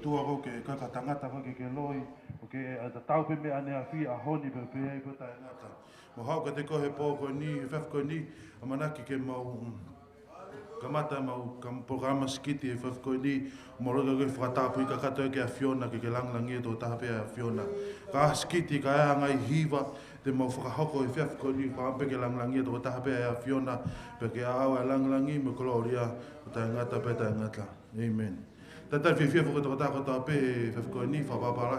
tua ko ke kaka tangata ko ke loi o ke a tau pe me ane a fi a honi pe pe ai pata ngata mo hau ka te ko he po ko ni fef ko ni a manaki ke mau kamata mau kam programa skiti e fef ko ni mo lo ke frata pu ka kato ke a Fiona ke lang langi to ta pe a Fiona ka skiti ka ngai hiva te mau whakahoko e fef ko ni ka pe ke lang langi to ta pe a Fiona pe ke a lang langi mo gloria ta ngata pe ta ngata amen. Tata fi fia fo ta ta pe fe ko ni fa ba la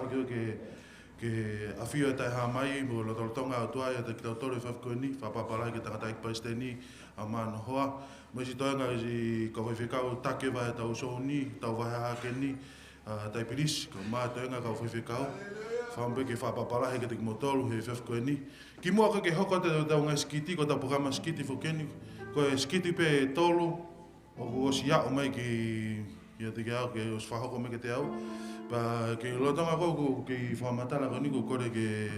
ke a fia ta ha mai mo lo tonga tua ya te to le fe ko ni fa ba la ke ta ta pa steni a man hoa mo si to nga si ko fe ka ta ke va ta so ni ta va ha ke ni ta pilis ko ma to nga ka fe ka fa mbe ke fa ba la ke te motor he fe ko ni ki mo ka ke hoko te ta nga skiti ko ta programa skiti fo ke ni ko skiti pe tolu o si ya o mai ki ia te kia ke os whahoko me ke te au. Pa ke lotanga kou ke i whamatala ko niko kore ke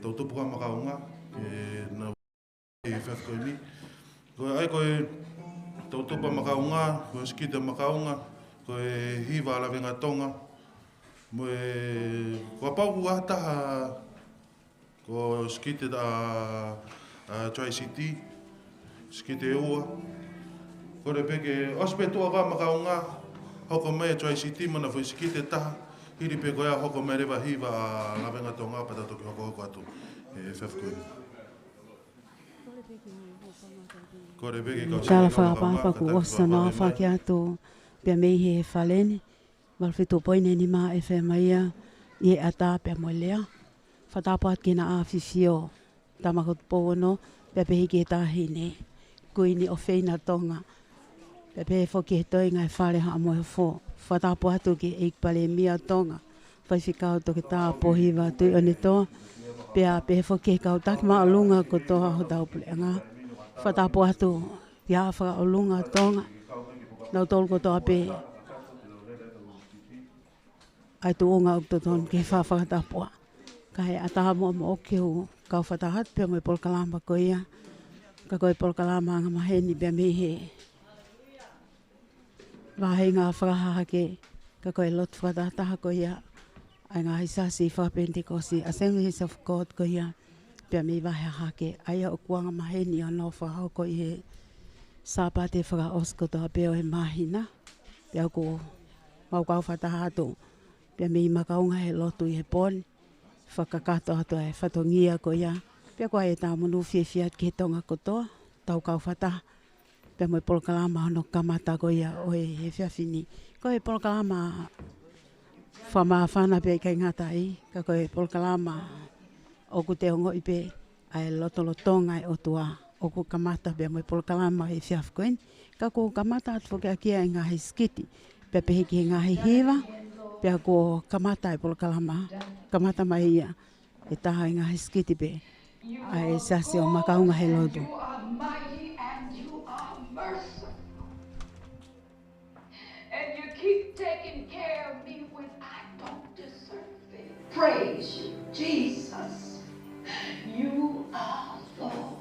tautupuka makaunga ke na e whef koe ni. Ko ai koe tautupa makaunga, ko skite makaunga, ko e hiva ala venga tonga. Mo e kua pauku ataha ko skite da Tri-City, skite ua. Kore peke ospe tua ka makaunga hoko mai Tri-City mana foi skite taha hiri pe koia hoko mai rewa hiva la venga tonga pata toki hoko atu e fefko kore peke ka tala whakapapa ku osa noa whaki atu pia mei he whaleni mal whitu poine ni maa e whemaia i e ata pia moelea whatapat ki na a whiwhio tamakot pono pia pehi ki e tahine kuini o wheina tonga pe foki he toi ngai whare ha mo he fo. Whatapo atu ki eik pale mia tonga. Whai whikau to ke tā pohiwa tui o ni toa. Pea pe foki he kau taki maa lunga ko toa ho tau pulenga. Whatapo atu ki a whaka o lunga tonga. Nau tolu ko toa pe. Ai tu unga ukto ton ke whawhakatapoa. Ka he ataha mo oke hu. Kau whatahat pia mo i polkalama ko ia. Ka koe polkalama anga maheni pia mihi he. Wahe ngā whakahaha ke, ka koe lot whakataha ko ia, ai ngā hisasi whapentikosi, Assemblies of God ko ia, pia mi wahe hake, ai o kuanga maheni o no whakahau ko i he sāpate whakaosko toa peo he mahina, pia ko maukau whataha atu, pia mi makaunga he lotu i he poni, whakakato atu e whatongia ko ia, pia ko ai e tā munu whiawhiat ki he tonga ko toa, tau kau whataha, pe mo polkalama no kamata ko ia o he whiawhini. Ko he polkalama whana pe kai ngata i, ka ko he polkalama o ku te ongo i pe ai lotolotonga i o tua o ku kamata pe mo polkalama he whiawhkoen. Ka ko kamata atu whakea kia i ngā he skiti, pe pehi ki ngā he hiva, pe ko kamata i polkalama, kamata mai ia, e taha i ngā he skiti pe, ai sasi o makaunga he lodu. And you keep taking care of me when I don't deserve it. Praise you, Jesus. You are Lord.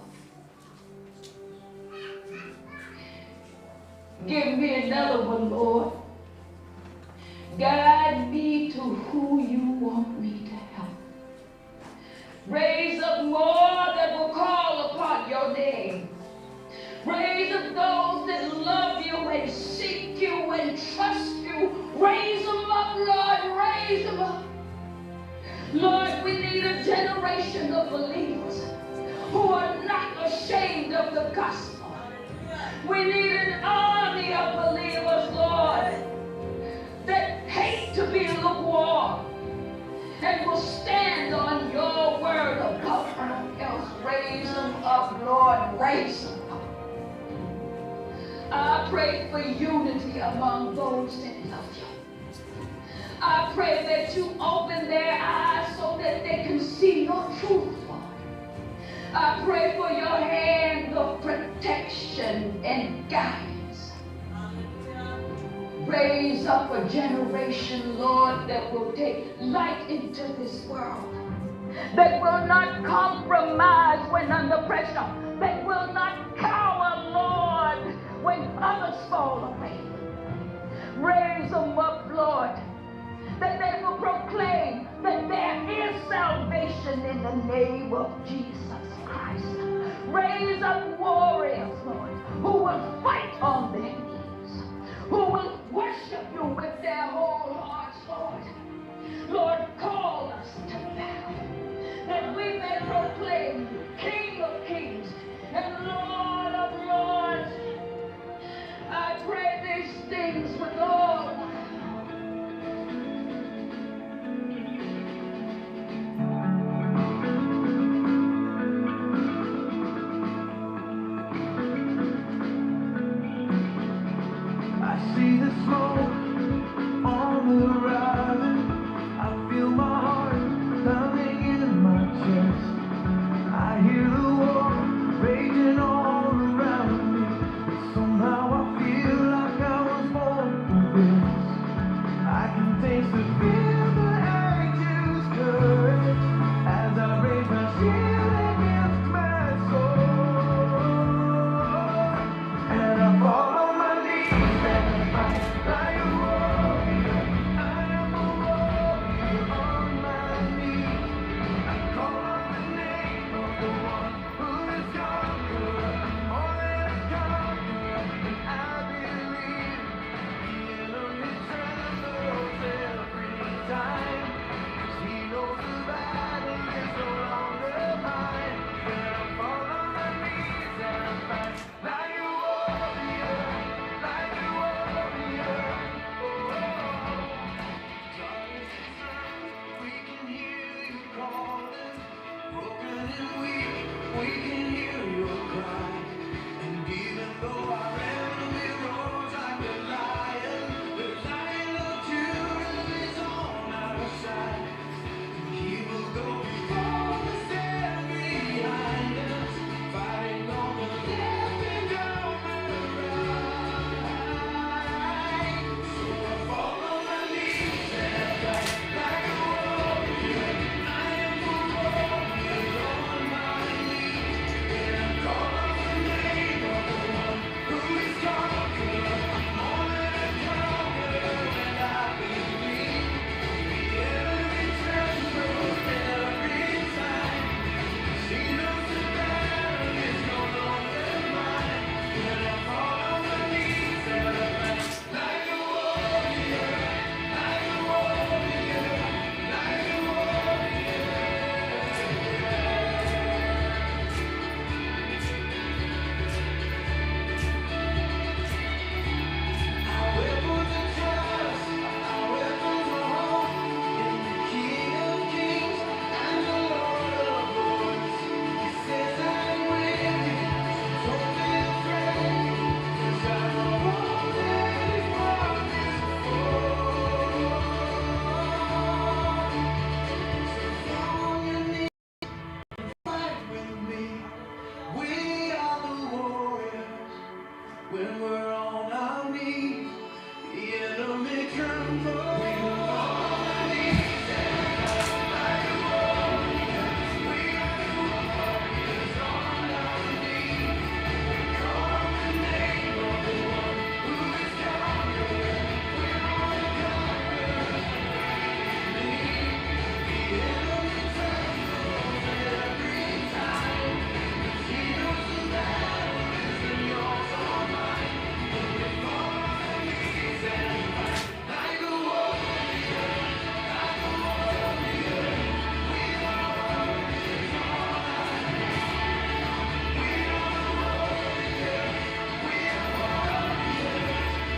Give me another one, Lord. Guide me to who you want me to help. Raise up more that will call upon your name. Raise up those that love you and seek you and trust you. Raise them up, Lord, raise them up. Lord, we need a generation of believers who are not ashamed of the gospel. We need an army of believers, Lord, that hate to be lukewarm and will stand on your word above all else. Raise them up, Lord, raise them up. I pray for unity among those that love you. I pray that you open their eyes so that they can see your truth, Lord. I pray for your hand of protection and guidance. Raise up a generation, Lord, that will take light into this world, that will not compromise when under pressure, that will not cower, Lord, when others fall away, Raise them up, Lord, that they will proclaim that there is salvation in the name of Jesus Christ. Raise up warriors, Lord, who will fight on their knees, who will worship you with their whole hearts, Lord. Lord, call us to battle, that we may proclaim you, King of kings and Lord of lords. I pray these things with all my heart. I see the smoke on the horizon. I feel my heart pounding in my chest. I hear the war raging all around me. Somehow I feel like I was born for this. I can taste the fear that I choose courage as I raise my shield against my soul. And I fall on my knees and fight like a warrior. I am a warrior on my knees. I call on the name of the one who is conqueror, more than a conqueror, and I believe the enemy trembles every time, 'cause he knows the battle is no longer mine. When I fall on my knees and I fight like a warrior, like a warrior. Darkness is earth, we can hear you calling. Broken and weak, we can hear your cry. And even though our enemy roars like a lion, the Lion of Judah is on our side. And he will go before us, stand behind us, fighting on the left and on the right. So I fall on my knees and fight like a warrior. I am a warrior on my knees, and I call on the name of the one who is conqueror, more than a conqueror, and I believe the enemy trembles every time, 'cause he knows the battle is no longer mine. When I fall on my knees and I fight like a warrior, like a warrior, like a warrior. Our weapons of trust, our weapons of hope, in the King of Kings and the Lord of Lords. He says I'm with you, so don't be afraid, 'cause I know all that He's brought me before. So fall on your knees, fight with me. We are the warriors. When we're on our knees, the enemy trembles. We will fall on our knees and fight like a warrior. We are the warriors on our knees. We call on the name of the one who is conqueror. We're more than conquerors. We believe the enemy trembles every time, 'cause he knows the battle isn't yours or mine. When we fall on our knees and fight like a warrior, like a warrior. We are warriors on our knees. We are the warriors. We are warriors.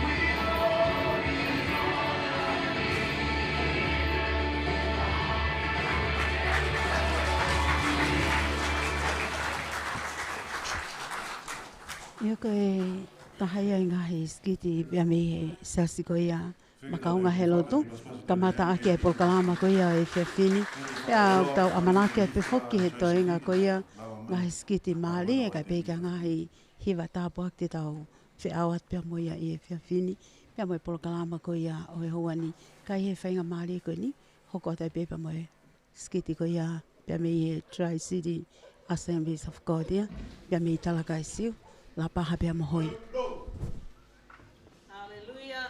We are warriors on our Ia koe tahai ai ngahi skiti pia me he sasi ko ia makaunga he lotu. Kamata ake ai polkalama ko ia e whiawhini. Pea tau amanake pe whoki he toenga ko ia ngahi skiti maali e kai peka ngahi hiwa tāpuak te tau whiawat pia mo ia i e whiawhini. Pea mo e polkalama ko ia o e hoani kai he whainga maali ko ni. Hoko tai pepa mo e skiti ko ia pia me i Tri-City Assemblies of God ia. Pia me i Talakai Siu. La paha pia mohoi. Hallelujah.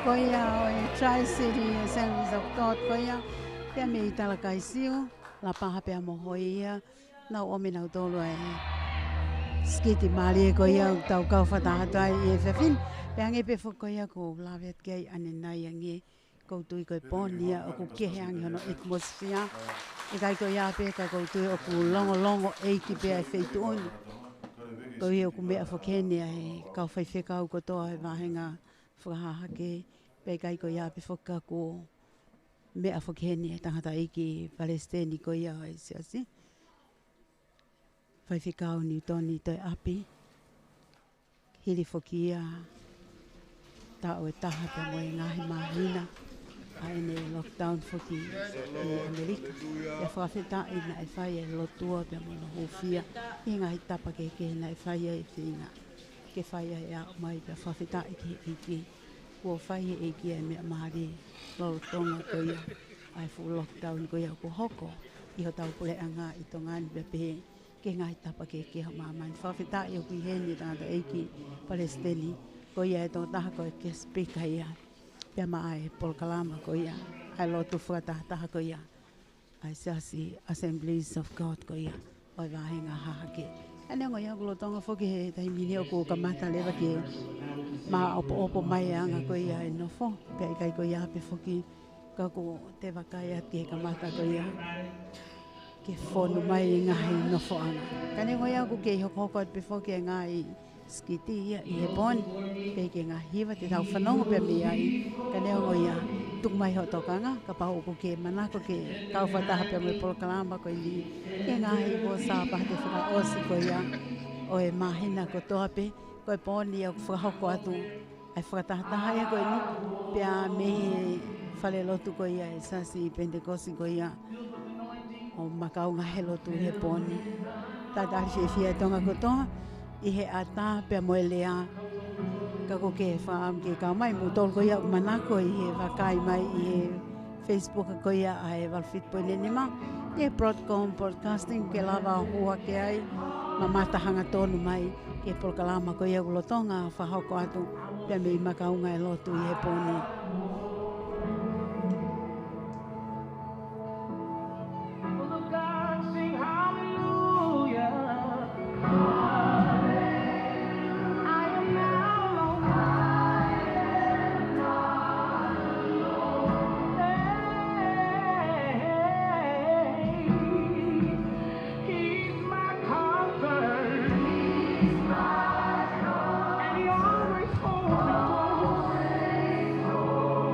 Koia o Tri-City Assemblies of God koia pia me tala kaisiu la paha pia mohoia na o me na tolu ai skiti mali koia tau kau fata tai e fefin pia nge pe fokoia ko lavet kei anenai nge ko tui ko ponia o ku ke hang hono atmosphere e kai koia pe ka ko tui o ku longo e ki pe fe tu on ko ia ku me afokeni ai ka fai fe ka ko to ai vahenga whakahaha ke pei kai ko ia pe whaka ko mea whakeni e tangata iki Palestini ko ia ai siasi. Whai whikau ni toni toi api. Hiri whaki ia tau e taha pe moe ngahi mahina. A ene lockdown whaki e Amerika. Ia whawhita ina e whai e lotua pe moe hofia. I ngahi tapa ke na e whai e whina. Ke whai e a mai pe whawhita iki. Kua whai e ki e mea maari loro tonga ko ia ai fu lockdown ko ia ko hoko i ho tau pule anga i tongani pepe ke ngai tapa ke ha mamani whawhita i o ki heni tangata eiki Palestini ko ia e tō taha ko e ke speaker ia pia maa e polkalama ko ia ai lotu whakataha ko ia ai siasi Assemblies of God ko ia oi wahenga hahake ane ngo ia kulo tonga whoki he taimini o ko kamata lewa ke ma opo mai anga ko ia e nofo pe kai ko ia pe foki ka ko te wakai ati ka mata ko ia ke fonu mai ngai nofo anga kane ko ia ku ke hoko pe foki ngai skiti ia I bon pe ke ngai hiwa te tau whanongo pe mi ai kane ko ia tuk mai ho tokanga ka pa ko ke mana ko ke ka fata ha pe me pol kalamba ko ni ke nga hi bo sa pa te fra o si ko ya o e mahina ko tope ko e poni o fra ho ko atu ai fra ta ta ha ko ni pe a me fale lo tu ko ya sa si pentecost ko ya o makau nga helo tu he poni ta dar se fia tonga ko to i he ata pe mo lea ka ko ke fam ke ka mai mu tol ko ya mana ko i he va kai mai i he Facebook ko ya ai val fit po ni ma e broadcom podcasting ke lava hua ke ai mama ta hanga tonu mai ke por kalama ko ya lo tonga fa ho ko atu pe me makau nga lo tu i he poni And he always holds me close.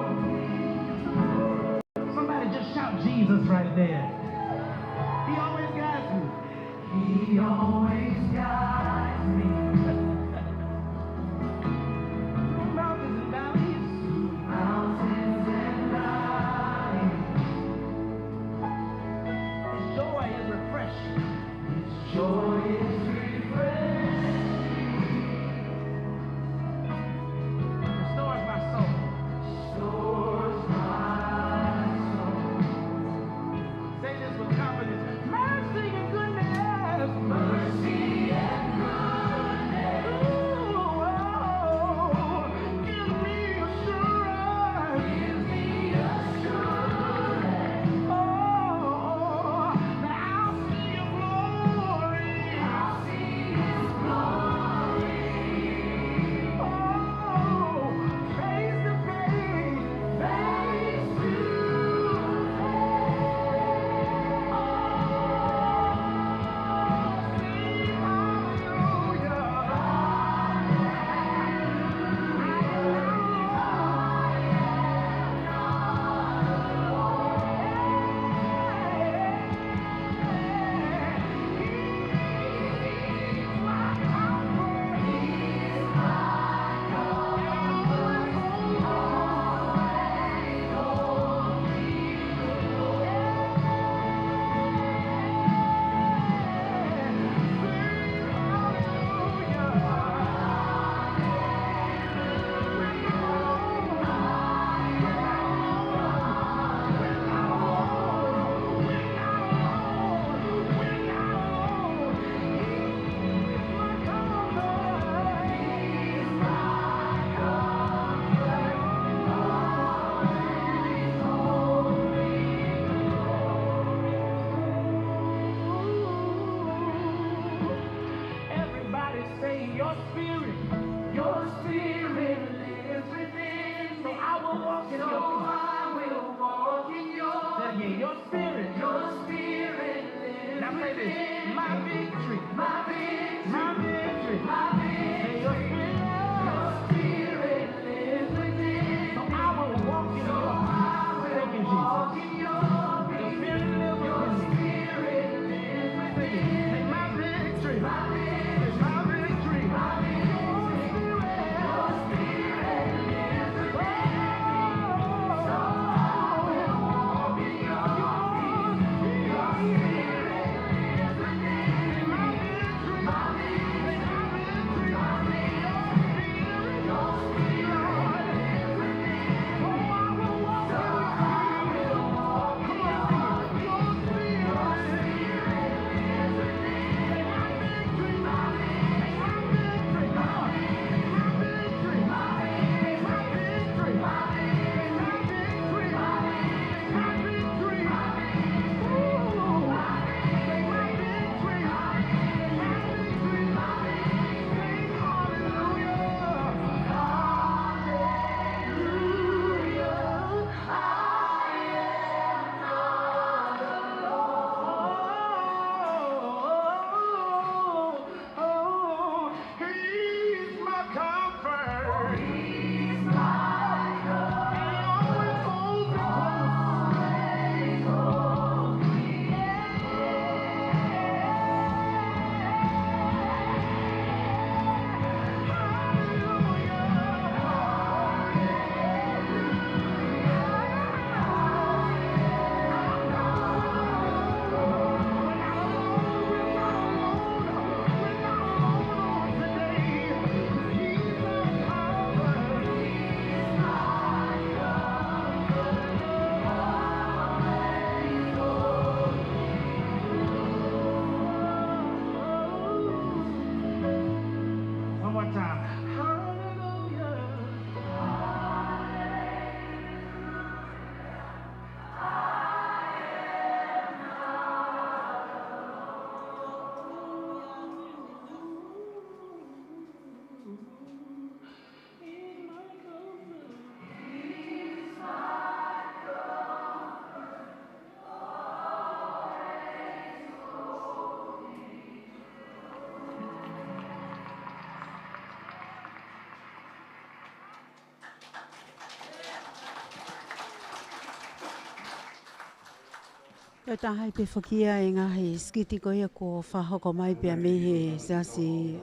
Yo tahai pe whakia e ngahi skiti ko ia ko whahoko mai pia me he sasi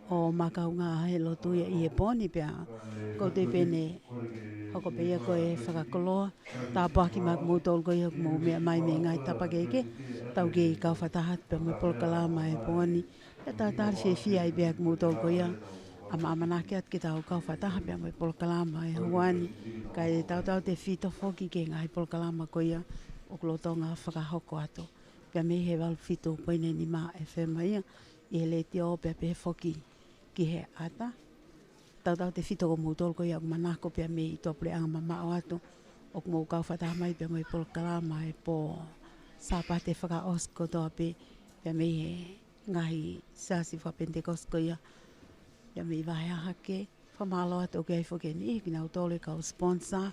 o makaunga he lotu ia i e poni pia. Ko te pene hoko pe ia ko e whakakoloa. Tā paki mak mūtol ko ia mo mea mai me ngai tapakeke. Tau ke i kau whatahat pia me polkalama e poni. E tā tāri se fia i pia mūtol ko ia. Ama amanake at ki tau kau whataha pia me polkalama e huani. Ka e tau te whito whoki ke ngai polkalama ko ia. O klotonga whakahoko ato. Pia me he wal whito poine ni maa e whema ia. I he leti o pia pe whoki ki he ata. Tau te whito ko mūtol ko ia o manako pia me i tōpule anga mama o ato. O kumou kau whataha mai pia mai polkalama e po sāpate whakaosko toa pe. Pia me he ngahi sasi whapentekosko ia. Pia me i wahe ahake. Whamalo ato ke ai whoke ni ki nau tole kau sponsor.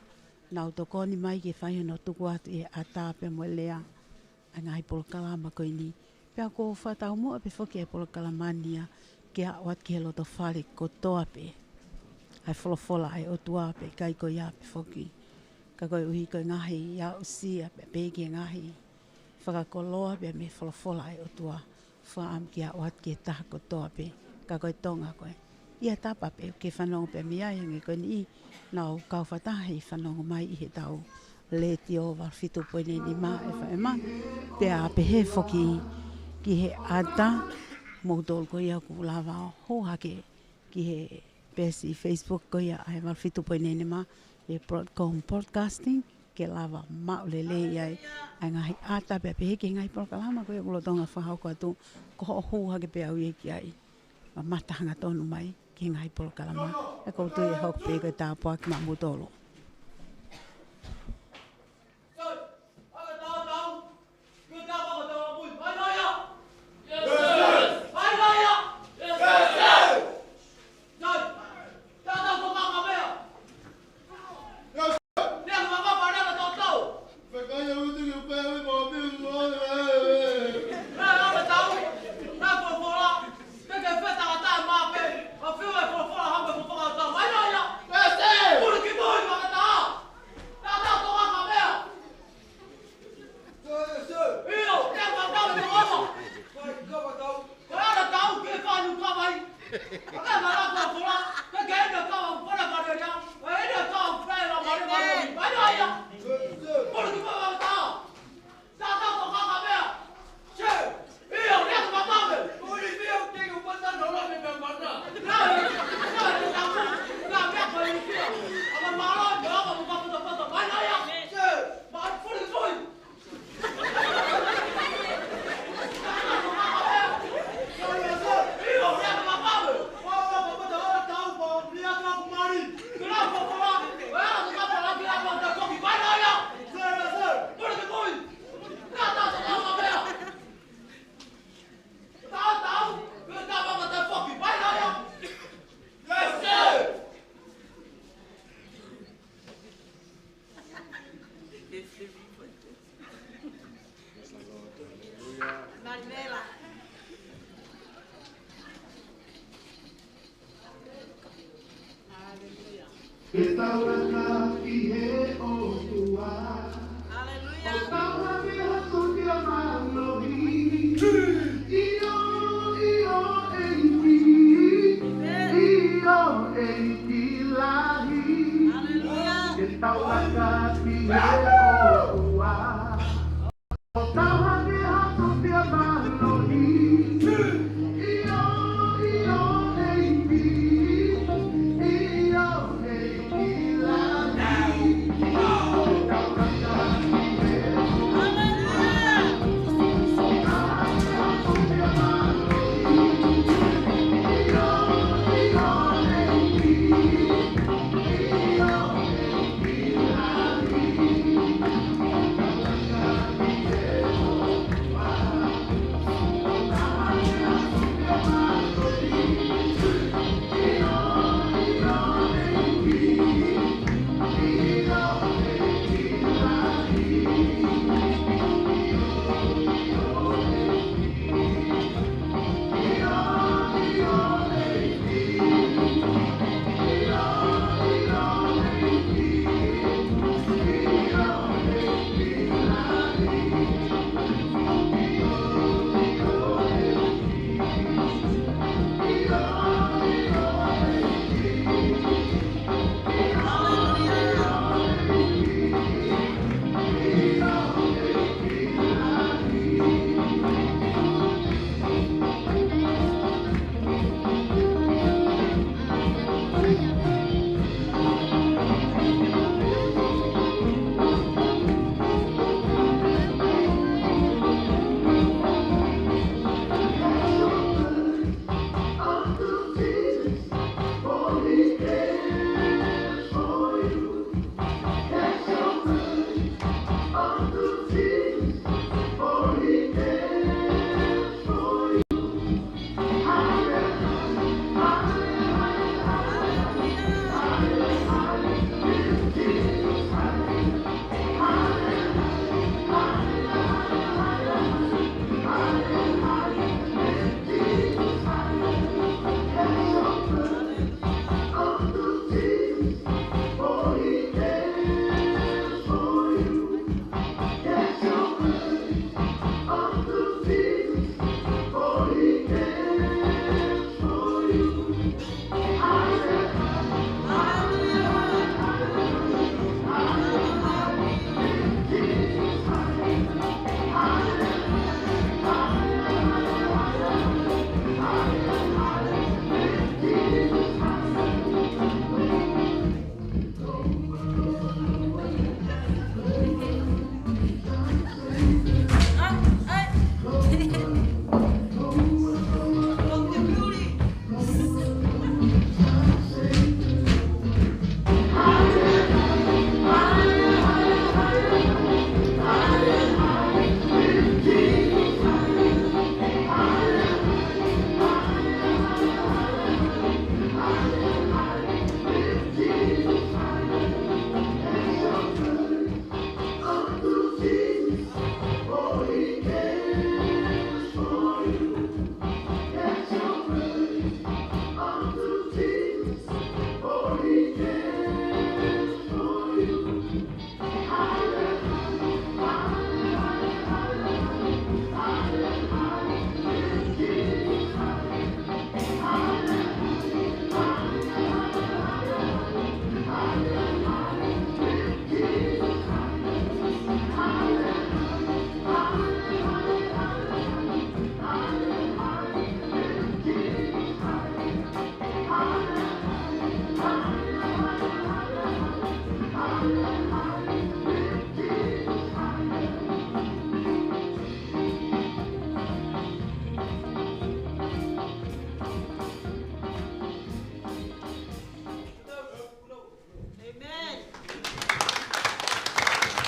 Nau toko ni mai ke whai no tuku atu e atape mo lea a ngai polkalama koe ni. Pea ko whatau mua pe whoki e polkalamania ke a wat ke loto whare ko toa pe. Ai wholofola ai otua pe kai ko ia pe whoki. Ka koe uhi koe ngahi ia usia pe peke ngahi. Whakakoloa pe me wholofola ai otua. Whaam ke a wat ke taha ko toa pe. Ka koe tonga koe. Ia tapa pe ke whanongo pe mea nge koe ni nau kau whatahi whanongo mai i he tau leti o warwhito poine ni maa e whaema. Pea pe he whoki ki he ata moutol ko ia ku lawa hohake ki he pesi Facebook ko ia ai warwhito poine ni maa e Broadcom Podcasting ke lawa maulele iai ai ngahi ata pea pe he ke ngai prokalama ko ia kulotonga whahau ko atu ko hohake pe au ie ki ai matahanga tonu mai ki ngai polkalama e koutu e hok pe ko tāpua ki ma mutolo.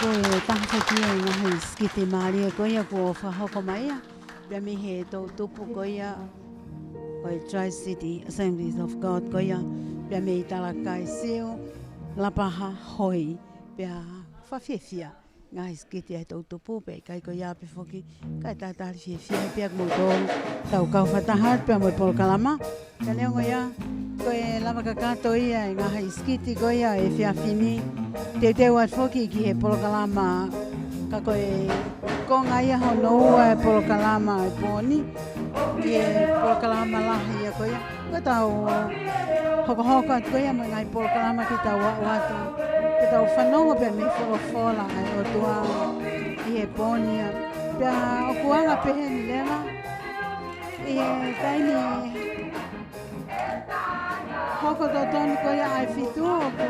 ko e tahawhaki e ngahi skiti maari e koia ko whahoko mai a. Pia mi he tau tupu koia o e Tri-City Assemblies of God koia. Pia mi i talakai seo lapaha hoi. Pia whawhiawhia ngahi skiti e tau tupu pe kai koia pe whoki. Kai tātari whiawhia pia mo tō tau kau whatahat pia mo i Polokalama. Pia neongo ia. Ko e lama kakato ia e ngaha iskiti ko ia e whiawhini. Te teo at whoki ki he Polokalama. Ka ko e konga ia honoua e Polokalama e pōni. Ki e Polokalama lahi ia ko ia. Ko tau hoko atu ko ia mo ngai Polokalama ki tau watu. Ki tau whanonga pia me wholofola ai o tua i he pōni ia. Pia o kuanga pehe ni lewa. I he taini hoko tō tōni ko ia ai fitu o ko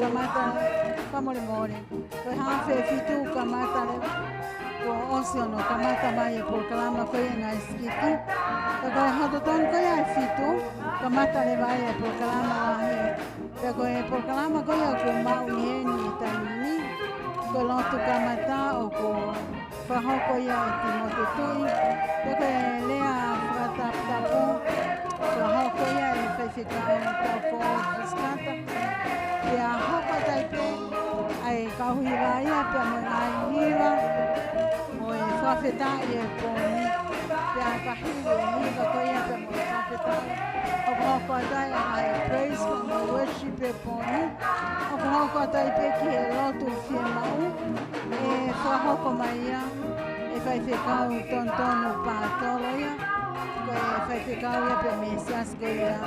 kamata kamore more. Ko hawhe fitu kamata le ko osiono kamata mai e Polokalama ko ia ngai skiti. Ko hoko tōni ko ia ai fitu kamata le vai e Polokalama lahi. Ko e Polokalama ko ia ko mau iheni e taimini. Ko lotu kamata o ko whahoko ia e Timote Tui. Ko e lea whataptapu. Ko hoko ia e whaiwhikau tau ko fiskata. Pia hoko taipe ai kauhi ia pia mo ngai hiwa. Mo e whawhetai e pōni. Pia kahiri e hiwa ko ia pia mo e whawhetai. Oko hoko atai ai praise ko mo worship e pōni. Oko hoko taipe ki e lotu fie mau. E whahoko mai ia. E whaiwhikau tontonu pātolo ia. Ko e whaiwhikau ia pe me sias ko ia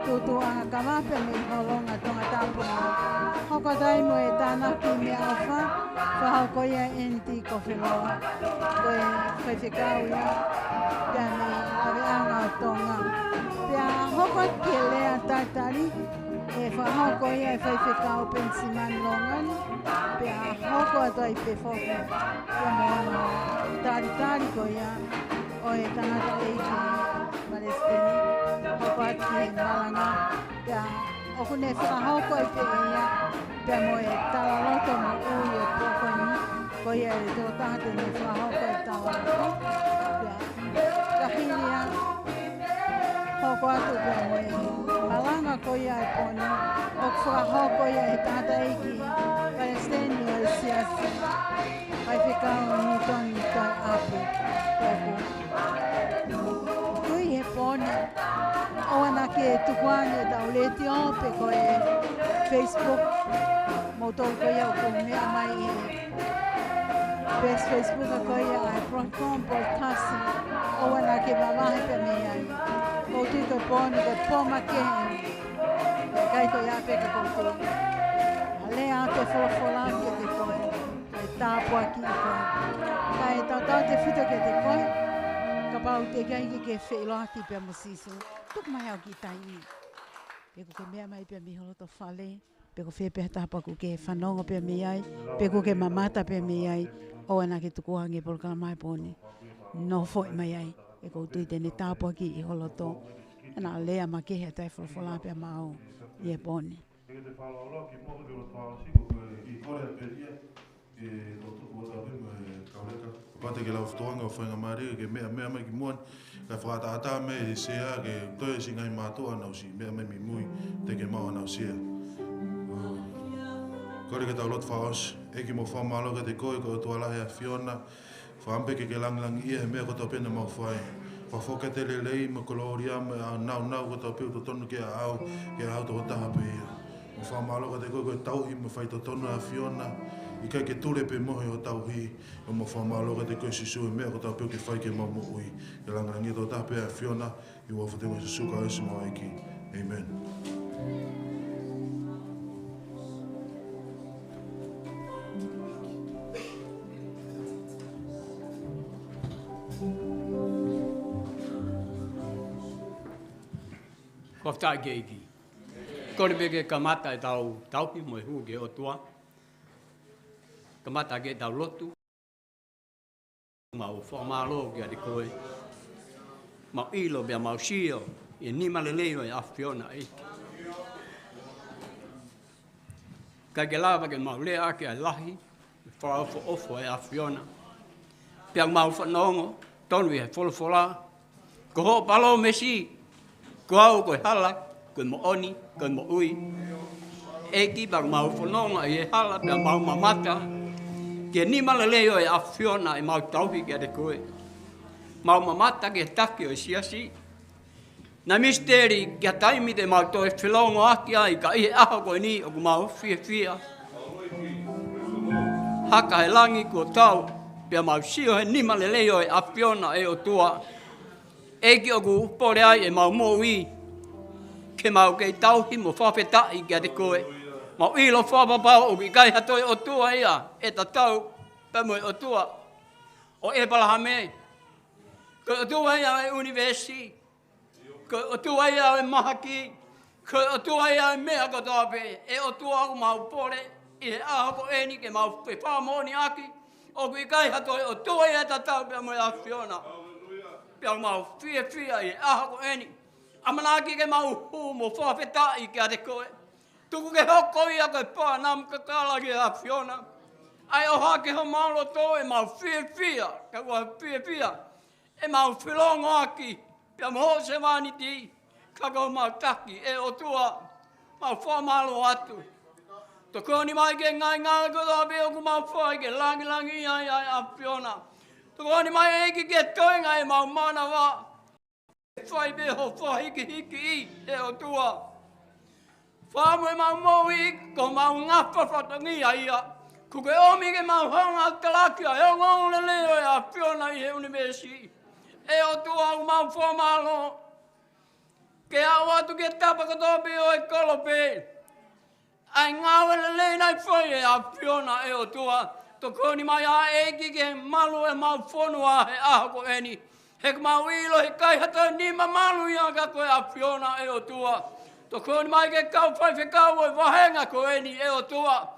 tutu anga kama pe me holonga tonga tāpuna. Hoko tai mo e tāna ki me alfa, whahoko ia enti ko wheloa. Ko e whaiwhikau ia pe me awe anga o tonga. Pea hoko ke lea tātari, e whahoko ia e whaiwhikau pensiman longan. Pea hoko atoi pe whoku. Pea mo ano tari ko ia. O e tangata eiki Palestini, hoko ati e malanga, pia oku ne whakahoko i te ia, pia mo e talaloto mo ui e pokoni, ko ia e tō tāte ne whakahoko i talaloto, pia kahiria, hoko atu pia mo e malanga ko ia e poni, oku whakahoko ia e tangata eiki Palestini o e siasi, ai whikao ni toni toi apu, tōku. Kui he pōni, o ana ke tukuane tau leti o pe ko e Facebook, mo tau ko ia o ko mea mai e best Facebook a ko ia ai Procom Podcast, o ana ke mamahe pe mea i. Ko tui ko pōni ko pōma kehe, kai ko ia pe ka koutou. Lea te wholofola ke te koe, e tāpua ki koe. Kai tau te whito ke te koe, ka pau te kai ke wheloati pia mo sisu. Tuk mai au ki taini. Peko ke mea mai pia mi holoto whale, peko whea pia tāpaku ke whanonga pia mi ai, peko ke mamata pia mi ai, o ana ke tukuhangi Polokalama mai pōni. No foi mai ai, e kou tui tene tāpua ki i holoto. Ana lea ma kehe tai wholofola pia mao i e pōni. Ke te whalaola ki mō te whaalasiku i kore peria e tō tuku o tāwima e kaureka. Pate ke lau whtoanga o whainga maare ke mea mai ki muan. Ka whakataata me e sea ke toe si ngai mātua nau si mea mai mi mui te ke mau nau sea. Kore ke tau lot whaos e ki mo whamalo ke te koe ko tualahe a Fiona. Whampeke ke langlang ia he mea ko tau pena mau whai. Whafoka te lelei ma koloria me a nau ko tau piu to tonu ke a au to taha pe ia. O whamalo ka te koe tauhi ma whai to tonu a Fiona. I kai ke tule pe mohe o tauhi. O ma whamalo ka te koe sisu e mea ko tau piu ke whai ke mamu ui. Ke langlangi to taha pe a Fiona. I wafutengo se suka esi mo aiki. Amen. Koftai keiki. Kore ke kamata e taupi mo e hu ke o tua. Kamata ke tau lotu. Mau whamalo ke adi koe. Mau ilo bea mau sio. E nima leleo e a Fiona eiki. Kai ke lava ke maulea ke ai lahi. Whaafo ofo e a Fiona. Piang mau whanongo. Tonu e wholofola. Ko ho palo mesi. Ko au koe hala. Koe mo oni. Koe mo ui. E ki bang mau whanongo e hala. Piang mau mamata. Ke ni malaleo e a Fiona e mau tauhi ke ade koe. Mau mamata ke taki o siasi. Na misteri kia taimi te mau toi whilongo aki ai ka ihe aho koe ni o ku mau fia. Haka he langi ko tau, pia mau sio he nima le leo e apiona e o tua. Eki o ku upore ai e mau moui. Ke mau kei tauhi mo whawhetai kia te koe. Mau ilo whapapau o ki kai hatoi o tua ia, e ta tau, pamoi o tua. O e palahame. Ko o tua ia e universi. Ko o tua ia e mahaki. Ko o tua ia e mea kotape. E o tua o mau pore. I he aho ko eni ke mau pe whamoni aki. O kui kai hatoi o tua ia tatau pia mo a Fiona. Pia mau fia i he aho ko eni. Amanaki ke mau hu mo whawhetai ki a te koe. Tuku ke hoko ia koe pānam ka kālaki a Fiona. Ai o hake ho malo tō e mau fia. Ka kua fia. E mau whilongo aki. Pia mo se wani ti. Ka kua mau taki e o tua. Mau whamalo atu. To koni mai ke ngai ko da be o ku mau fai ke langi ai a Fiona. To koni mai e ke toinga e mau mana wa. Fai be ho fai ke hiki e o tua. Fa mo mau moi ko mau ngapa fatangi ai a. Ku ke omi ke mau hanga talaki e o ngole leo e a Fiona i he universi. E o tua mau formalo. Ke awa tu ke tapa ko da be o e kolope. Ai ngawe le nai foi e a Fiona e o tua. To koni mai a eki ke malu e mau whonua he aho ko eni. He mau ilo he kai hata ni ma malu ia ka koe a Fiona e o tua. To koni mai ke kau whai whekau e wahenga ko eni e o tua.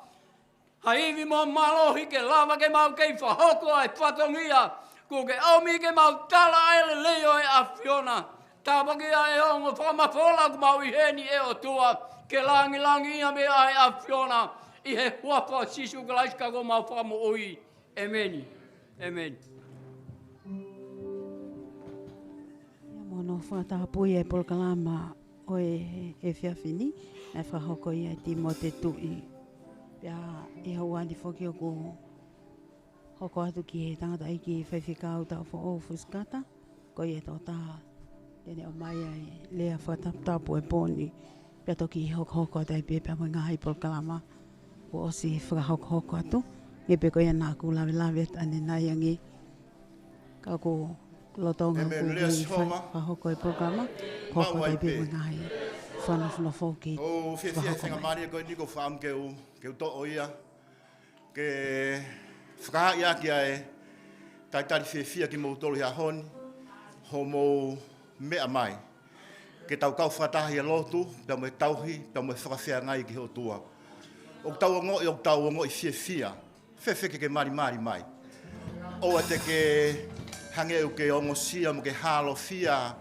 Haivi mo malohi ke lava ke mau kei whahoko ai patongia. Ko ke aumi ke mau tala ele leo e a Fiona. Tāpaki ai hongo whamafola ku mau i heni e o tua. Ke langi ia me ai a Fiona. I he huapa sisu kalaiska ko mau whamo oi. Amen. Amen. Ia mono whatahapui e polkalama o e whiawhini. E whahoko ia ti mo te tui. Pia i hauani whoki o ko hoko atu ki he tangata iki whaiwhikau tau o fuskata. Ko i e tō taha. Tene o mai ai lea whataputapu e pōni. Pia toki hoko tai pia mo ngā haipol kalama. O osi whakahoko atu. Nge pe ko ia nā ku lawe ane nai angi. Ka ko lotonga ku whahoko e programa. Hoko tai pia mo ngā hai. Whanawhana whoki. O whiawhia whenga maria koe niko whaam ke u to o ia. Ke whakaha ia ki ae. Taitari whiawhia ki mou tolu hea honi. Ho mou mea mai. Ke tau kau whatahi a lotu, pia mo e tauhi, pia mo e whakawhia ngai ki heo tua. O tau ongo i o tau ongo i whiawhia. Whewheke ke mari mai. O te ke hangeu ke ongo sia mo ke halo fia.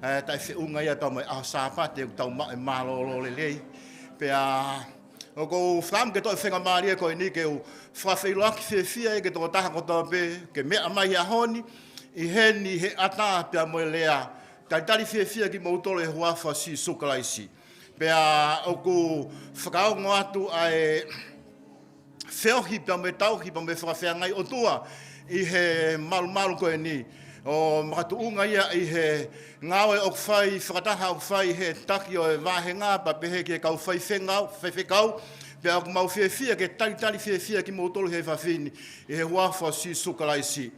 Tai whiunga ia pia mo e aho sāpate, o tau ma e malolo le lei. Pia o kou wham ke toi whenga maria koe ni ke u whawhiloaki whiawhia e ke toko taha kotoa pe, ke mea mai a honi, i heni he ata pia mo e lea. Taitari whiawhia ki mautolo e huafa si sukalaisi. Pea o ku whakaongo atu ai wheohi pia me tauhi pia me whakawhia ngai o tua i he malu koe ni. O makatuunga ia i he ngawe o whai, whakataha o whai he taki o e wahenga pa pehe ke kau whai whekau. Pea o ku mau whiawhia ke taitari whiawhia ki mautolo he whawhini i he huafa si sukalaisi.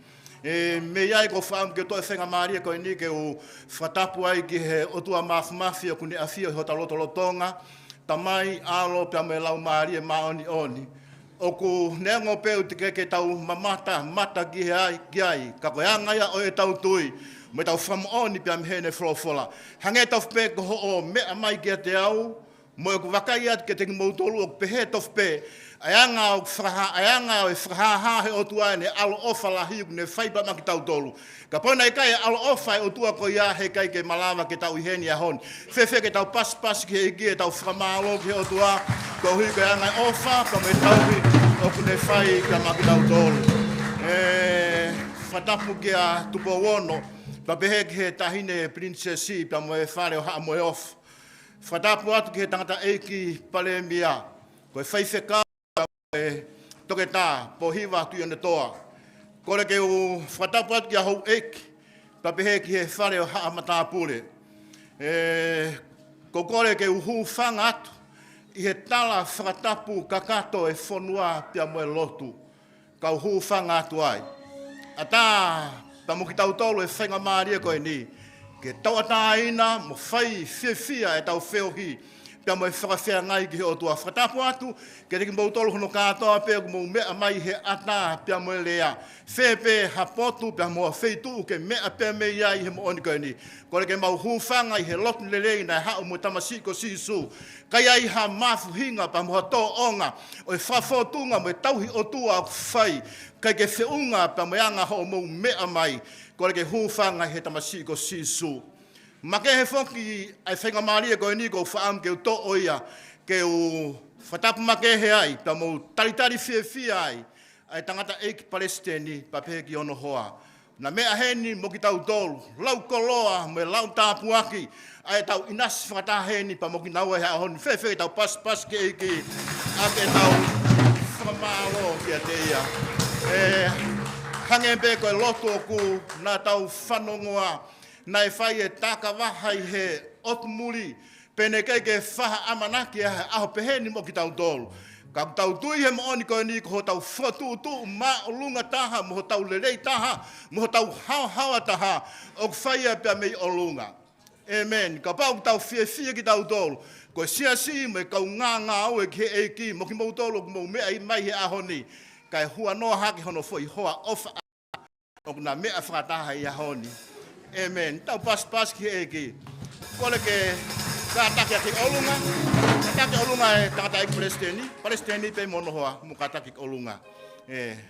E me iai ko whaam ke toi whenga maria koe ni ke u whatapu ai ki he otua mafi o kune awhia hota lotonga. Tamai alo pia me lau maria maoni. O ku neango peu te ke tau mata ki ai. Ka koe angaia o e tau tui. Me tau whamoni pia me hene wholofola. Hange tau whpe ko ho o mea mai ki te au. Mo e ku wakai atu ke te mautolu o pehe tau whpe. Ayanga o e whakaha he o tua ne alo ofa la hiu ne whaipa maki tau tolu. Ka pona e kai alo ofa o tua ko ia he kai ke malawa ke tau iheni a hon. Whewhe ke tau pas ki he ki e tau whakamalo ki he o tua. ko hui ko anga ofa ka me tauhi o kune whai ka makitau tolu. Whatapu ki a tupo wono, pa pehe ki he tahine princessi pa moe whare o haa moe off. Whatapu atu ki he tangata eiki pale mia, koe whaiwheka e toke tā, po hiwa tu yone toa. Kore ke u whatapu atu ki a hou eiki, pa pehe ki he whare o haa matapule. Ko kore ke u hu whanga atu, i he tala whakatapu kakato e whonua pia moe lotu, ka u hu whanga atu ai. Ata, pa mo ki tau tolu e whainga maaria koe ni, ke tau ata ina, mo whai whia e tau whiohi, pia mo e whakawhia ngai ki he o tua whatapu atu, ke reki mou tolu hono kātoa pia mo mea mai he ata pia mo e lea. Whepe hapotu pia mo a wheitu ke mea pia me iai he mo oni koe ni. Kore ke mau hūwhanga i he lotu lelei na hao mo tamasiko sisu. Kai ai ha mafu hinga pa mo tō onga, o e whawhotunga mo e tauhi o tua aku whai, kai ke whiunga pa mo anga ho mo mea mai, kore ke hūwhanga he tamasiko sisu. Ma ke he whoki ai whainga maaria koe ni ko whaam ke u tō oia, ke u whatapu ma ke he ai, pa mo taritari whia ai, ai tangata eiki Palestini pa pehe ki ono hoa. Na mea heni mo ki tau tolu, lau koloa me lau tāpuaki, ai tau inas whakata heni pa mo ki naua hea honi, whewhe tau pas ke eiki, a ke tau whamalo ki a te ia. Hange pe koe loto ku, nā tau whanongoa, nā e whai e tāka wahai he otumuri, pene kei ke whaha amanaki a aho peheni mo ki tau tolu. Ka tau tui he mooni koe ni ko tau whatutu ma o lunga taha, mo tau lerei taha, mo tau hawa taha, o whaia pia mei o lunga. Amen. Ka pau tau whia ki tau tolu, ko sia me kau ngā au e ki he eiki, mo ki mau tolu, mo mea i mai he ahoni, kai hua noa haki hono fo i hoa ofa o na mea whakataha i ahoni. Amen. Tau pas ki he eiki. Kole ke kātaki a ki olunga, kātaki olunga e tangata i Palestini pe mono hoa, mo kātaki olunga,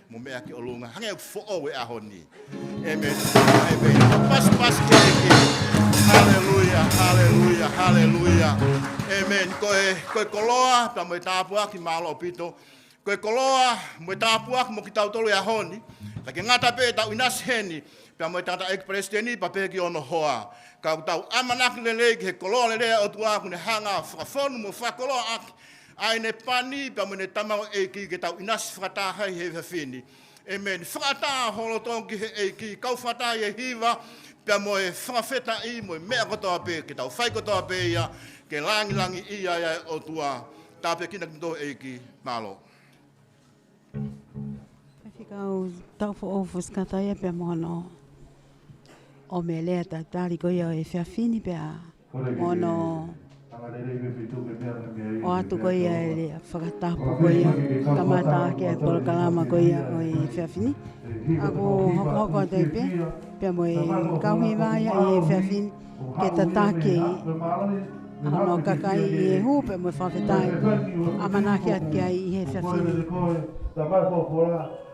mo mea ki olunga, hange au fo e ahoni. Amen. Amen. Pas ki eki. Halleluja, halleluja, halleluja. Amen. Koe koloa, ta mo e tāpua ki malo pito, koe koloa, mo e tāpua mo ki tau tolu e ahoni, ka ke ngata pe tau inas heni, pia mo e tangata eiki Palestini pa pe ki ono hoa. Ka tau amanaki lelei ki he koloa lelea o tua kune hanga whakafonu mo whakoloa aki. Ai ne pani pa mo ne tamau eiki ke tau inasi whakatahai he whiwhini. Amen. Whakataha holotongi ki he eiki, kau whakataha e hiwa, pia mo e whakawheta i mo e mea kotoa pe, ke tau whai kotoa pe ia, ke langi ia ia o tua, tāpe kina kinto eiki, malo. Whikau tau fo ofu skataia pia mono. O me lea tātari ko ia e whiawhini pia mono o atu ko ia e lea whakatapu ko ia tamata ke a kolo kalama ko ia o i whiawhini. Ako hoko te pia mo e kauhi waia i e whiawhini ke tatake ano kakai i e hu pia mo e whawhetai amanaki atu kia i he whiawhini.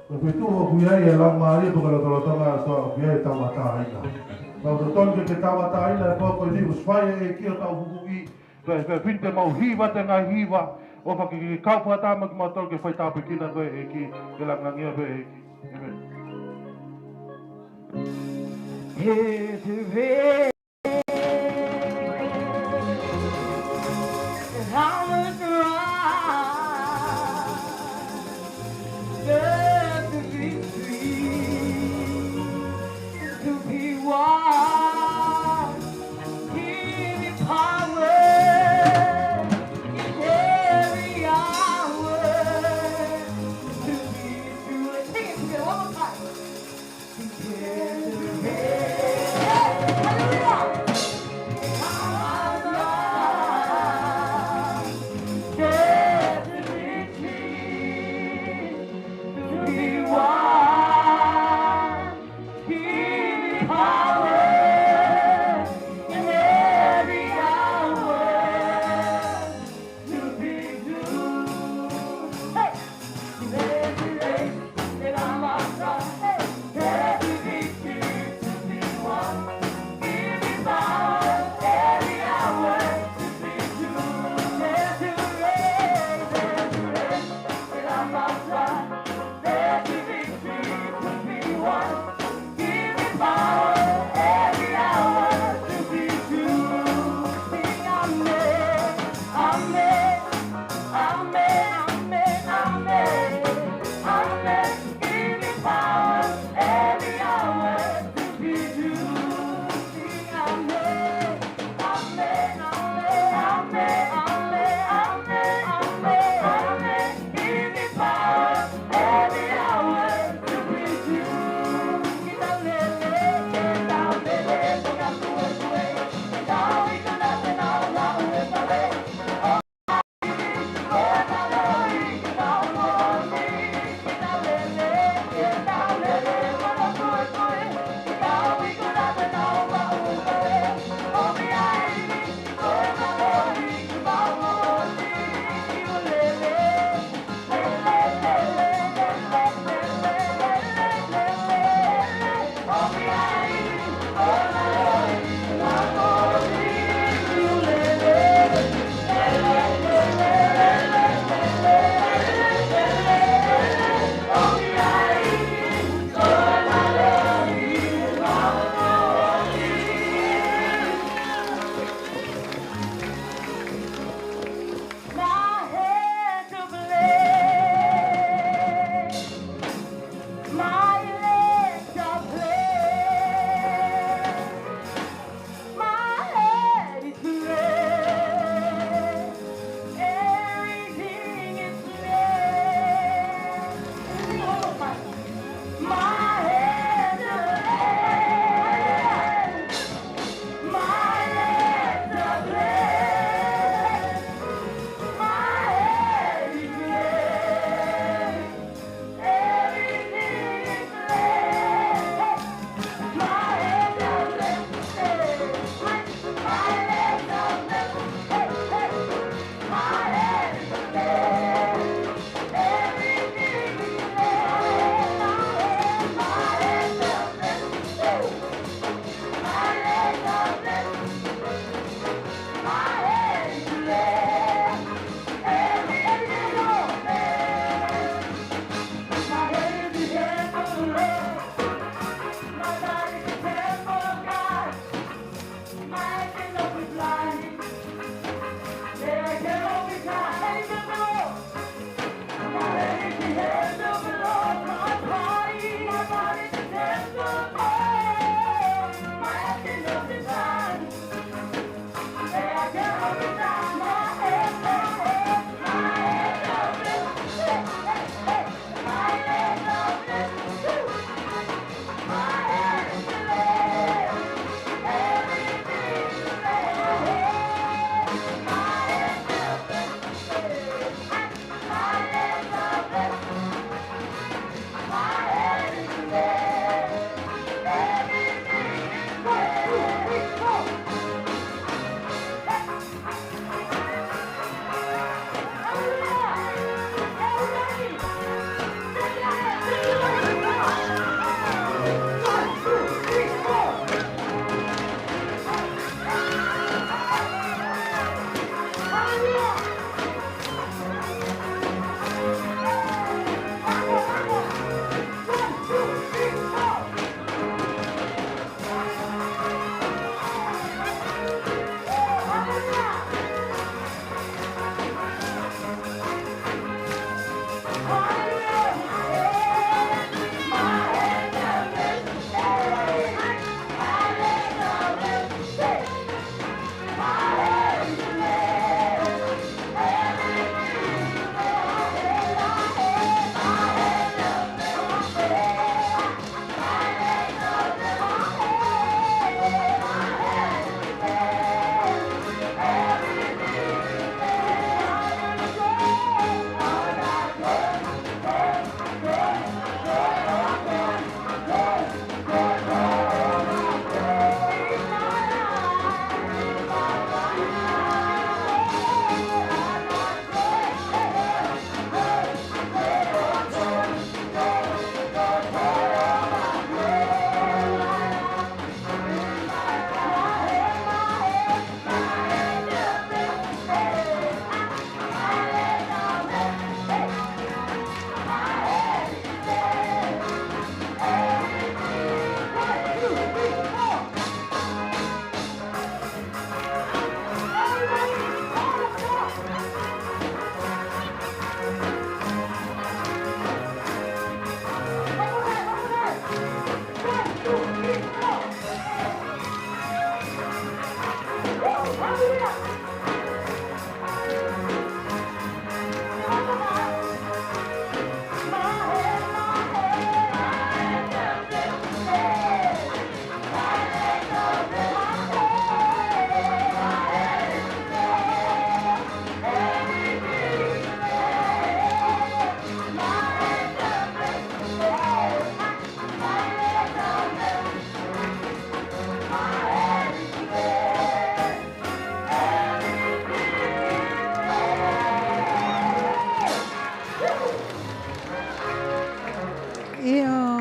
Ko tu ho kuia e la mari ko lo tonga so kuia e tamata ina. Ko to tonga ke tamata ina ko ni usfai e ki o tau huki. Ko pinte mau hiwa te nga hiwa o fa ki ka fa ta ma ma to ke fai ta pekina ko e ki ke la ngia be e ki. Hallelujah!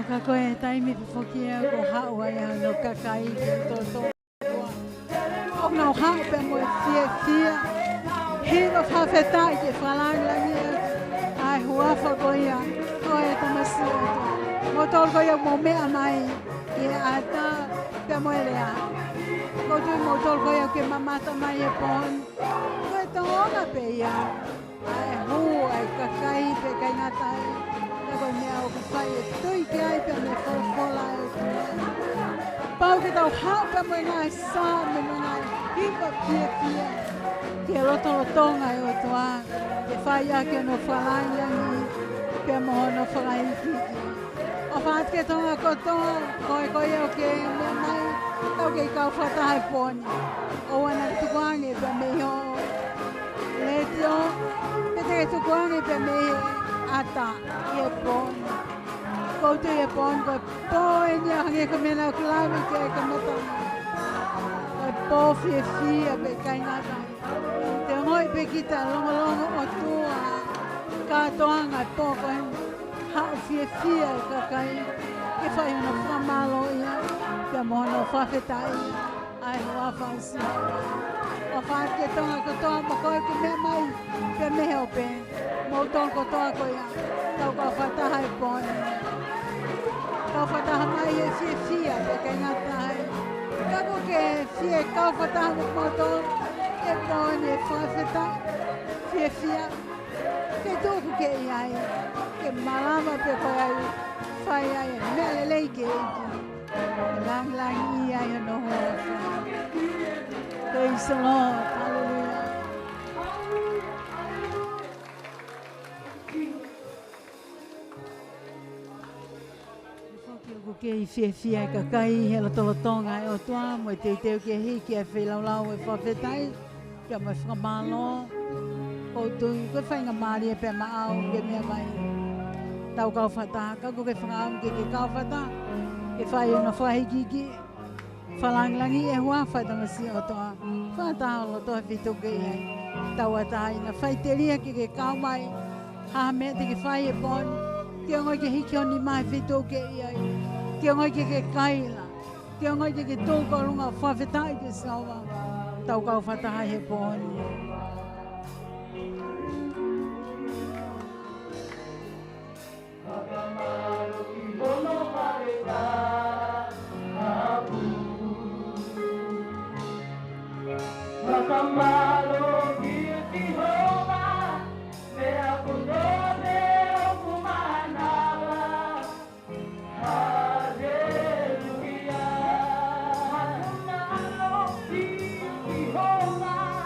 ka koe taimi pe fokia ko haua ia no kakai ke toto. O na hau pe mo fia. Hino whawheta i ke whalangi ai huafa koia koe tamasia to. Mo tol koia mo mea mai i ata pe mo elea. Ko tui mo tol koia ke mamata mai e pon. Koe tonga pe ia. Ai hu ai kakai pe kai ngatai. Koe mea o kupai e tui ke ai pe me whawhola e tui. Pau ke tau hau pe mo ngai sa me ngai hipa pia. Ke lotonga e o toa. Ke whai ake no whalailangi. Pe moho no whalaiki. O whaat ke tonga kotoa. Koe o ke mea mai. Tau ke kau whatahe poni. O wana tukuangi pe meho. Letio. Pete ke tukuangi pe mehe. Ata. I e poni. Koutu i e poni. Koe po e nia hangi ka mena kulami ke ka matanga. Koe po fia pe kai ngata. Te ngoi pe kita longa o tua. Ka toanga e po koe. Hau fia ka kai. Ke whai una whamalo ia. Pia mohono whawhetai. Ai hoa whansi. O whaat ke tonga kotoa mo koe ke mea mai. Pia mehe o pe. Mo tong kotoa ko ia. Tau ka whataha e poni. Kau whataha mai e fia pe kai ngatai. Kako ke fia kau whataha mo kotoa. E poni e whawhetai. Fia. Ke tōku ke iai. Ke malama pe koe ai. Whai ai e mea lelei ke eiki. Lang iai no hoa whai. Praise the Lord. Hallelujah. Whakioko ke i fia ka kai he lotolotonga e o toa mo e teu ke hiki e whelaulau e whawhetai. Kia mai whakamalo. O tui, koe whainga maari e pe maau ke mea mai. Tau kau whataha, kako ke whangau ke kau whataha. Ke whai una whahikiki. Whalanglangi e hua whatamasi o toa. Whataha o lotoha whituke iai. Tau ataha ina whaiteria ke kau mai. Haha mea te ke whai e poni. Ke ngoi ke hiki o ni mai whituke iai. Ke ngoi ke kaila. Ke ngoi ke tōka runga whawhetai ke sawa. Tau kau whataha he poni. Makamalo Jehovah, mea kundone okumanala. Hallelujah. Makamalo Jehovah,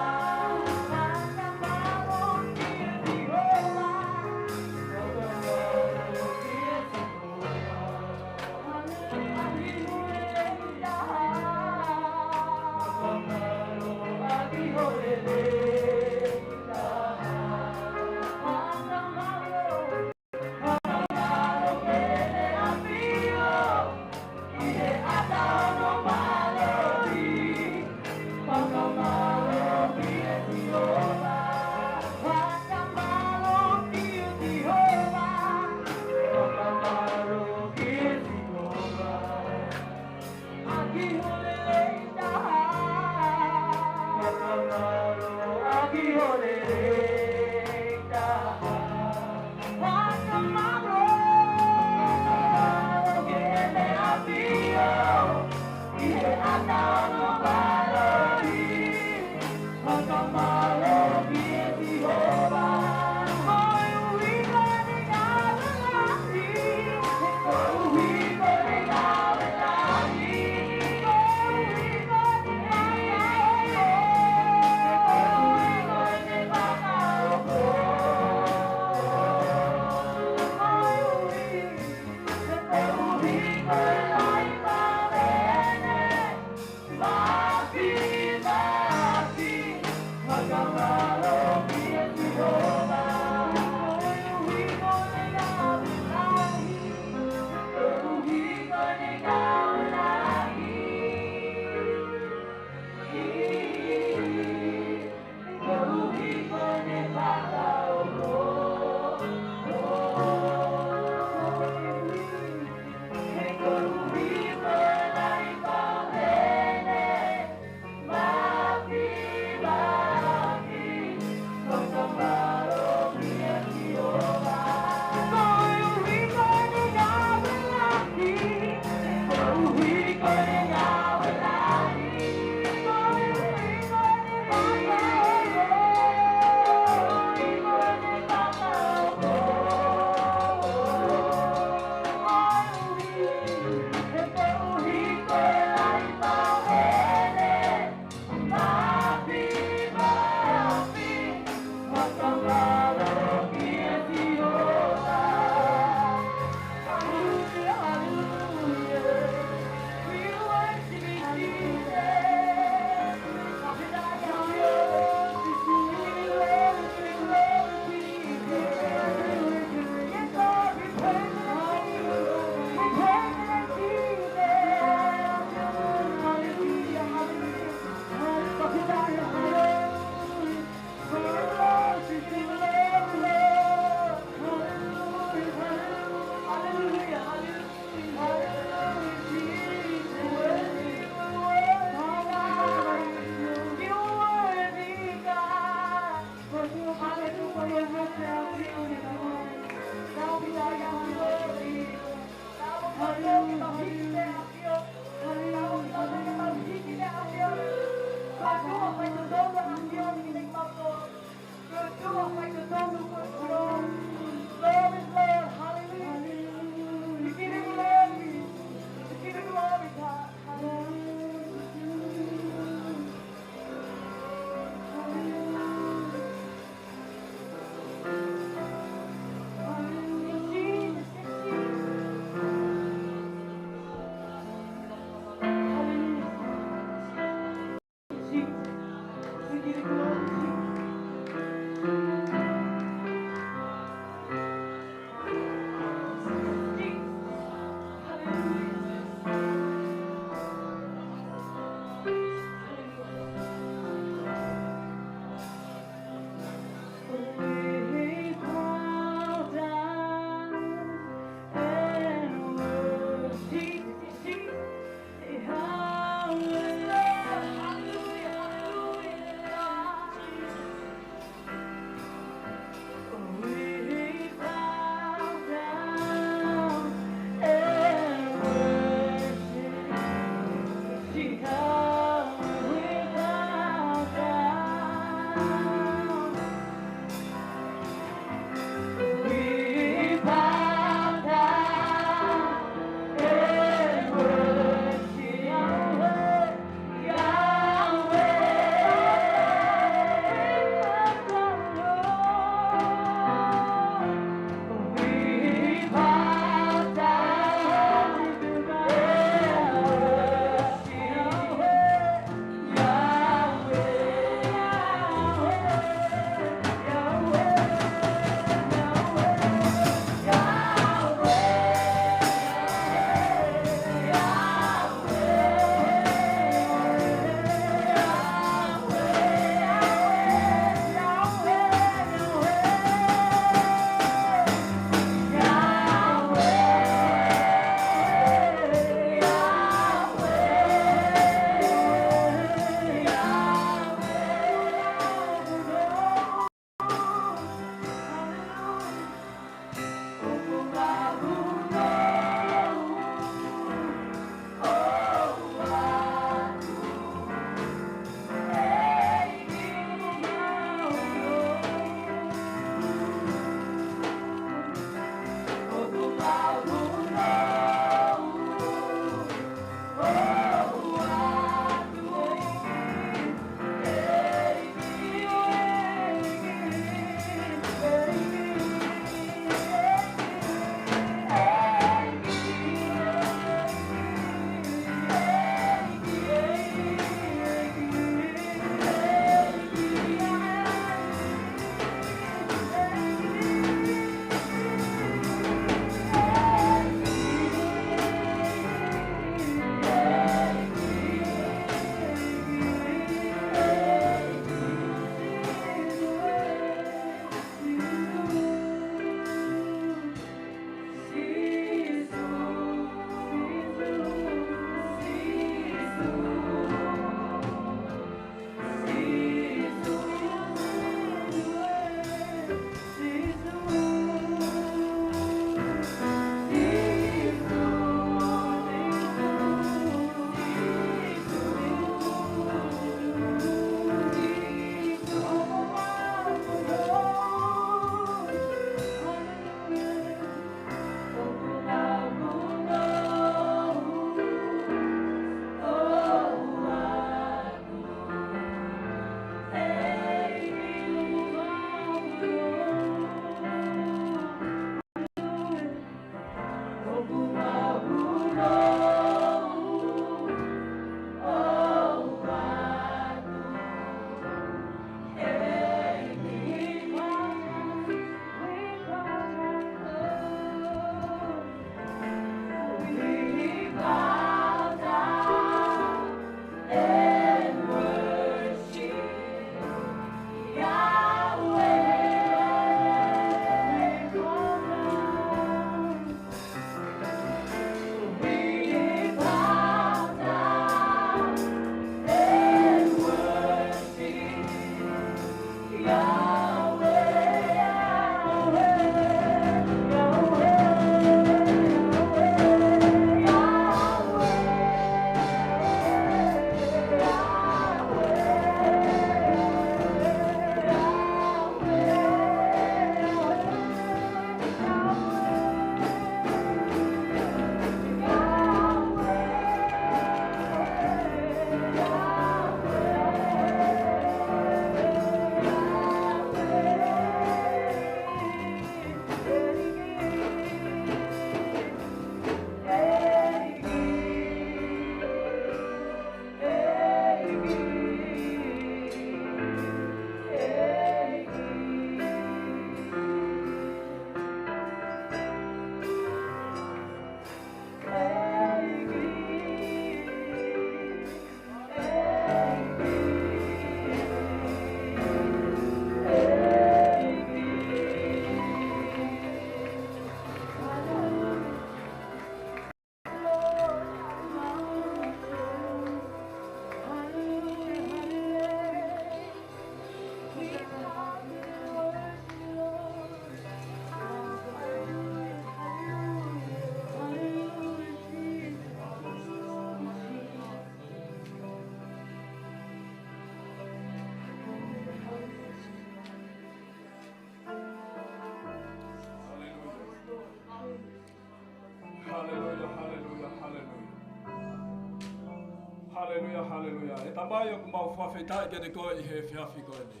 Hallelujah, hallelujah. E tamai o kumau whawhetai ke te koe I he whiawhi koe ni.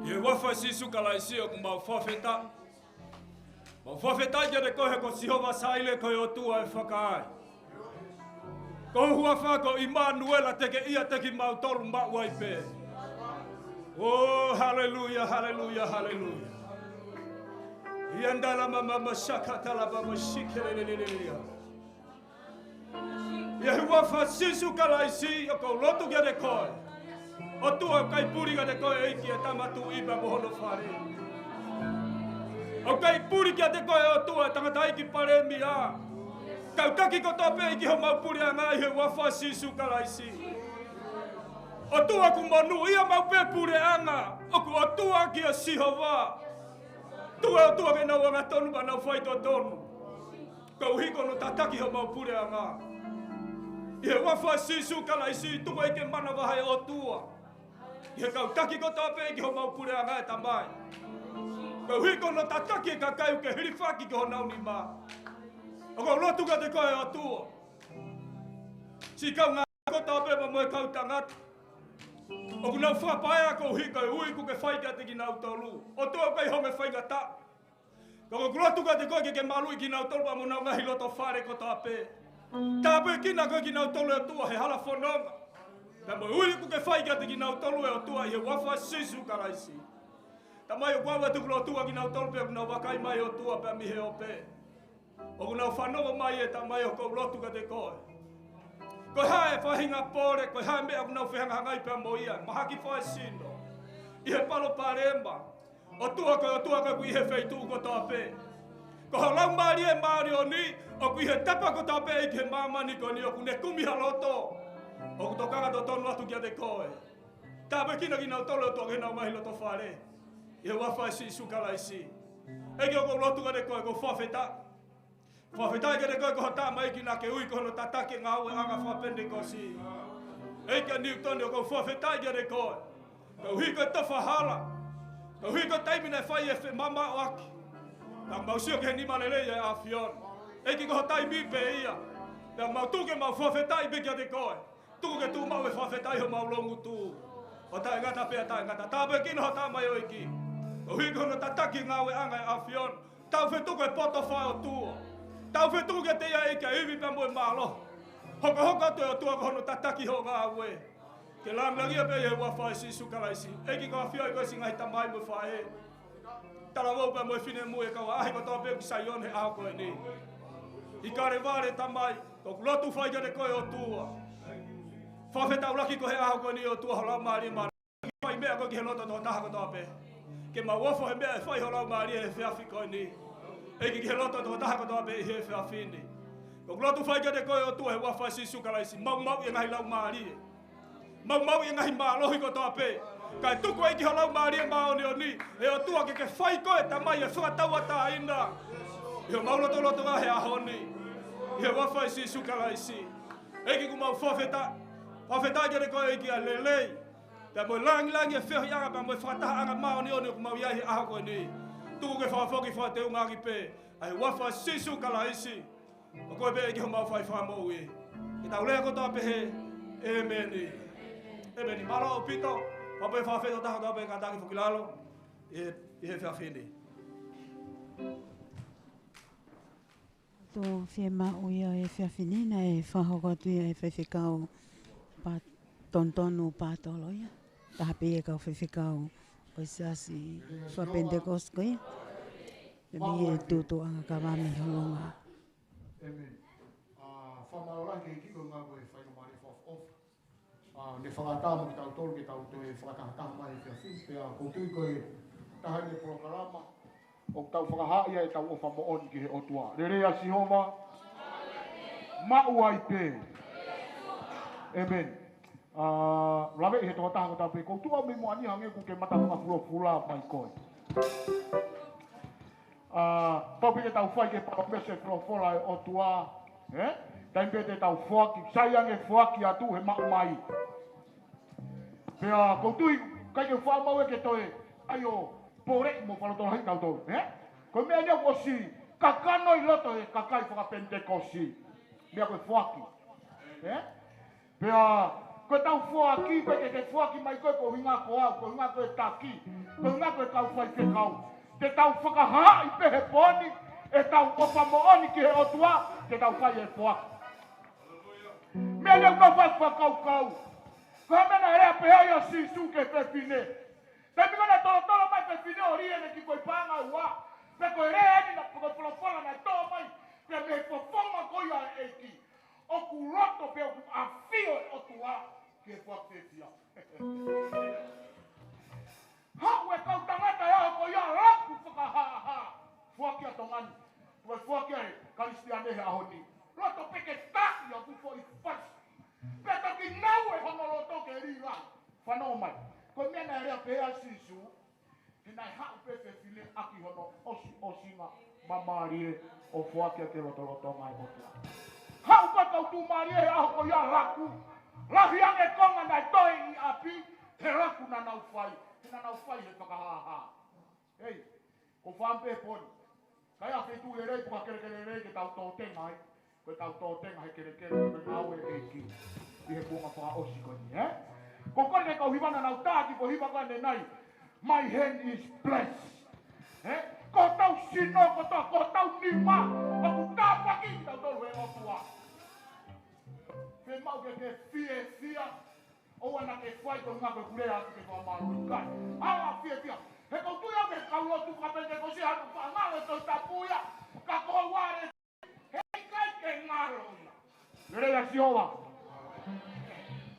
I he wafa sisu kalaisi o kumau whawhetai. Mau whawhetai ke te koe ko Sihova saile koe o tua e whakaai. Ko hua whako Immanuela teke ia teki mau toru mau ai pē. Oh, hallelujah, hallelujah, hallelujah. Iandala mama shakatala mama shikelelelelelea. Yehua fasisu kalaisi o ko lotu kia de koe. O tua kai puri kia de koe eiki e tamatu iba mohono whare. O kai puri kia de koe o tua tangata iki pare mia. Kau taki ko tope iki ho mau puri anga Yehua fasisu kalaisi. O tua ku manu ia mau pe puri anga. O ku o tua kia Sihova. Tua ke nau anga tonu pa nau whai to tonu. Kau hiko no tataki ho mau pure anga. Ie wafa sisu kalaisi tuko eke mana wahai o tua. Ie kau taki ko tape eke ho mau pure anga e tamai. Kau hiko no tataki ka kau ke hirifaki ke ho nau ni ma. O kau lotu ka te koe o tua. Si kau ngā ko tape ma moe kau tangata. O kunau whapaea ko hika ui ku ke whaika te ki nau tolu. O tua kai honge whaika ta. Ko kurotu ka te koe ke malui ki nau tolu pa mo nau ngahi loto whare ko tape. Tape kina koe ki nau tolu e tua he hala whanonga. Ta mo ui ku ke whaika te ki nau tolu e o tua i he wafa sisu karaisi. Ta mai o kwawa tu kurotu ki nau tolu pe kunau wakai mai o tua pe mi he o pe. O kunau whanonga mai e ta mai o kou lotu ka te koe. Ko hae whahinga pore, ko hae mea kunau whihanga hangai pia moia, mahaki whae sino. I he palo paremba. O tua koe ku I he wheitu ko tape. Ko halau maari e maari o ni, o ku I he tapa ko tape I ke mamani ko ni, o ku ne kumi haloto. O ku tokanga to tonu atu kia te koe. Tape kina ki nau tolo tua ke nau mahi loto whare. I he wawhai si sukalaisi. Eke o ko lotu ka te koe ko whawheta. Whawhetai ke te koe ko hata mai ki nā ke ui ko hono tatake ngā ue anga whapende ko si. Eika Newtoni o ko whawhetai ke te koe. Kau hiko e tofa hala. Kau hiko taimina e whai e whi mama o aki. Kau mausio ke he ni malele e a whion. Eiki ko hotai mi pe ia. Kau mau tuke mau whawhetai be ke te koe. Tuku ke tu mau e whawhetai ho mau longu tu. O tae ngata pia tae ngata. Tāpe kino hata mai o iki. Kau hiko hono tatake ngā ue anga e a whion. Tau whetuko e poto whai o tuo. Tau whetu ke te ia e ka iwi pa moe malo. Hoka to e tua ko hono tataki ho ngā ue. Ke lamlangi a pe e wawhai si sukalaisi. Eki ko a whioi koe si ngai tamai mo whae. Tala wau pa moe whine mue kawa ahi ko toa pe ki saion he aho koe ni. I kare ware tamai. Ko lotu whai ke te koe o tua. Whawhetau laki ko he aho koe ni o tua ho lau maari maari. Ki whai mea koe ki he loto toa taha ko toa pe. Ke ma wafo he mea e whai ho lau maari e he whiawhi koe ni. Eki ki he loto toa taha ko toa pe I he whiawhini. Ko lotu whai ke te koe o tua he wawhai si sukalaisi. Mau I ngahi lau maari e. Mau I ngahi mālohi ko toa pe. Kai tuku eiki ho lau maari e maoni o ni. E o tua ke whai koe tamai e whakatau a tā ina. I ho mauloto loto ngā he ahoni. I he wawhai si sukalaisi. Eiki ku mau whawheta. Whawheta ke te koe eiki a lelei. Pea moe langi e whio hianga pa moe whakataha anga maoni o ni o ku mau iahi aho koe ni. Tuku ke whawhoki whate ungangi pe. A he wawhai si sukalaisi. O koe pe eiki ho mau whai whamou e. Ke tau lea ko toa pe he. Emeni. Emeni. Malo o pito. Wape whawheto taha toa pe kātaki whukilalo. I he whiawhini. Tō whiema uia e whiawhinina e whahokotuia e whewhikau pa tontonu pātoloia. Taha pe e kau whewhikau o sasi whapentekosko ia. E mi e tūtu anga ka wame holonga. Amen. Whamaorai ke kiko ngā koe whainga mare whawhof. Ne whakatā mo ki tau tolu ki tau te whakatahataha mai e whiawhini. Pea koutui koe taha ne prokarama. O tau whakahaia e tau o whamooni ki he otua. Rerea Sihova. Mau ai pe. Amen. Lawe he toa taha ko tau pe. Koutua me moani hange ku ke mata whakafula mai koe. Tau pe tau whai ke paramese whakafula e otua. Taimpe te tau whaki. Saiange whaki atu he mau mai. Pea koutui kai ke whamau e ke toe. Aio. Pore mo whalotola hei tautou. Ko mea nia kosi, kakano I loto e kakai whakapente kosi. Mea koe whaki. Pea, koe tau fua ki, koe ke fua ki mai koe ko hinga ko au, ko hinga koe taki, ko hinga koe kau fai ke kau. Te tau whakaha i pehe poni, e tau opa mooni ki he otua, te tau fai e fua. Mea leu kau fai whakau kau. Koe mena rea pehe ia si suke pe pine. Te mikona tolo mai pe pine o rie ne ki koe panga ua. Pe koe rea eni na koe polopola na tolo mai, pe me pofonga koe ia eiki. O ku roto pe o ku awhio e otua ke whakewhia. Hau e kau tangata ea o ko ia raku whakaha. Whakia tongani. Tua whakia e karistiane he ahoni. Roto peke taki o ku fo i whasi. Pe toki nau e honoroto ke rira. Whanau mai. Ko mena e rea pea sisu. Hinai hau pepe file aki hono osinga mamarie o whakia ke roto mai otua. Hau ka kau tu marie he aho ko ia raku. Rahi ange konga nai toi i api. He raku na nau whai. Hina nau whai he whakahaha. Hei, ko whampe poni. Kai a whetu e rei puka kere rei ke tau tō tenga ai. Koe tau tō tenga he kere koe ngau e eki. I he puanga whaka osi koni, eh? Ko kore ke kau hiwana nau tāki ko hiwa kane nai. My hand is blessed. Eh? Ko tau sino, ko tau nima. Ko ku tāpaki tau tolu e otua. Ke mau ke fia. Oa na ke whai ko ngako kurea atu ke kua maru kai. Awa fia. He kau tuia me kau lotu kapente ko si hanu whangawe tau tapuia. Ka koha ware. Hei kai ke ngaro ia. Nerea si owa.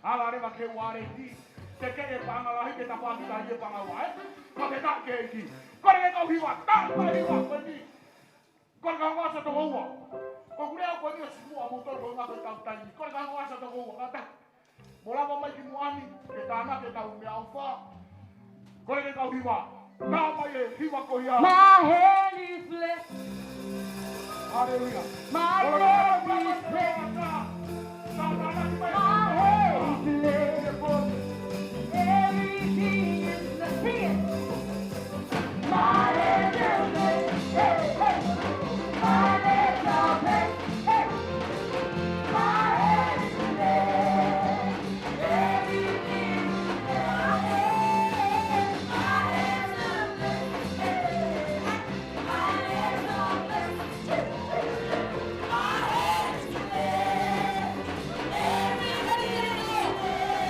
Ala rewa ke ware ki. Te ke e pangalahi ke tapaki ta hie pangawa. Ka ke tak ke ki. Kore ke kau hiwa. Tapa hiwa koe ni. Kore ka ngasa to houa. Ko kurea koe ni o simua mutoro koe ngako tau taini. Kore ka ngasa to houa. Kata. Molava mai ki muani, ke tāna ke tau mea uwha. Kore ke kau hiwa. Nā mai e hiwa ko hia. My head is blessed. Hallelujah. My head is blessed. My head is blessed. Everything is blessed. My head is blessed. Hey, hey. My legs are blessed. Hey. My head is blessed. Everything is blessed. My hands are blessed. Hey. My legs are blessed. My head is blessed. Everything is blessed.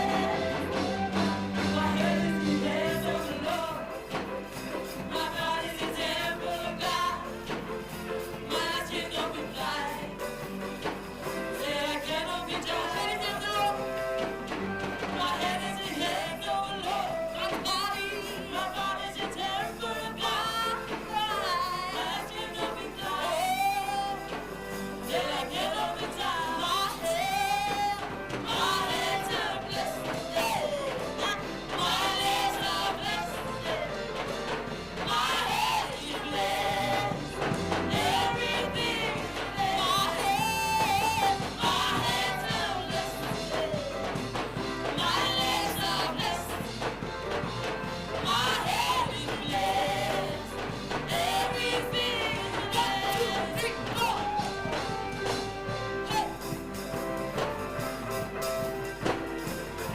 My head is in the hands of the Lord. My body is a temple of God. My skin don't be blind. Say I cannot be judged of the Lord. My head is in the hands of the Lord. My body is a temple of God. My skin don't be blind. Say I cannot be judged. My hands are blessed. My legs are blessed. My head is blessed. Everything is blessed. My hands are blessed. My legs are blessed. My head is blessed. Everything is blessed. 1, 2, 3, 4. Hey.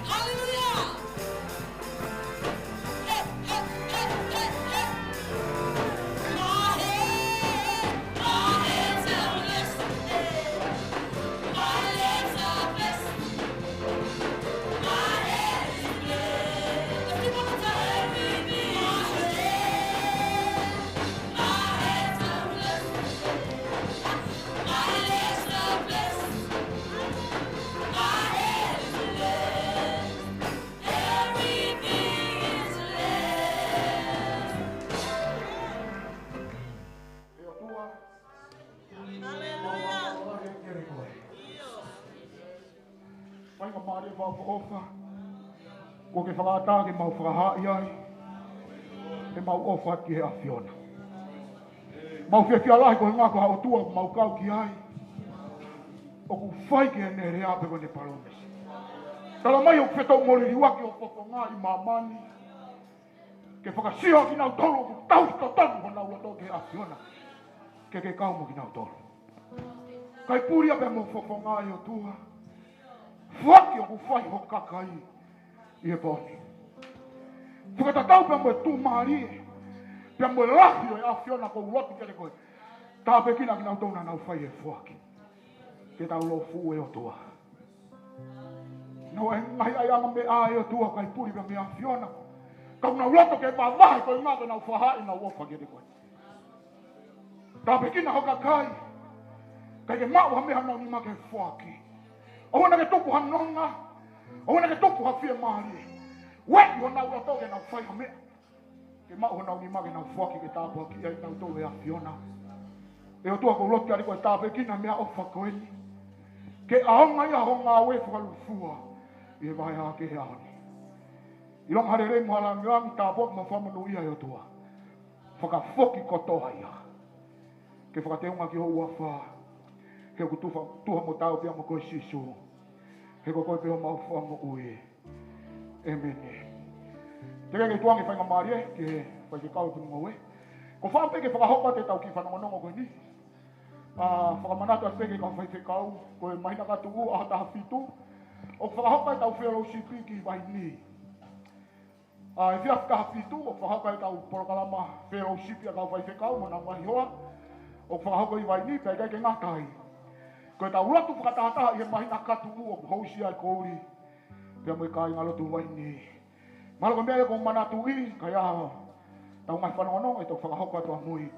Hallelujah. Hey, hey, hey, hey, hey. My hands are blessed. My legs are blessed. My head is blessed. Let's do one more time. Everything is blessed. My hands are blessed. My legs are blessed. My head is blessed. Everything is blessed. E otua. Hallelujah. Pai ka mare wau ofa. Ko ke whakata ke mau whakaha ai. E mau ofa ki he awhiona. Mau whiawhia lahi ko he ngako hao tua mau kau ki ai. O ku whai ki he ne rea pewa ne paromesi. Tala mai o whetau mori riwaki o whakonga i mamani. Ke whakasiha ki nau tolo ku tau ka tanu ho nau ato ke he awhiona. Ke kau mo ki nau tolo. Kai puria pe mo whakonga i o tua. Fuaki o ku whai ho kakai i e poni. Whakatatau pia mo e tū maari e. Pia mo e lahi o e awhiona ko ulotu kia te koe. Tā pekina ki nau tōna nau whai e fuaki. Ke tau lo fu e o tua. No e ngai ai anga me a e o tua kai puri pia me awhiona. Kau nau loto ke mawahi koe ngāka nau whahai nau ofa kia te koe. Tā pekina ho kakai. Kai ke mau ha meha nau ni ma ke fuaki. O hona ke tupu ha nonga. O hona ke tupu ha fia maari. Weki ho nau roto ke nau whai ha mea. Ke mau ho nau ni ma ke nau fuaki ke tāpua ki ai nau tō e awhiona. E o tua ko loti ari koe tāpe kina mea ofa koeni. Ke aonga ia ho ngā we whakalufua. I e vai ha ke he aoni. I long hare rei muhalangi wangi tāpua ma whamanu ia e o tua. Whakafoki kotoha ia. Ke whakateunga ki ho ua wha. Ke o tuha mo tau pia mo koe sisu. Ke koe pia mau wha mo ue. Emene. Te kei tuangi whainga maari e. Ke whai ke kau punu ngau e. Ko whampe ke whakahopa te tau ki whanongonongo koe ni. Whakamanata peke ka whai whekau. Koe mahina katu u a taha fitu. O whakahopa e tau fellowship ki vai ni. E whiaf kaha fitu. O whakahopa e tau porokalama fellowship a kau whai whekau. Mona mahi hoa. O whakahopa i vai ni. Pea kai ke ngatai. Koe tau ratu whakatahataha i he mahina katu u. O hausi ai kouri. Pea mo i kai ngalotu vai ni. Malako mea e ko manatu i. Kai aho. Tau ngai whanongonongo e tau whakahopa tua mui.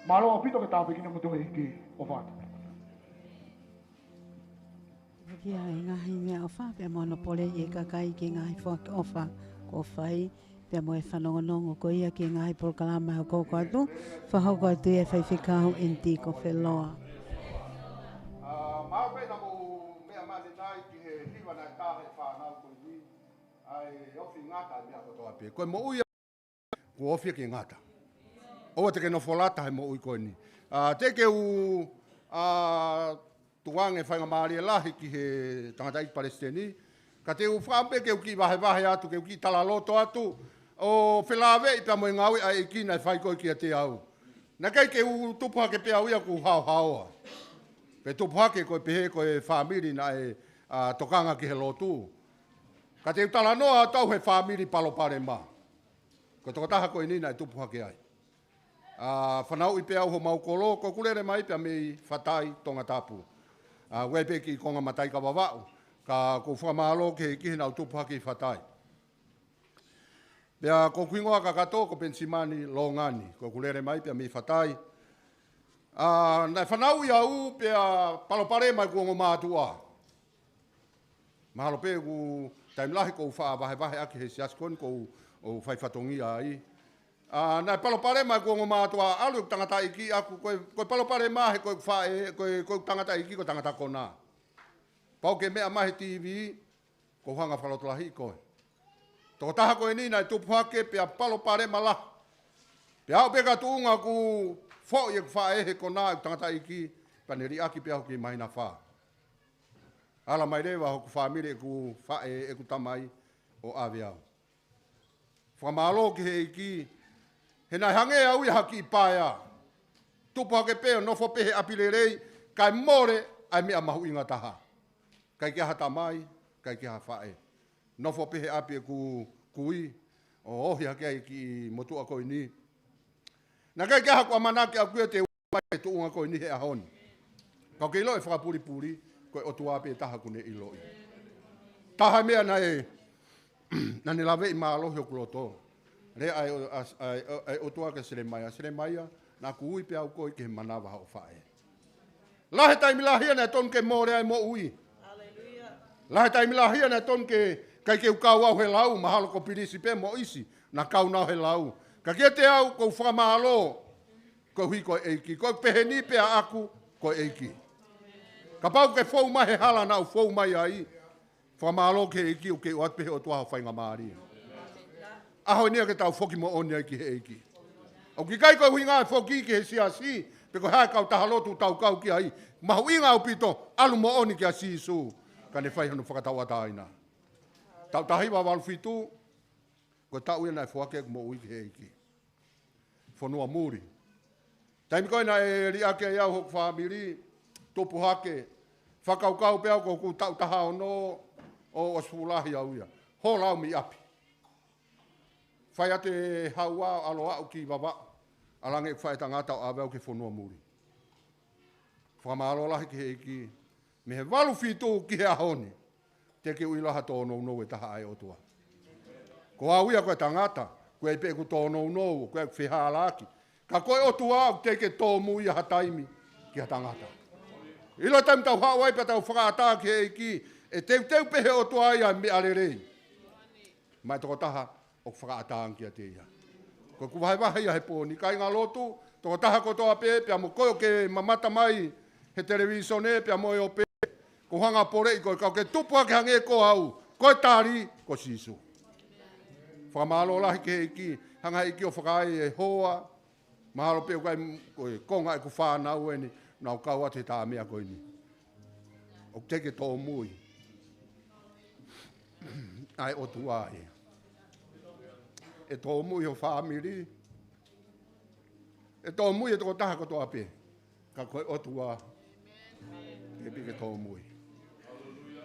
Malo o pito ke tāpe kina mutu e ki o whātu. Kia e ngahi mea o wha, pia mono pole i e kakai ki ngahi whaka o wha ko whai. Pia mo e whanongonongo ko ia ki ngahi polokalama o koko atu. Whahoko atu e whai whikau enti ko wheloa. Mao pe na mo mea mane nai ki he hiwa nai tāhe whanau ko i ai ofi ngata mea kotoa pe. Koe mo uia ko ofi ki ngata. Oa te ke no wholata he mo ui koe ni. Te ke u tuange whainga maari e lahi ki he tangata i Palestini. Ka te u whampe ke u ki wahe atu, ke u ki tala loto atu. O whelawe i pia mo i ngaui a e kina e whai koe ki a te au. Na kei ke u tupuha ke pia uia ku hao haoa. Pe tupuha ke koe pehe koe whamiri na e tokanga ki he lotu. Ka te u tala noa tau he whamiri palopare ma. Ko toko taha koe nina e tupuha ke ai. Whanau i pia uho maukolo, ko kulere mai pia mei whatai tonga tapu. Wepe ki konga matai ka wawau, ka ko whamalo ke kihi nau tupuha ki whatai. Pia ko kuingoa ka kato ko pensimani lo ngani, ko kulere mai pia mei whatai. Nai whanau i au pia palopare mai kuongo mātua. Mahalo pe ku taimlahi ko wha wahe aki he siaskon ko o whai whatongi ai. Nai palopare mai kuongo mātua alu tangata iki aku koe palopare mahe koe whae koe tangata iki ko tangata kona. Pau ke mea mahe TV ko hanga whalotolahi koe. Toko taha koe ni nai tupuhake pia palopare mala. Pia au peka tuunga ku fo i ku whae he kona tangata iki paneri aki pia hoki mahina wha. Ala mai rewa hoku whamire ku whae e ku tamai o aviau. Whamalo ki he iki he nai hange au i haki i pāia. Tupuha ke peo nofo pehe apirerei, kai more ai mea mahu inga taha. Kai kia hata mai, kai kia hawhae. Nofo pehe api e ku kui, o ohi hake ai ki motua koi ni. Na kai kia haku amanake a kuia te umai e tuunga koi ni he ahoni. Kau ke ilo e whakapuri, koe o tuape e taha kune iloi. Taha mea na e, na ne lawe i maa alohi o kuloto. Re ai o tua ke sere maia, na ku ui pe au koi ke manawa hao whae. Lahe taimi lahia na ton ke more ai mo ui. Lahe taimi lahia na ton ke kai ke ukau au he lau, mahalo ko pirisi pe mo isi, na kau nao he lau. Ka kia te au ko whamalo, ko hui ko eiki, ko pehe ni pe a aku, ko eiki. Ka pau ke fou mai he hala na u fou mai ai, whamalo ke eiki o ke uat pehe o tua hao whainga maari. Aho nia ke tau foki mo oni ai ki he eiki. O ki kai koe hui ngā foki ki he siasi, pe koe hae kau tahalotu tau kau ki ai, mahu inga o pito, alu mo oni ki a sisu, ka ne whai hanu whakatau ata aina. Tau tahiwa walu fitu, koe tau ia nai whake mo ui ki he eiki. Whanua muri. Taimi koe na e ri ake iau hoku whamiri, topu hake, whakaukau peo ko ku tau taha ono, o sulahi au ia. Ho lau mi api. Whai ate haua aloa au ki wawa. Alange whai tangata o aweo ke whanua muri. Whamalo lahi ki he ki. Me he walu whitu ki he ahoni. Te ke uilaha tōnou nou e taha ai o tua. Ko auia koe tangata. Koe pe ku tōnou nou. Koe ku whiha alaki. Ka koe o tua au te ke tō mui ha taimi ki ha tangata. Ilo taim tau hawai pa tau whakaata ki he ki. E teu pehe o tua ia me alerei. Mai toko taha o whakaata ki a te ia. Ko ku wahe ia he pōni. Kai ngā lotu. Toko taha ko toa pe. Pea mo koe o ke mamata mai. He televisione pea mo e o pe. Ko hanga pore i koe kau ke tupua ke hange ko au. Koe tāri ko sisu. Whamalo lahi ke he ki. Hanga iki o whakai e hoa. Mahalo pe o kai koe konga e ku whanau eni. Nau kau ate tā mea koe ni. O teke tō mui. Ai o tua e. E tō mui o whamiri. E tō mui e tō taha ko tō ape. Ka koe o tua. E pike tō mui.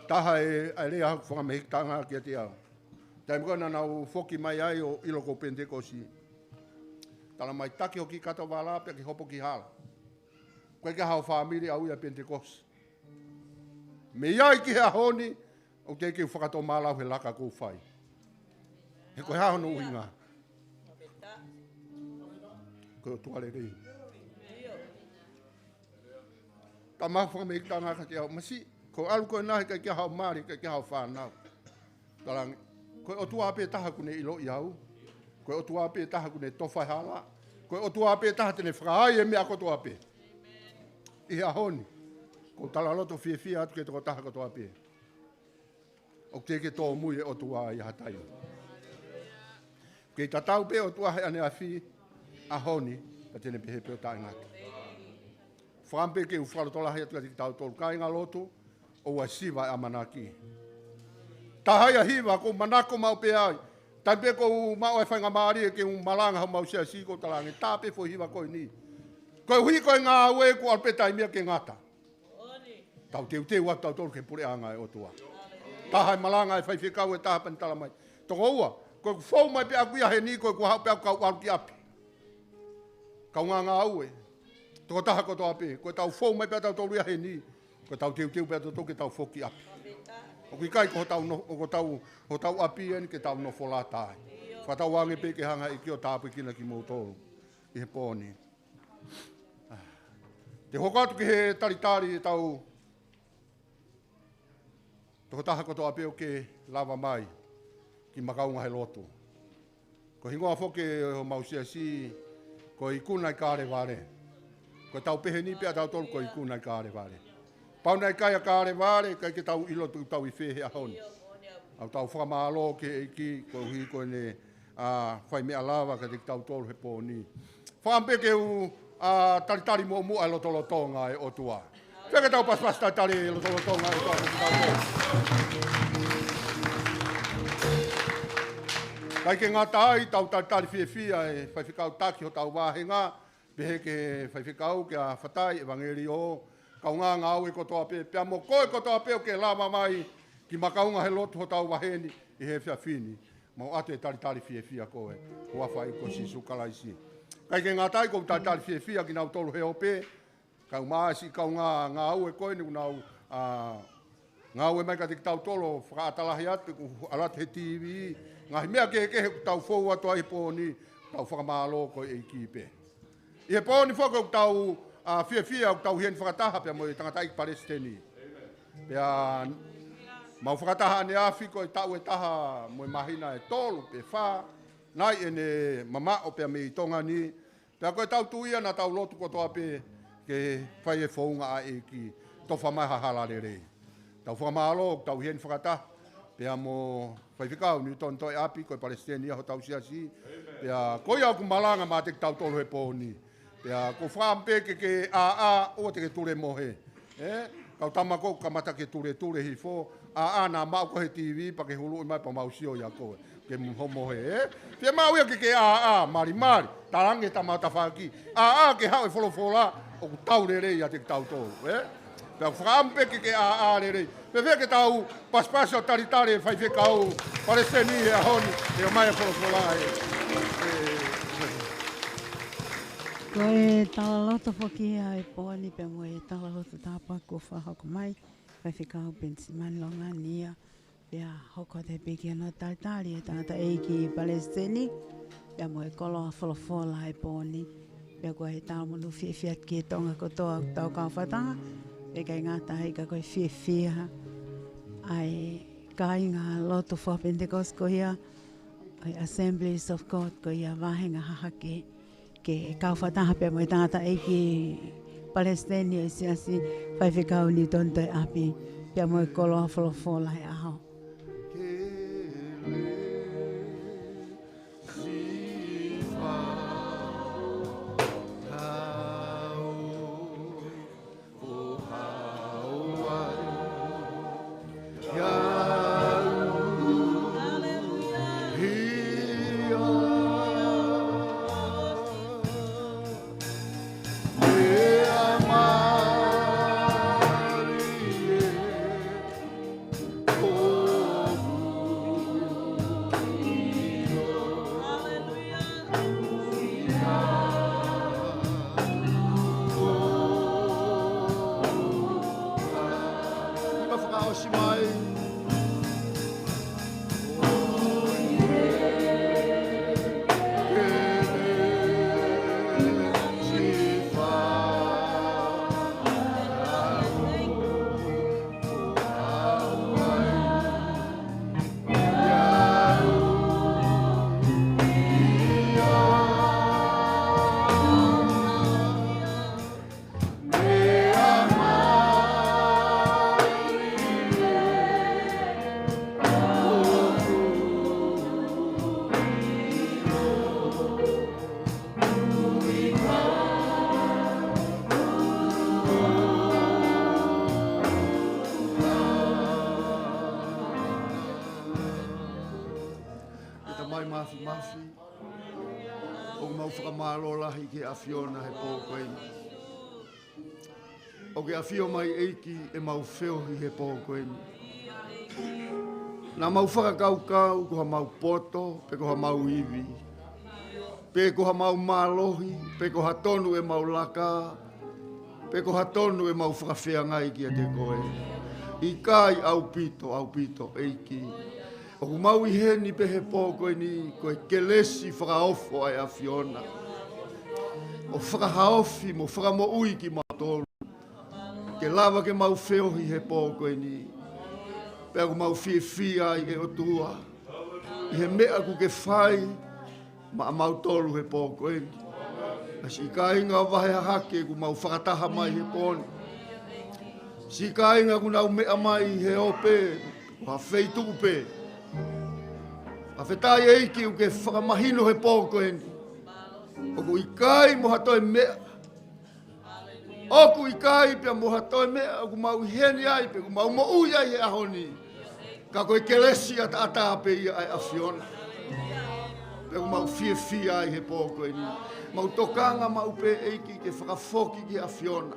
Taha e rea haku whakamehitanga ki a te au. Taim koe na nau whoki mai ai o iloko Pentekosi. Tala mai taki hoki kata wala pia ki hopo ki hala. Koe ke hao whamiri au ia Pentekosi. Me iai ki hea honi, o te ki whakato malau he laka kou whai. He koe hao no uhinga. Koe o tuale rei. Ta mahu whakamehitanga ka te au. Masi, ko alu koe nahi kai kia hao maari, kai kia hao whanau. Talangi, koe o tua ape taha kune ilo i au. Koe o tua ape taha kune tofai hala. Koe o tua ape taha tene whakaai e mea ko tua ape. I hea honi. Ko tala loto fia atu ke toko taha ko tua ape. O te ke tō mui e o tua i hatai. Kei tatau pe o tua he ane a fi a honi, ka tene pehe pe o tae ngata. Whampe ke u whalotola hea tua tiki tau tolu kai ngā loto, o wa siwa e amanaki. Tahai a hiwa ko manako mau pe ai. Tai pe ko mau e whainga maari e ke un malanga hau mau sea si ko talangi. Tā pe fo hiwa koe ni. Koe hui koe ngā ue ko alpetai mea ke ngata. Tau te ua tau tolu ke pure anga e o tua. Tahai malanga e whaiwhikau e taha pani tala mai. Toko ua, koe ku whau mai pe aku ia he ni koe ku hau pe aku kau alu ki api. Kau ngā ue. Toko taha ko toa pe. Koe tau whau mai pe tau tolu ia he ni. Koe tau teu pe tau toke tau whoki api. O kui kai ko tau api eni ke tau no whola tai. Whatau wange pe ke hanga i ki o tāpu kina ki mou tolu. I he pōni. Te hokatu ki he taritari tau. Toko taha ko toa pe o ke lava mai. Ki makaunga he lotu. Ko hingoa whoke o mausia si. Ko i kuna i kāre ware. Ko tau pehe ni pia tau tolu ko i kuna i kāre ware. Pauna i kai a kāre ware, kai ke tau ilo tu tau i whehe a honi. Au tau whakamalo ke eiki, ko hui ko ne whai mea lava ka te tau tolu he pōni. Whampe ke u taritari mua e lotolotonga e o tua. Wheke tau paspas taritari e lotolotonga e tua. Kai ke ngata ai, tau taritari whia e whaiwhikau taki ho tau wāhenga. Pehe ke whaiwhikau ke a whatai e wangeri o. Kau ngā au e kotoa pe, pia mo koe kotoa pe o ke lama mai ki makaunga he lotu ho tau waheni i he whiawhini. Mau ate taritari whia koe, ko awhai ko sisu kalaisi. Kai ke ngā tai ko taritari whia ki nau tolu he o pe, kau maasi kau ngā au e koe ni nau ngā au e mai ka te tau tolo whakaatalahi atu ku alate he TV, ngā hi mea ke he tau fou atua i pōni, tau whakamalo koe e ki pe. I he pōni whako tau whia o tau hien whakataha pia mo i tangatai Palestini. Pia mau whakataha ane awhi ko i tau e taha mo i mahina e tolu pe wha. Nai e ne mama o pia me i tonga ni. Pia ko i tau tuia na tau lotu ko toa pe ke whai e whaunga a e ki tofa mai hahalare rei. Tau whakamalo o tau hien whakataha. Pia mo whai whikau ni tontoi api ko i Palestini ho tau siasi. Pia ko i au kumalanga ma te tau tolu he pōni. Pea, ko whampe ke o te ke ture mohe. Kau tamako ka mata ke ture hi fo. Nā mau ko he TV pa ke hulu i mai pa mausio ia koe. Ke mho mohe, Pea mau ia ke mari. Tarange ta mata whaki. Ke hau e wholofola o ku taurere ia te tau tōru. Pea whakampe ke a re rei. Pe veke tau paspaso taritare fai whekau. Pare seni he ahoni e o mai wholawholai. Ko e tala loto whoki a e pōni pe mo e tala loto tāpua ko whahako mai. Pai whikau pensimani longa nia. Pea hoko te piki ana taitari e tangata eiki i Palestini. Pea mo e kolo a whalafola e pōni. Pea ko e tala monu whiwhiat ki e tonga kotoa tau kau whatanga. E kai ngata hei ka koe whiwhia. Ai kai ngā loto whapendekos ko ia. Ai Assemblies of God ko ia wahenga hahake. Ke kau whataha pia mo i tangata eiki Palestini e siasi whaiwhikau ni tonto e api pia mo i koloa wholofola e aho. Fiona he pōkoe. O ke awhio mai eiki e mau whiohi he pōkoe. Nā mau whakakaukau ko ha mau poto, pe ko ha mau iwi. Pe ko ha mau mālohi, pe ko ha tonu e mau laka, pe ko ha tonu e mau whakawhiangai ki a te koe. I kai au pito eiki. O ku mau i heni pe he pōkoe ni koe kelesi whakaofo ai a Fiona. O whakahaofi mo whakamoui ki matolu. Ke lava ke mau whiohi he pōkoe ni. Pea ku mau whiwhia ai e o tua. I he mea ku ke whai ma a mau tolu he pōkoe ni. Si ka inga wahe hake ku mau whakataha mai he pōni. Si ka inga ku nau mea mai he ope, ku ha wheitu upe. A whetai eiki u ke whakamahino he pōkoe ni. Oku i kai mo hatoi mea. Oku i kai pia mo hatoi mea. Oku mau heni ai pe. Oku mau mo ui ai he ahoni. Ka koe kelesi ata ape ia ai a Fiona. Pe oku mau fia ai he pōkoe ni. Mau tokanga mau pe eiki ke whakafoki ki a Fiona.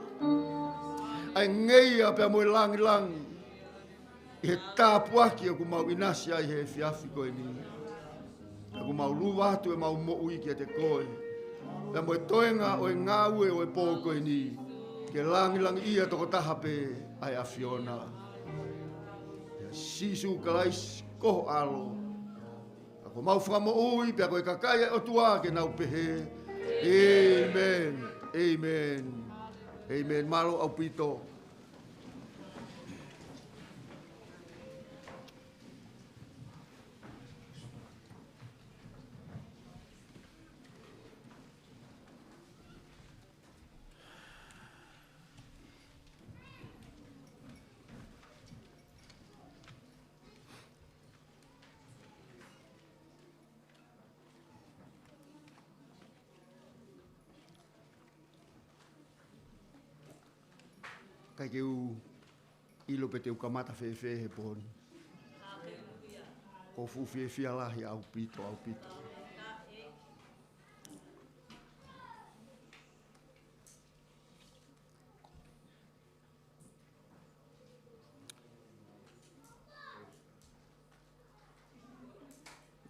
Ai ngeia pia mo i langi. I he tāpuaki oku mau inasi ai he fiafi koe ni. Oku mau luwa atu e mau mo ui ki a te koe. Pea mo e toenga o e ngāue o e pōkoe ni. Ke langi ia toko taha pe ai a Fiona. Sisu kalais koho alo. Ako mau whakamo ui pea koe kakai o tua ke nau pehe. Amen. Amen. Amen. Malo au pito. Kai ke u ilo pe te ukamata whewhe he pōni. Ko fu whewhia lahi au pito.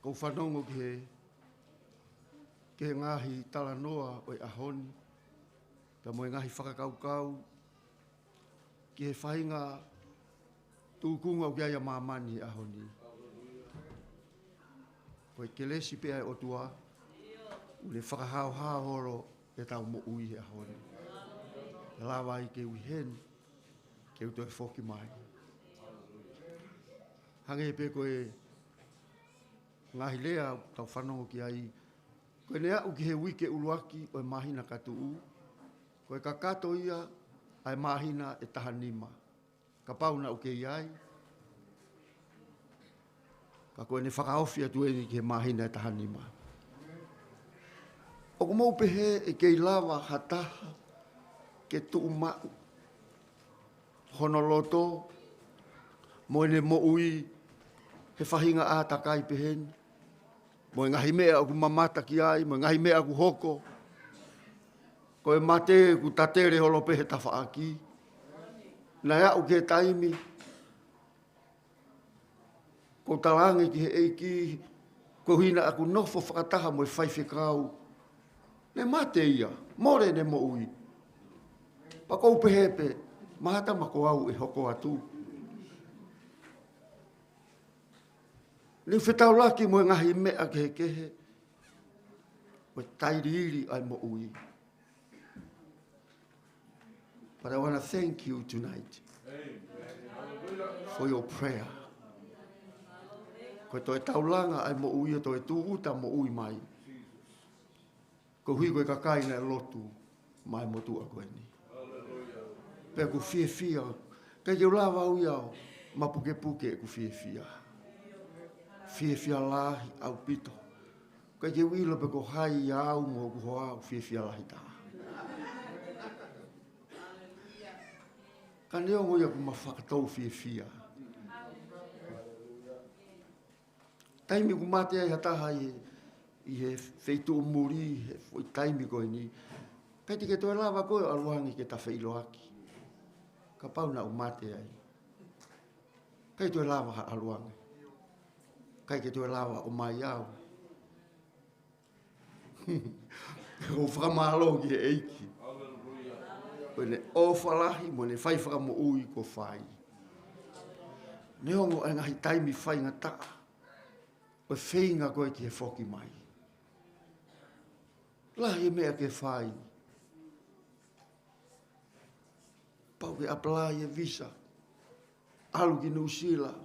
Ko whanongo ke ngahi tala noa o ahoni. Ka moe ngahi whakakaukau. Ki he whainga tūkunga o kia ia mamani ahoni. Ko ke lesi pea o tua. Ule whakahao horo e tau mo ui ahoni. Lawa i ke uihen. Ke uto e whoki mai. Hange pe koe ngahi lea tau whanongo ki ai. Koe nea u ki he wike uluaki o e mahina katu. Koe ka kato ia ai mahina e tahanima. Ka pauna u ke iai. Ka koe ne whakaofi atu e ki he mahina e tahanima. O ko mau pehe e kei lawa hataha ke tuu mau. Honoloto mo ne mo ui he whahinga a takai pehen. Mo ngahi mea aku mamata ki ai, mo ngahi mea aku hoko. Ko e mate ku tatere holo pehe tawhaaki. Na ea u ke taimi. Ko talangi ki he eiki. Ko hina aku nofo whakataha mo e whaiwhekau. Ne mate ia, more ne mo ui. Pako upehepe, mahata mako au e hoko atu. Ni whetau laki mo ngahi mea kehe. Mo tairiri ai mo ui. But I want to thank you tonight for your prayer. Ko toi taulanga ai mo ui, toi tuuta mo ui mai. Ko hui koe kakai na lotu mai mo tu a koe ni. Pea ku fia. Kai ke ulawa ui au, mapuke puke ku fia. Fia lahi au pito. Kai ke wilo pe ko hai au mo ku hoa au fia lahi ta. Ka leo ngoi aku mawhakatou fia. Taimi ku mate ai hataha i he feitu o muri, he foi taimi koe ni. Kai te ke toi lawa koe aluangi ke ta feilo aki. Ka pau na o mate ai. Kai toi lawa ha aluangi. Kai ke toi lawa o mai au. O whakamalo ki he eiki. Koe ne ofalahi mo ne whai whakamo ui ko whai. Ne hongo ai ngahi taimi whai ngata. O whainga koe ki he whoki mai. Lahi e mea ke whai. Pau ke apply e visa. Alu ki New Zealand.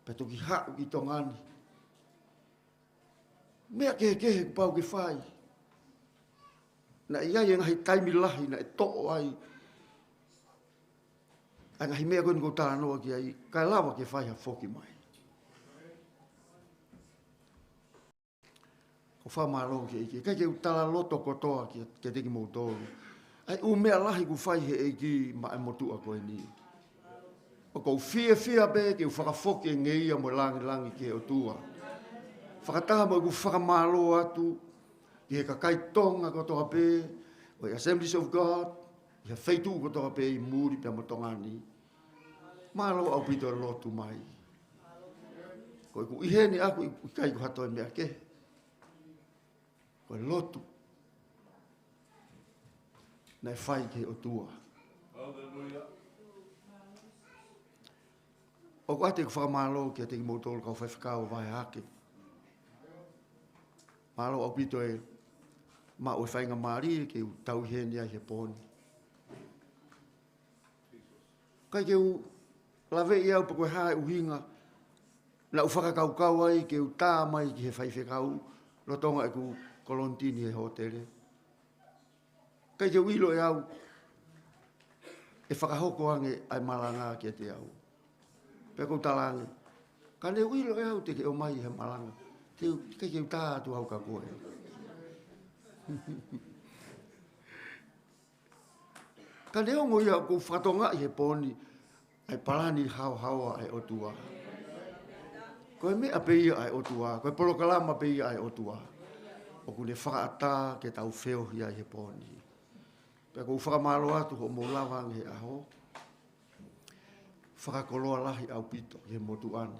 Peto ki hau ki tongani. Mea ke pau ke whai. Na iai e ngahi taimi lahi na e to'o ai. A ngahi mea koe ni kou tānoa ki ai. Kai lawa ke whai ha whoki mai. Ko whamaro ki eiki. Kai ke utala loto kotoa ki ke teki moutoru. Ai u mea lahi ku whai he eiki ma e motua koe ni. O kou fia be ke u whakafoki e ngeia mo langi ke o tua. Whakataha mo e ku whakamalo atu. Ki he kakai tonga kotoa pe. O i Assemblies of God. I he feitu kotoa pe i muri pe motongani. Malo au pito e lotu mai. Ko i ku iheni aku i kai ku hato e mea ke. Ko lotu. Na e whai ke o tua. O ko ate ku whakamalo ki a teki motolo kau whaiwhakau vai hake. Malo au pito e ma o whainga maari ke u tau heni ai he poni. Kai ke u lawe i au pa koe hae uhinga na u whakakaukau ai ke u tā mai ki he whaiwhakau lo tonga e ku kolontini he hotele. Kai ke wilo e au e whakahoko ange ai malanga ki te au. Pea kou talange. Ka ne wilo e au te ke o mai he malanga. Kai ke u tā atu hau ka koe. Ka ne ongo ia kou whatonga i he poni ai parani hawa ai otua. Koe mea pe ia ai otua. Koe polokalama pe ia ai otua. O ku ne whakaata ke tau wheo ia i he poni. Pea kou whakamalo atu ho moulawa he aho. Whakakoloa lahi au pito i he motu ani.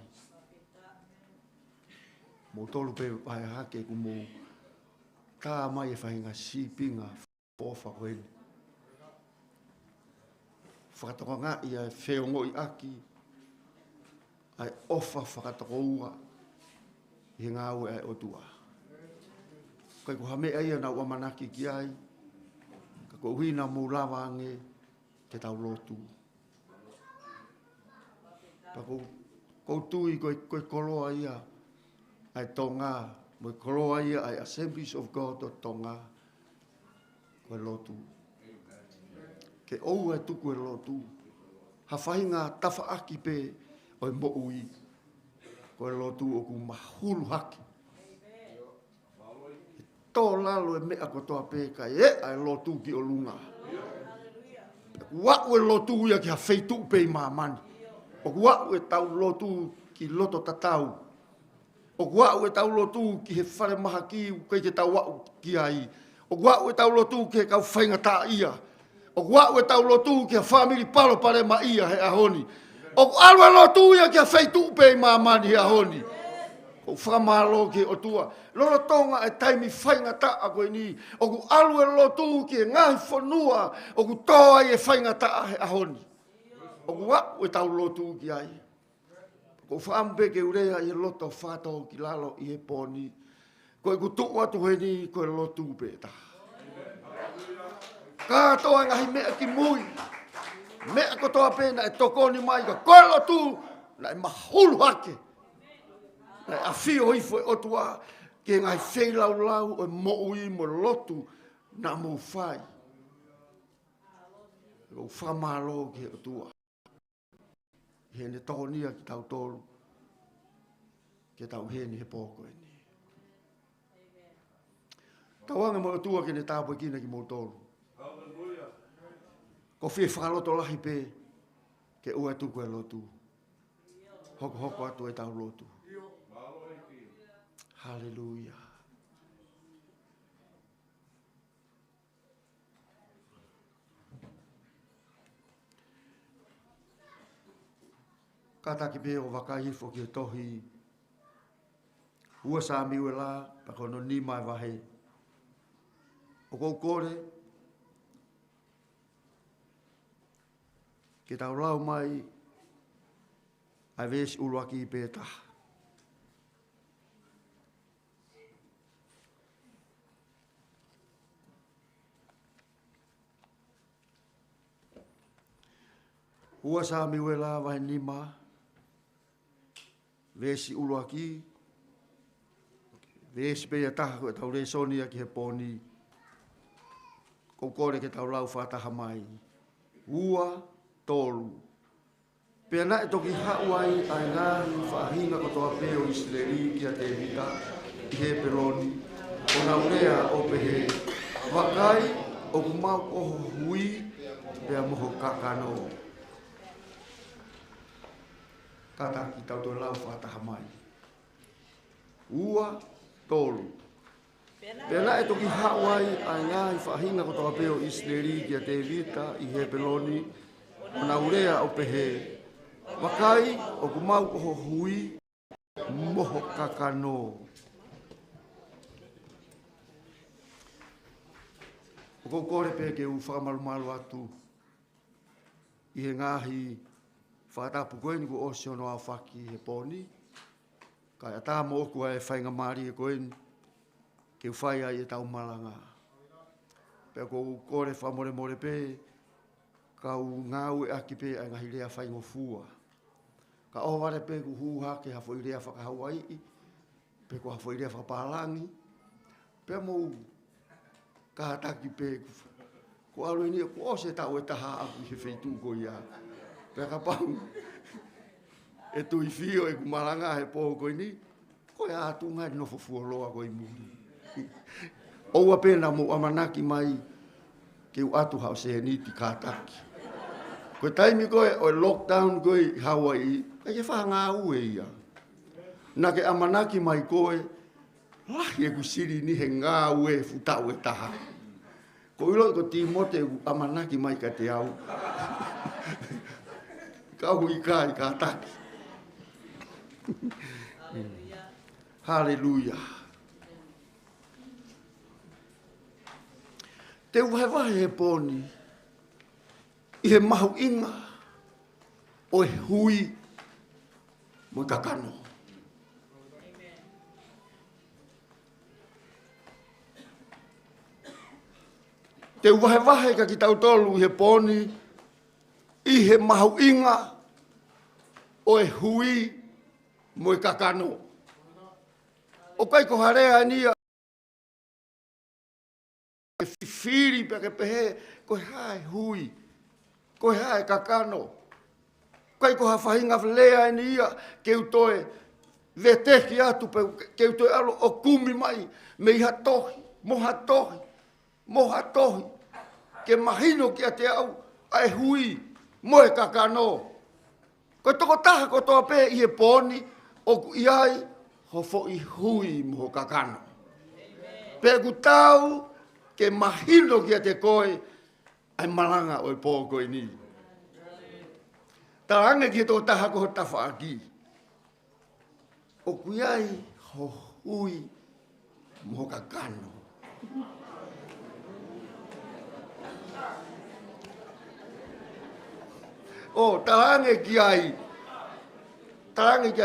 mo tolu pe ai hake ku mo ka mai e whainga sipinga pofa koe. Whakatoko ngā ia e wheongo i aki ai ofa whakatoko ua i ngā ue ai otua. Kai ko hame ai ana ua manaki ki ai, ka ko huina mō lawa ange te tau lotu. Pa ko tui koe koloa ia ai tonga, mo koloa ia ai Assemblies of God o tonga koe lotu. Ke ou e tuku e lotu. Ha whahinga tafa aki pe o e mo ui. Koe lotu o ku mahulu haki. Tō lalo e mea kotoa pe kai e ai lotu ki o lunga. Wau e lotu ia ki ha feitu pe i mamani. O wau e tau lotu ki loto tatau. O wau e tau lotu ki he whare maha ki kei te tau wau ki ai. O wau e tau lotu ki he kau whainga tā ia. O wau e tau lotu ki a family palo pare ma ia he ahoni. O alwa lotu ia ki a feitu pe i mamani he ahoni. O whamalo ki o tua. Lolo tonga e taimi whainga ta a koe ni. O ku alwa lotu ki e ngahi whanua. O ku toa i e whainga ta he ahoni. O ku wau e tau lotu ki ai. Ko whaampe ke urea i e loto whato ki lalo i e poni. Koe ku tuu atu he ni koe lotu pe ta. Ka toa ngahi mea ki mui. Mea ko toa pena e tokoni mai ka koe lotu na e mahulu hake. Na e awhio hifo e otua ke ngai wheilau lau o moui mo lotu na mo whai. O whamalo ki otua. He ne tohonia ki tau tolu. Ke tau heni he pōko e ni. Tauanga mo otua ke ne tāpo e kina ki mo tolu. Ko whie whakaloto lahi pē, ke ua tuku e lotu. Hoko hoko atu e tau lotu. Hallelujah. Kataki pē o wakaifo ki e tohi. Ua sa miwe la, pakono ni mai wahe. O kou kore, ke tau lau mai, ai vesi uluaki i pēta. Ua sa miwe la wahe nima, vesi uluaki, vesi pēia taha koe tau resonia ki he pōni, kou kore ke tau lau whataha mai. Ua, tolu. Pea na e toki hauai ai ngāhi whahinga ko toa peo Israeli ki a te vita i he peloni. O na urea o pehe wakai o kumau o hui pea moho kakano. Kata ki tau tō lau whataha mai. Ua, tolu. Pea na e toki hauai ai ngāhi whahinga ko toa peo Israeli ki a te vita i he peloni. O na urea o pehe wakai o kumau o hui moho kakano. O kou kore pe ke u whakamalumalu atu i he ngahi whakatapu koeni ko osio no a whaki he poni. Kai a tā mo oku e whainga maari e koeni ke u whai ai e tau malanga. Pea kou kore whamore more pe kau ngau e aki pe ai ngahi rea whaingo fua. Ka ohare pe ku huha ke hafo i rea whakahawai i, pe ku hafo i rea whakapalangi, pe mou kahataki pe ku alo ni ku ose tau e taha aku he wheitu ko ia. Pe ka pau e tui fio e ku maranga he po ko ni, ko e atunga no fofua loa ko i muri. Oua pena mo amanaki mai ke u atu hao se ni ti kataki. Ko taimi koe o lockdown koe Hawaii, e whanga ue ia. Nā ke amanaki mai koe, lahi e kusiri ni he ngā ue futau e taha. Ko ilo ko Timote amanaki mai ka te au. Ka hui kai ka taki. Haleluia. Te uhewahe he poni. I he mahu inga. O he hui. Mo kakano. Te uhewahe ka ki tau tolu he poni. I he mahu inga. O he hui. Mo kakano. O kai ko harea nia. E whiwhiri pe ke pehe, koe hae hui, koe hae kakano. Kai ko hawhahinga whalea ni ia, ke utoe, ve teki atu pe, ke utoe alo o kumi mai, me iha tohi, moha tohi, ke mahino ki a te au, ai hui, moe kakano. Koe toko taha ko toa pe i he poni, o ku iai, ho fo i hui moho kakano. Pe ku tau, ke mahino ki a te koe, ai malanga o i pō koe ni. Tarange ki tō taha ko tawha aki. O kuiai ho hui mo kakano. O tarange ki ai,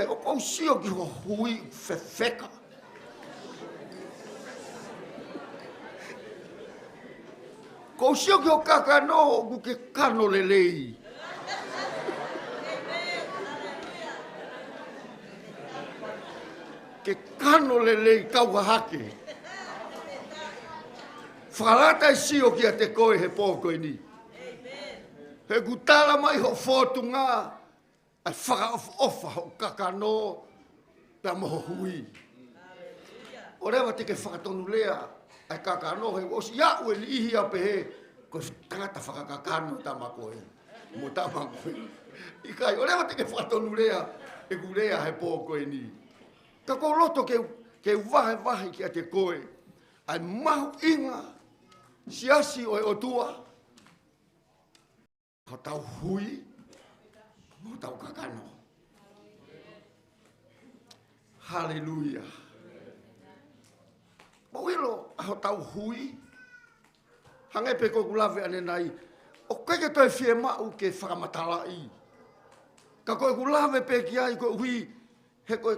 o kou sio ki ho hui fefeka. Ko sio ki o kakano, ku ke kano lelei. Ke kano lelei kauha hake. Whalata i sio ki a te koe he pōkoe ni. He kutala mai ho fōtu ngā, ai whakaofa ho kakano, pia moho hui. O rewa te ke whakatonu lea, ai kakano he osi iau e li ihi a pehe, koe tangata whakakakano tamakoe, mo tamakoe. I kai, o rewa te ke whakatonu lea, e ku lea he pōkoe ni. Ka kou loto ke wahe ki a te koe, ai mahu inga, siasi o e otua, ho tau hui, mo tau kakano. Hallelujah. Mawilo, ho tau hui, hange pe ko kulawe ane nai, o kai ke toi fie mau ke whakamatalai. Ka koe kulawe pe ki ai koe hui, he koe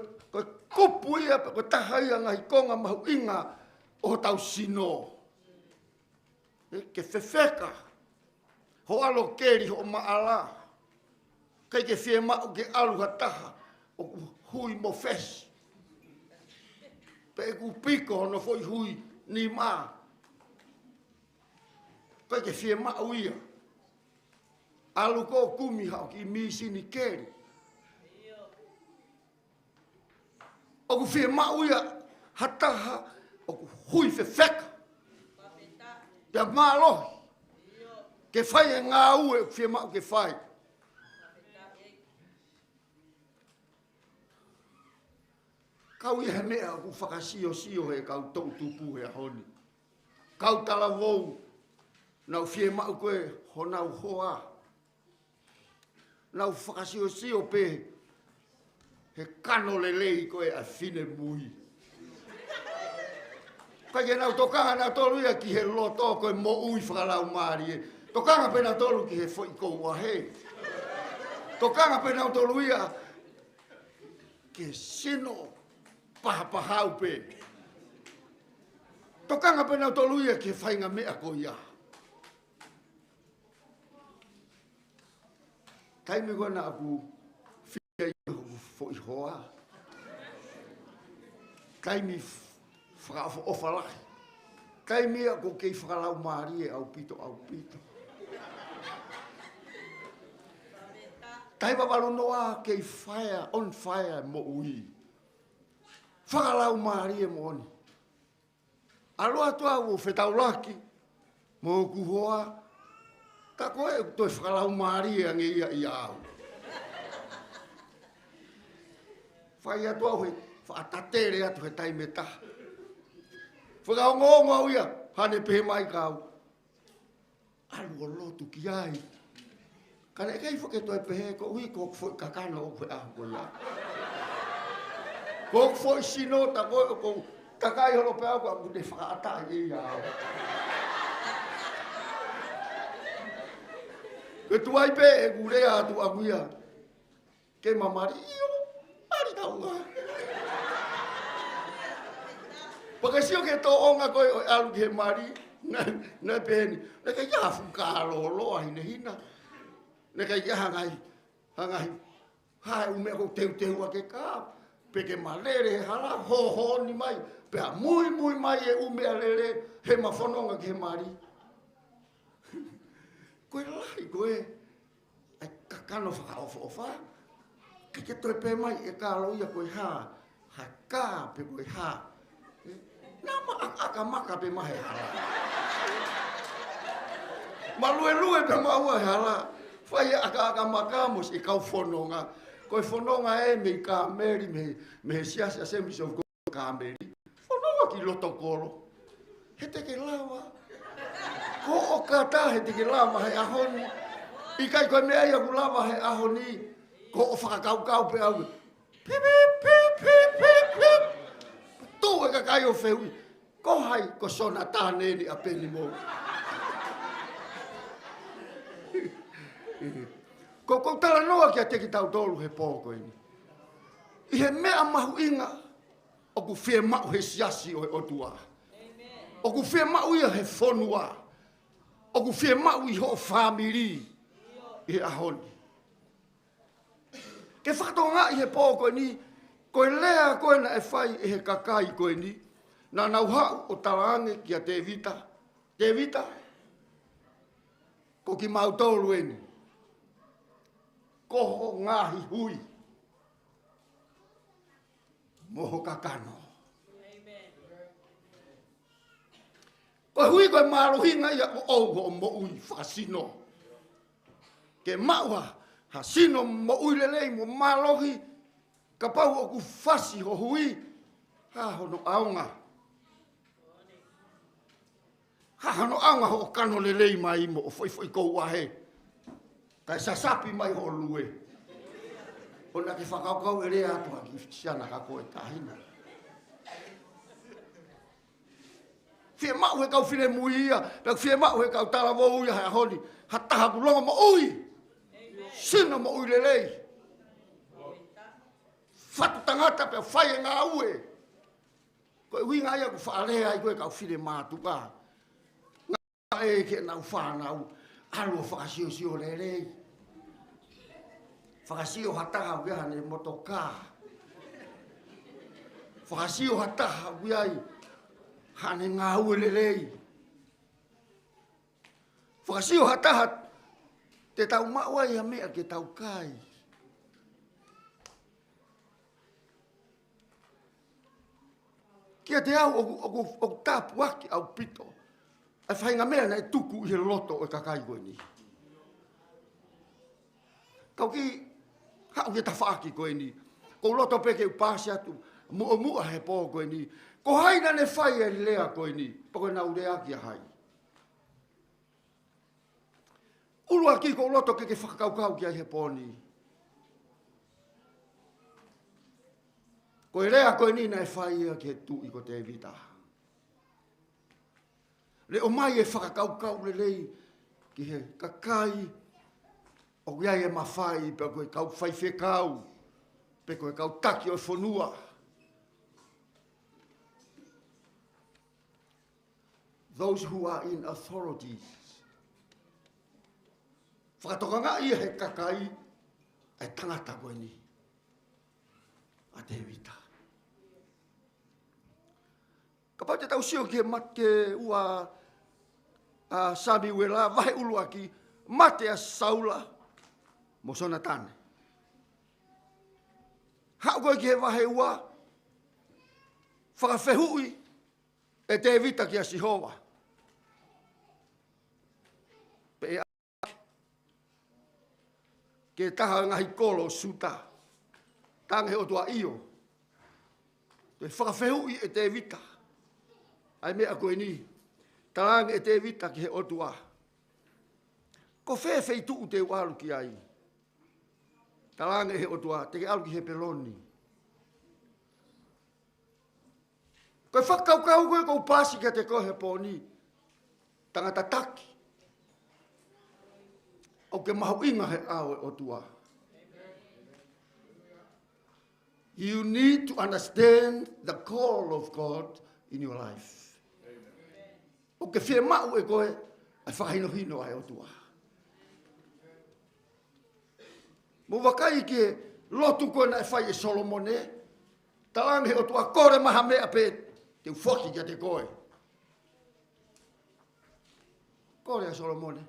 kupu ia, koe tahai anga hi konga mahu inga, o tau sino. Ke fefeka, ho alo keri ho maala, kai ke fie mau ke alu hataha, o hui mo fesi. Pe ku piko no foi hui ni ma. Kai ke fie mau ia. Alu ko kumi hau ki misi ni keri. O ku fie mau ia hataha o ku hui fefeka. Pia malo. Ke fai e ngā ue fie mau ke fai. Kau ia mea ku whakasio he kau tau tupu he honi. Kau tala wou, nau fie mau koe ho nau hoa. Nau whakasio pe he kano lelei koe a fine mui. Kai ke nau tokanga nau tolu ia ki he loto koe mo ui whakalau maari e. Tokanga pe nau tolu ki he foi kou wahe. Tokanga pe nau tolu ia ke sino pahapahau pe. Tokanga pe nau tolu ia ke whainga mea ko ia. Taimi koe na aku whia i foi hoa. Taimi whakaofo ofalahi. Taimi ako kei whakalau maari e au pito. Taima walo noa kei fire, on fire mo ui. Whakalau maari e moni. Aloha toa o whetau laki, mo kuhoa, ka koe toi whakalau maari e ange ia i au. Whai atua hoi, whaatatere atu he taime taha. Whakao ngongo au ia, hane pehe mai kau. Alu o lotu ki ai. Kane kei whake toi pehe, ko ui ko kakana o koe ahu ko ia. Ko foi sino ta ko takai holo pe ako de fata ia. Ke tuai pe e gurea tu aguia. Ke mamari io ari taunga. Pakasio ke to onga ko alu ke mari na peni. Na ke ya fu ka lo ai ne hina. Na ke ya hangai. Hai u me ko teu ke ka. Peke malere hala ho ni mai. Pe mui mai e u me alere he mafononga ke mari. Koe lai koe. Ai kakano whakaofa. Ke toi pe mai e ka loia koe ha. Ha ka pe koe ha. Nama aka maka pe mahe hala. Malue pe maua he hala. Whai aka maka mos e kau whanonga. Koe whanonga e me ka meri me siasa Assemblies of God ka meri. Whanonga ki loto koro. He teke lawa. Ko o kata he teke lama he ahoni. I kai koe mea ia ku lama he ahoni. Ko o whakakau pe au. Pip. Tu e ka kai o wheui. Ko hai ko sona tāne ni a peni mo. Ko tala noa kia teki tau tolu he pōko ini. I he mea mahu inga. O ku whie mau he siasi o he otua. O ku whie mau ia he whonua. O ku whie mau i ho whamiri. I he ahoni. Ke whakatonga i he pōko ini. Koe lea koe na e whai e he kakai koe ni. Na nau hau o talange kia te vita. Te vita. Ko ki mau tolu eni. Koho ngahi hui. Moho kakano. Koe hui koe marohinga ia o auho o mo ui whakasino. Ke maua ha sino mo ui lelei mo marohi. Ka pau o ku whasi ho hui. Ha hono aunga. Ha hono aunga ho kano lelei mai mo o foi kou ahe. Kai sasapi mai ho lue. Ona ke whakaukau e rea atua ki siana ka koe tahina. Fie mau he kau whine mui ia. Fie mau he kau talawo ui a honi. Ha taha ku longa mo ui. Sina mo ui lelei. Whatu tangata pe whai e ngā ue. Koe hui ngā ia ku whaalea i koe kau whine mātuka. Ngā e ke nau whanau. Alo whakasio lelei. Whakasio hataha wea ne motoka. Whakasio hataha wea i hane ngā ue lelei. Whakasio hataha te tau maua ia mea ke tau kai. Kia te au o tāpu aki au pito. Ai whainga mea na e tuku i he loto o kakai koe ni. Kau ki hau ke ta whaaki koe ni. Ko loto peke upasi atu. Mua he pō koe ni. Ko haina ne whai e lea koe ni. Pako na urea ki a hai. Ulua ki ko loto ke whakaukau ki a he pō ni. Ko e lea koe ni na e whai e ke tu i ko te vita. Le o mai e whakakaukau le lei ki he kakai o iai e mawhai pe koe kau whaiwhekau pe koe kau taki o whanua. Those who are in authority. Whakatokanga ia he kakai e tangata koe ni. A te vita. Ka pau te tau sio ki he mate ua Sami Wela, vahe ulua ki mate a Saula, mo sona tane. Hau koe ki he vahe ua, whakawhehui e te vita ki a Sihova. Pe a ke taha ngahi kolo suta, tange o tua io. Te whakawhehui e te vita. Ai mea koe ni. Talange e te vita ki he otua. Ko whewhei tuu te walu ki ai. Talange he otua, te ke alu ki he peloni. Koe whakaukau koe kou pasi kia te koe he pōni. Tangata taki. O ke mahu inga he awe o tua. You need to understand the call of God in your life. O ke whia mau e koe, ai whakahino hino ai o tua. Mo wakai ke lotu koe na e whai e Solomone, talange o tua kore maha mea pe te ufoki kia te koe. Kore a Solomone,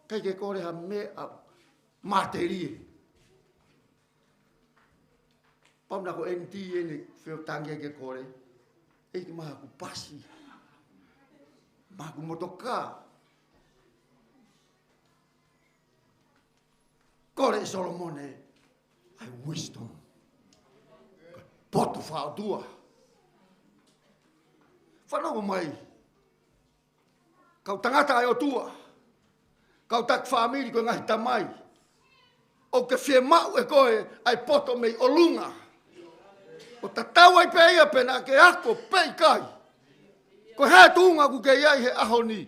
kai ke kore ha mea materie. Pamna ko enti ene feo tangia ke kore, eiki maha ku pasi, maha ku motoka. Kore Solomone, ai wisdom. Poto whaotua. Whanau mai, kau tangata ai o tua, kau tak whaamiri koe ngahi tamai, o ke whia mau e koe ai poto mei o lunga. O ta tau ai peia pena ke ako pei kai. Ko hea tuunga ku ke iai he ahoni.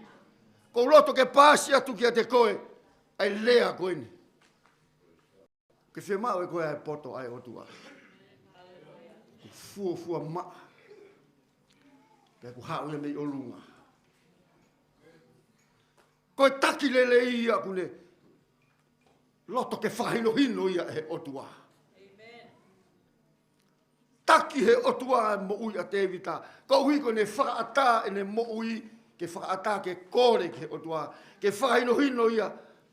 Ko loto ke pāsi atu kia te koe ai lea koe ni. Ke whia mau e koe ai poto ai otua. Ku fua maa. Pea ku hao ia mei o lunga. Koe taki lele ia kune. Loto ke whahino hino ia he otua. Taki he otua mo ui a tevita. Ko hui ko ne whakaata e ne mo ui ke whakaata ke kore ke otua. Ke whahino hino ia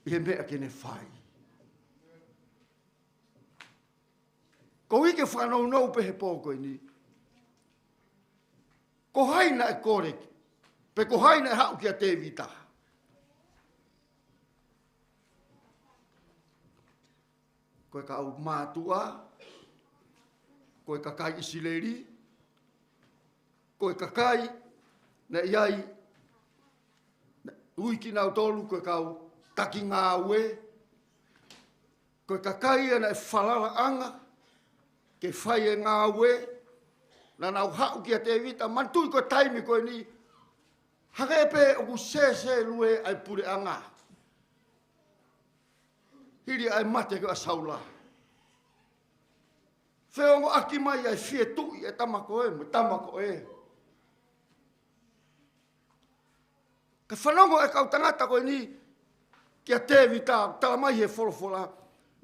i he mea ke ne whai. Ko hui ke whanau nau pe he pōko ni. Ko haina e kore pe ko haina e hau ki a tevita. Ko e ka au mātua. Koe kakai isileri, koe kakai na iai, uiki nau tolu koe kau taki ngā ue, koe kakai ana e whalala anga, ke whai e ngā ue, na nau hau ki a te vita, mantui koe taimi koe ni, hakepe o ku se lue ai pure anga. Hiri ai mate koe a saula. Wheongo aki mai ai whie tui e tamako e, mo tamako e. Ka whanongo e kau tangata koe ni, kia te vita, tala mai he wholofola,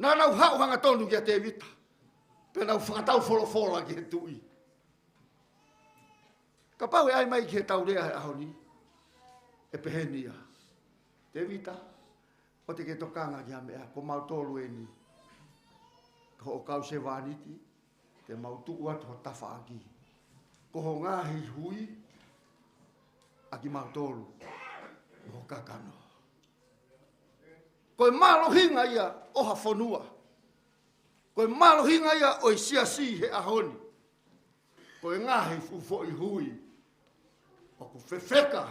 nā nau hau hanga tonu kia te vita, pe nau whakatau wholofola ki he tui. Ka pau e ai mai ki he tau rea he ahoni, e pehenia. Te vita, o te ke tokanga ki hamea, ko mau tolu e ni, ko o kau se wāniti, te mautuku atu ho tafa aki. Ko ho ngāhi hui, aki mautolu, ho kakano. Ko e malo hinga ia oha whanua. Ko e malo hinga ia o i siasi he ahoni. Ko e ngāhi fufo i hui. O ku whewheka,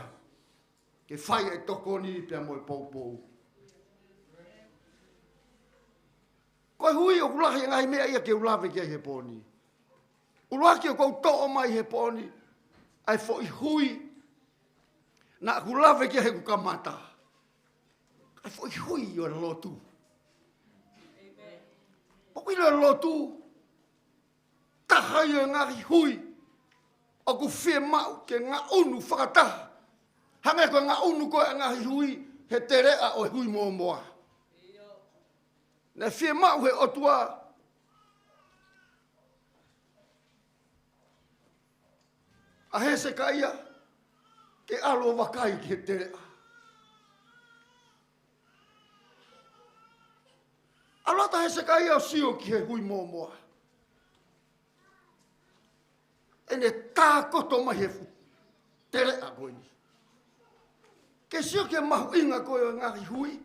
ke whai e toko ni pia mo e poupou. Koe hui o kulahi ngai mea ia ke ulawe kia he pōni. Uluaki o kou to'o mai he pōni. Ai fo i hui. Na kulawe kia he kukamata. Ai fo i hui o le lotu. O kui le lotu. Tahai o ngari hui. O ku whie mau ke ngā unu whakataha. Hange koe ngā unu koe ngari hui. He te rea o hui moa moa. Na whie mau he otua. A he se kaia. Ke alo wakai ki he te rea. Alota he se kaia o sio ki he hui moa moa. E ne tā koto mai he fu. Te rea koe ni. Ke sio ke mahu inga koe o ngari hui.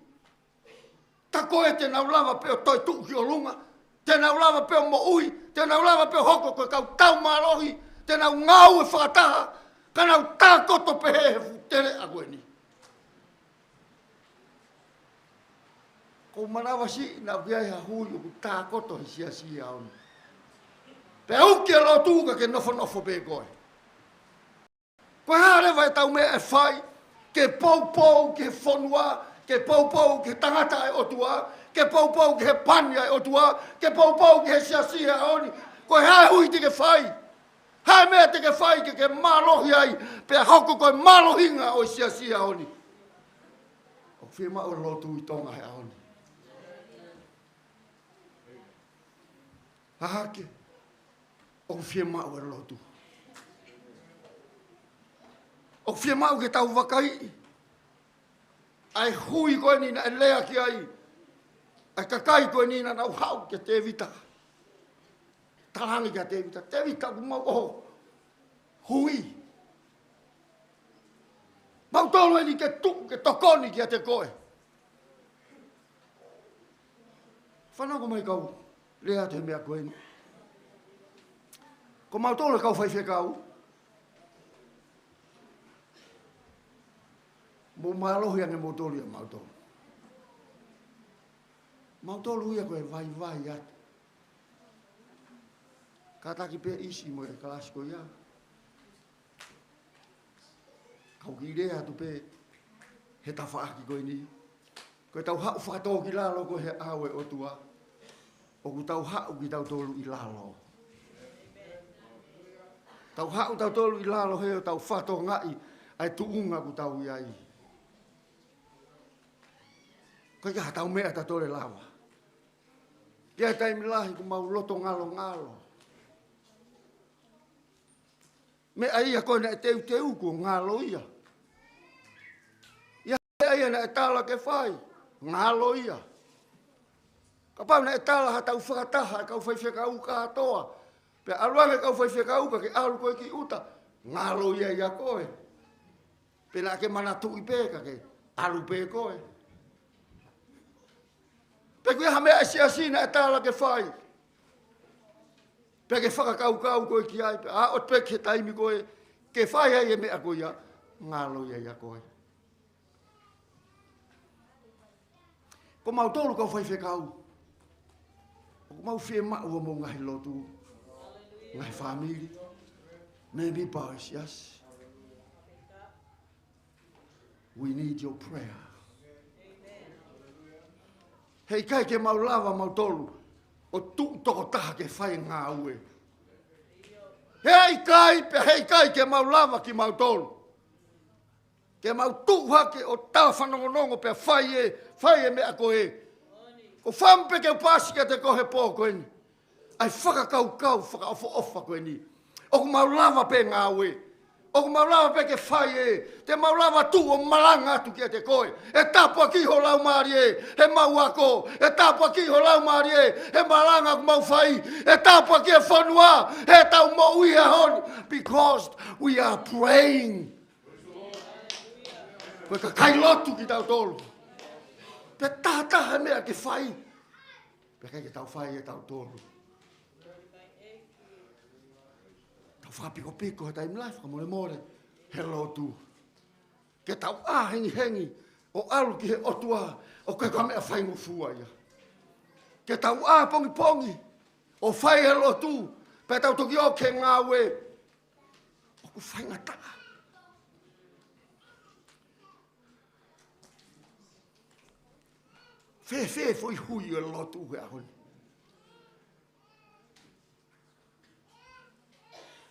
Ta koe te nau lava peo toi tuki o lunga, te nau lava peo mo ui, te nau lava peo hoko koe kau tau marohi, te nau ngau e whakataha, ka nau tā koto pehe he futere a koe ni. Ko manawa si na viai ha hui o ku tā koto hi sia sia onu. Pe au kia lo tūka ke nofo nofo pe koe. Koe hare vai tau mea e whai, ke poupou, ke whonua, ke poupou, ke tangata e otua, ke poupou, ke pania e otua, ke poupou, ke siasia e oni. Koe hae hui te ke whai. Hae mea te ke whai ke malohi ai, pea hoko koe malohinga o siasia oni. O whima o lotu I tonga he oni. Hahake, o whima o lotu. O whima o ke tau wakai. Ai hui koe nina e lea ki ai. Ai kakai koe nina nau hau ke te vita. Tarangi kia te vita. Te vita ku mau oho. Hui. Mau tolo ni ke tu, ke tokoni kia te koe. Whanau mai kau. Lea te mea koe ni. Ko mau tolo kau whai whekau. Mo malohi ane mo tolu ia mau tolu. Mau tolu ia koe vai atu. Kataki pe isi mo e kalasiko ia. Kau ki rea tu pe he tawhaaki koe ni. Koe tau hau whakatō ki lalo koe he awe o tua. O ku tau hau ki tau tolu I lalo. Tau hau tau tolu I lalo he o tau whato ngai ai tuunga ku tau iai. Koe ka tau mea ta tole lawa. Kia taimi lahi ku mau loto ngalo. Mea ia koe na e teu ku ngalo ia. Ia ia na e tala ke whai. Ngalo ia. Ka pau na e tala ha tau whakataha kau whai whekau ka atoa. Pe aluanga kau whai whekau ka ke alu koe ki uta. Ngalo ia koe. Pe na ke manatu I peka ke alu pe koe. Pe kui ha mea siasina e tala ke whai. Pe ke whakakau koe ki ai. Pe a ot pe ke taimi koe. Ke whai ai e mea koe ia. Ngalo ia koe. Ko mau tolu kau whai whekau. Ko mau whie mau o mo ngahi lotu. Ngahi whamiri. Maybe boys, yes. We need your prayer. Hei kai ke mau lava mau tolu, o tu toko taha ke whai ngā ue. Hei kai ke mau lava ki mau tolu. Ke mau tu hake o tā whanongonongo pe whai e mea koe. Ko whampe ke upasi ke te kohe pō koe ni. Ai whakakau whakaofo koe ni. O ku mau lava pe ngā ue. O ku mau lava pe ke whai e. Te mau lava tu o malanga atu kia te koe. E tāpua ki ho lau maari e. He mau ako. E tāpua ki ho lau maari e. He malanga ku mau whai. E tāpua ki e whanua. He tau mo ui e hon. Because we are praying. Koe ka kai lotu ki tau tolu. Pe tātaha mea ke whai. Pe kai ke tau whai e tau tolu. Whapiko piko he taimi life, ka more. Hello tu. Ke tau hengi o alu ki he otua, o koe ka mea whai ngufua ia. Ke tau pongi, o whai hello tu, pe tau toki o ke ngā we, o ku whai ngata. Whe foi hui o lotu he ahoni.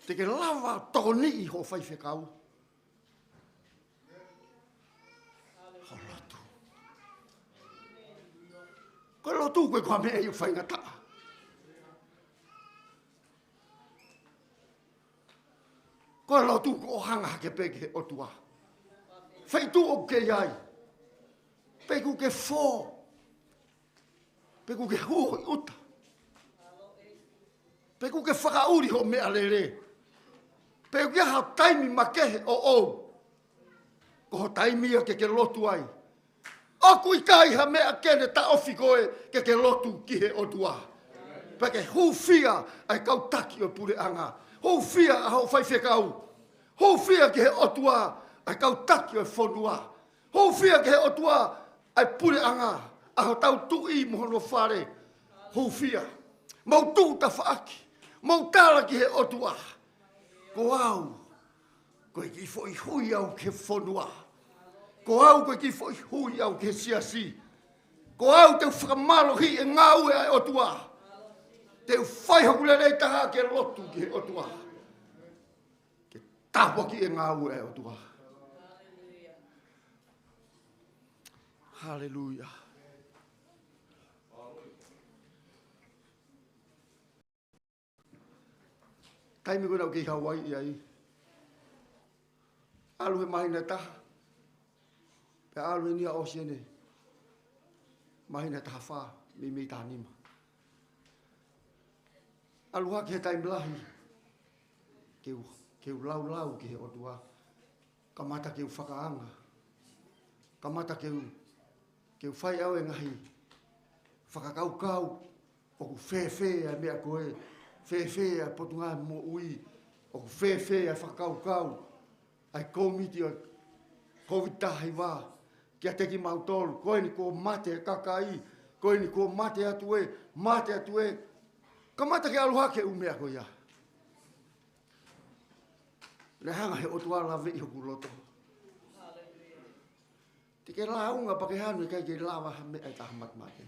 Te ke lava toni I ho whai whekau. Ho lotu. Koe lotu koe kua mea I whai ngata. Koe lotu ko hanga ke peke o tua. Whai tu o ke iai. Peku ke fō. Peku ke hui uta. Peku ke whakauri ho mea lere. Peo kia ha taimi makehe o. Ko ho taimi a ke lotu ai. Aku I kai ha mea kene ta ofi koe ke lotu ki he otua. Peke hufia ai kau taki o pure anga. Hufia a ho whai whekau. Hufia ke he otua ai kau taki o whonua. Hufia ke he otua ai pure anga. A ho tau tui mohono whare. Hufia. Mau tu ta whaaki. Mau tala ki he otua. Ko au, Koe ki fo I hui au ke whanua. Ko au koe ki fo I hui au ke siasi. Ko au te whakamalo hi e ngā ue ai o tua. Te whai hokule rei taha ke lotu ki o tua. Ke tāpua ki e ngā ue ai o tua. Hallelujah. Taimi ko nau ki Hawaii ai. Alu he mahina taha. Pe alu he nia oceane. Mahina taha wha. Mi taha nima. Alu haki he taimi lahi. Keu lau ki he otua. Kamata keu whakaanga. Kamata keu whai au e ngahi. Whakakau. Oku whewhe a mea koe. Whewhe a potunga mo ui. Oku whewhe a whakakau. Ai komiti o COVID-tahi wā. Kia teki mautolu. Koe ni ko mate e kakai. Koe ni ko mate atu e. Mate atu e. Kamata ke aluha ke umea koe ia. Le hanga he otua la vei hoku loto. Te ke la unga pake hanu e kai ke lawa ha mea e taha matmate.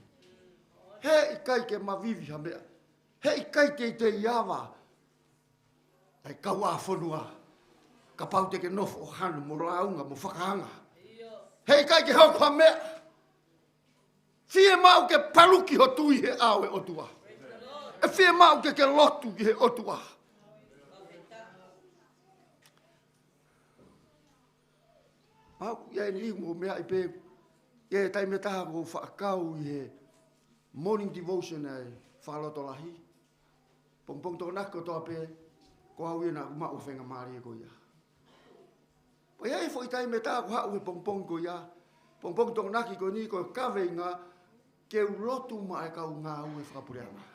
He I kai ke mavivi ha mea. He I kai ke te iawa. Ai kaua whanua. Ka pau te ke nofo o hanu mo launga mo whakahanga. Hei kai ke hau kwa mea. Fie mau ke paluki ho tui he au e otua. E fie mau ke lotu ki he otua. Mau ia ni mo mea I pe. Ia tai me taha ko whaakau I he morning devotion ai whaloto lahi. Pongpong tō nako tō pe. Ko hau ia na uma o whenga maari e ko ia. Pai ai fo I tai me tā ko hau he pongpong ko ia. Pongpong tō naki ko ni ko kawe ngā ke ulotu ma e kau ngā ue whakapureanga.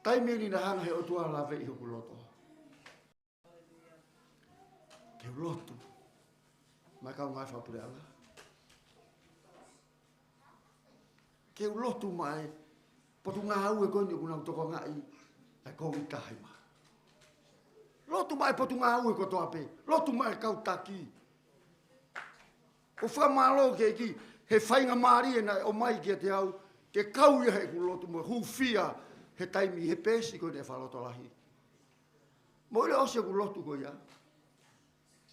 Tai me ni na hanga he otua la vei hoku loto. Ke ulotu ma e kau ngā whakapureanga. Ke ulotu ma e potu ngā ue ko ni kuna utoko ngā I ai kou I tahi ma. Lotu mai potu ngā ue ko toa pe. Lotu mai kau taki. O whamalo ke ki he whainga maari e nai o mai ki te au. Ke kau ia he ku lotu mo hufia he taimi he pesi ko ne whaloto lahi. Mo ile ose ku lotu ko ia.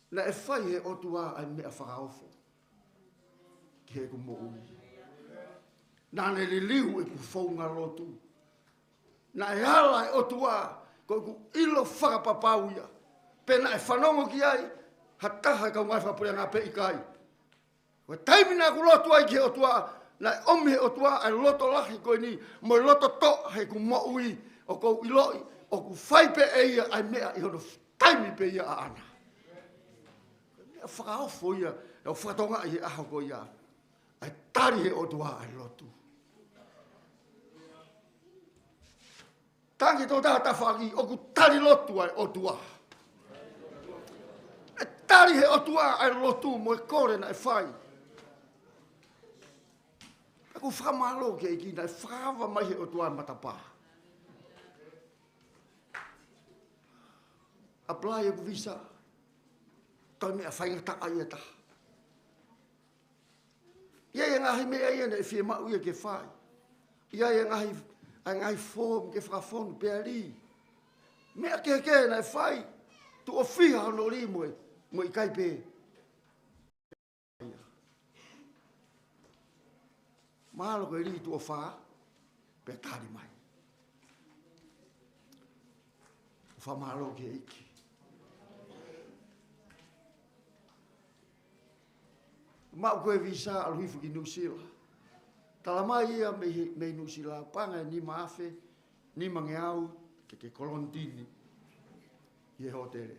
Na e whai he otua ai mea whakaofo. Ki he ku mo ui. Na ne li liu e ku whaunga lotu. Na e hala e otua. Ko ku ilo whakapapau ia. Pena e whanongo ki ai, hataha kau ngai whapure ngā pe I kai. Ko taimina ku lotu ai ki he otua, na e omi he otua ai loto lahi koe ni, mo loto to he ku mo ui, o kou iloi, o ku whai pe e ia ai mea I hono taimi pe ia a ana. Mea whakaofo ia, e o whakatonga I he aho ko ia, ai tari he otua ai lotu. Tangi tō tāta whaki, o ku tari lotu ai otua. E tari he otua ai lotu, mo e kore na e whai. E ku whamalo ke iki, na e whakawa mai he otua ai matapā. Apply e ku visa. Toi mea whaingata ai e taha. Ia e ngahi mea ia na e whie mau ia ke whai. Ia e ngahi ai ngai form ke whakafonu pe ali. Mea ke na e whai. Tu o whiha no ri mo I kai pe. Mahalo ko ri tu o wha. Pe tari mai. Wha mahalo ke iki. Mau koe visa aluhifu ki New Zealand. Talamai ia me New Zealand panga ni maafe, ni mangeau, ke kolontini. Ie hotere.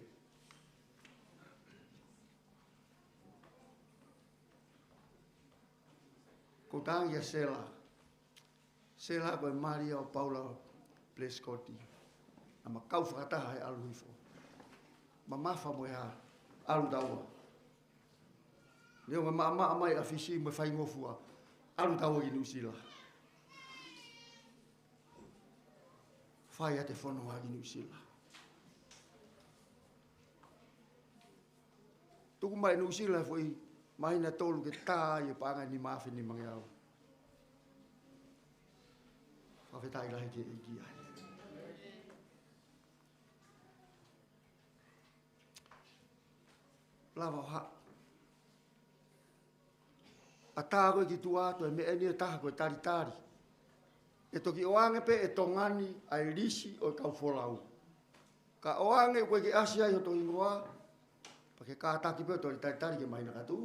Ko tangia Sela. Sela koe Maria o Paula Plescoti. Ama kau whakataha he aluhifo. Ma mafa mo ha alu daua. Leo me maa mai afisi me whai ngofua. Alu daua I New Zealand. Whai ate whanua I New Zealand. Tuku mai New Zealand foi mai na tolu ke tā i panga ni mafi ni mangiau. Whawhetai lahi ke iki ai. Lava ha. A tā koe ki tu ato e me eni e taha koe tari tari. E toki oange pe e tongani ai risi o kau wholau. Ka oange koe ki asia i o toki ngoa. Pa ke kātaki pe o tori tari tari ke maina katu.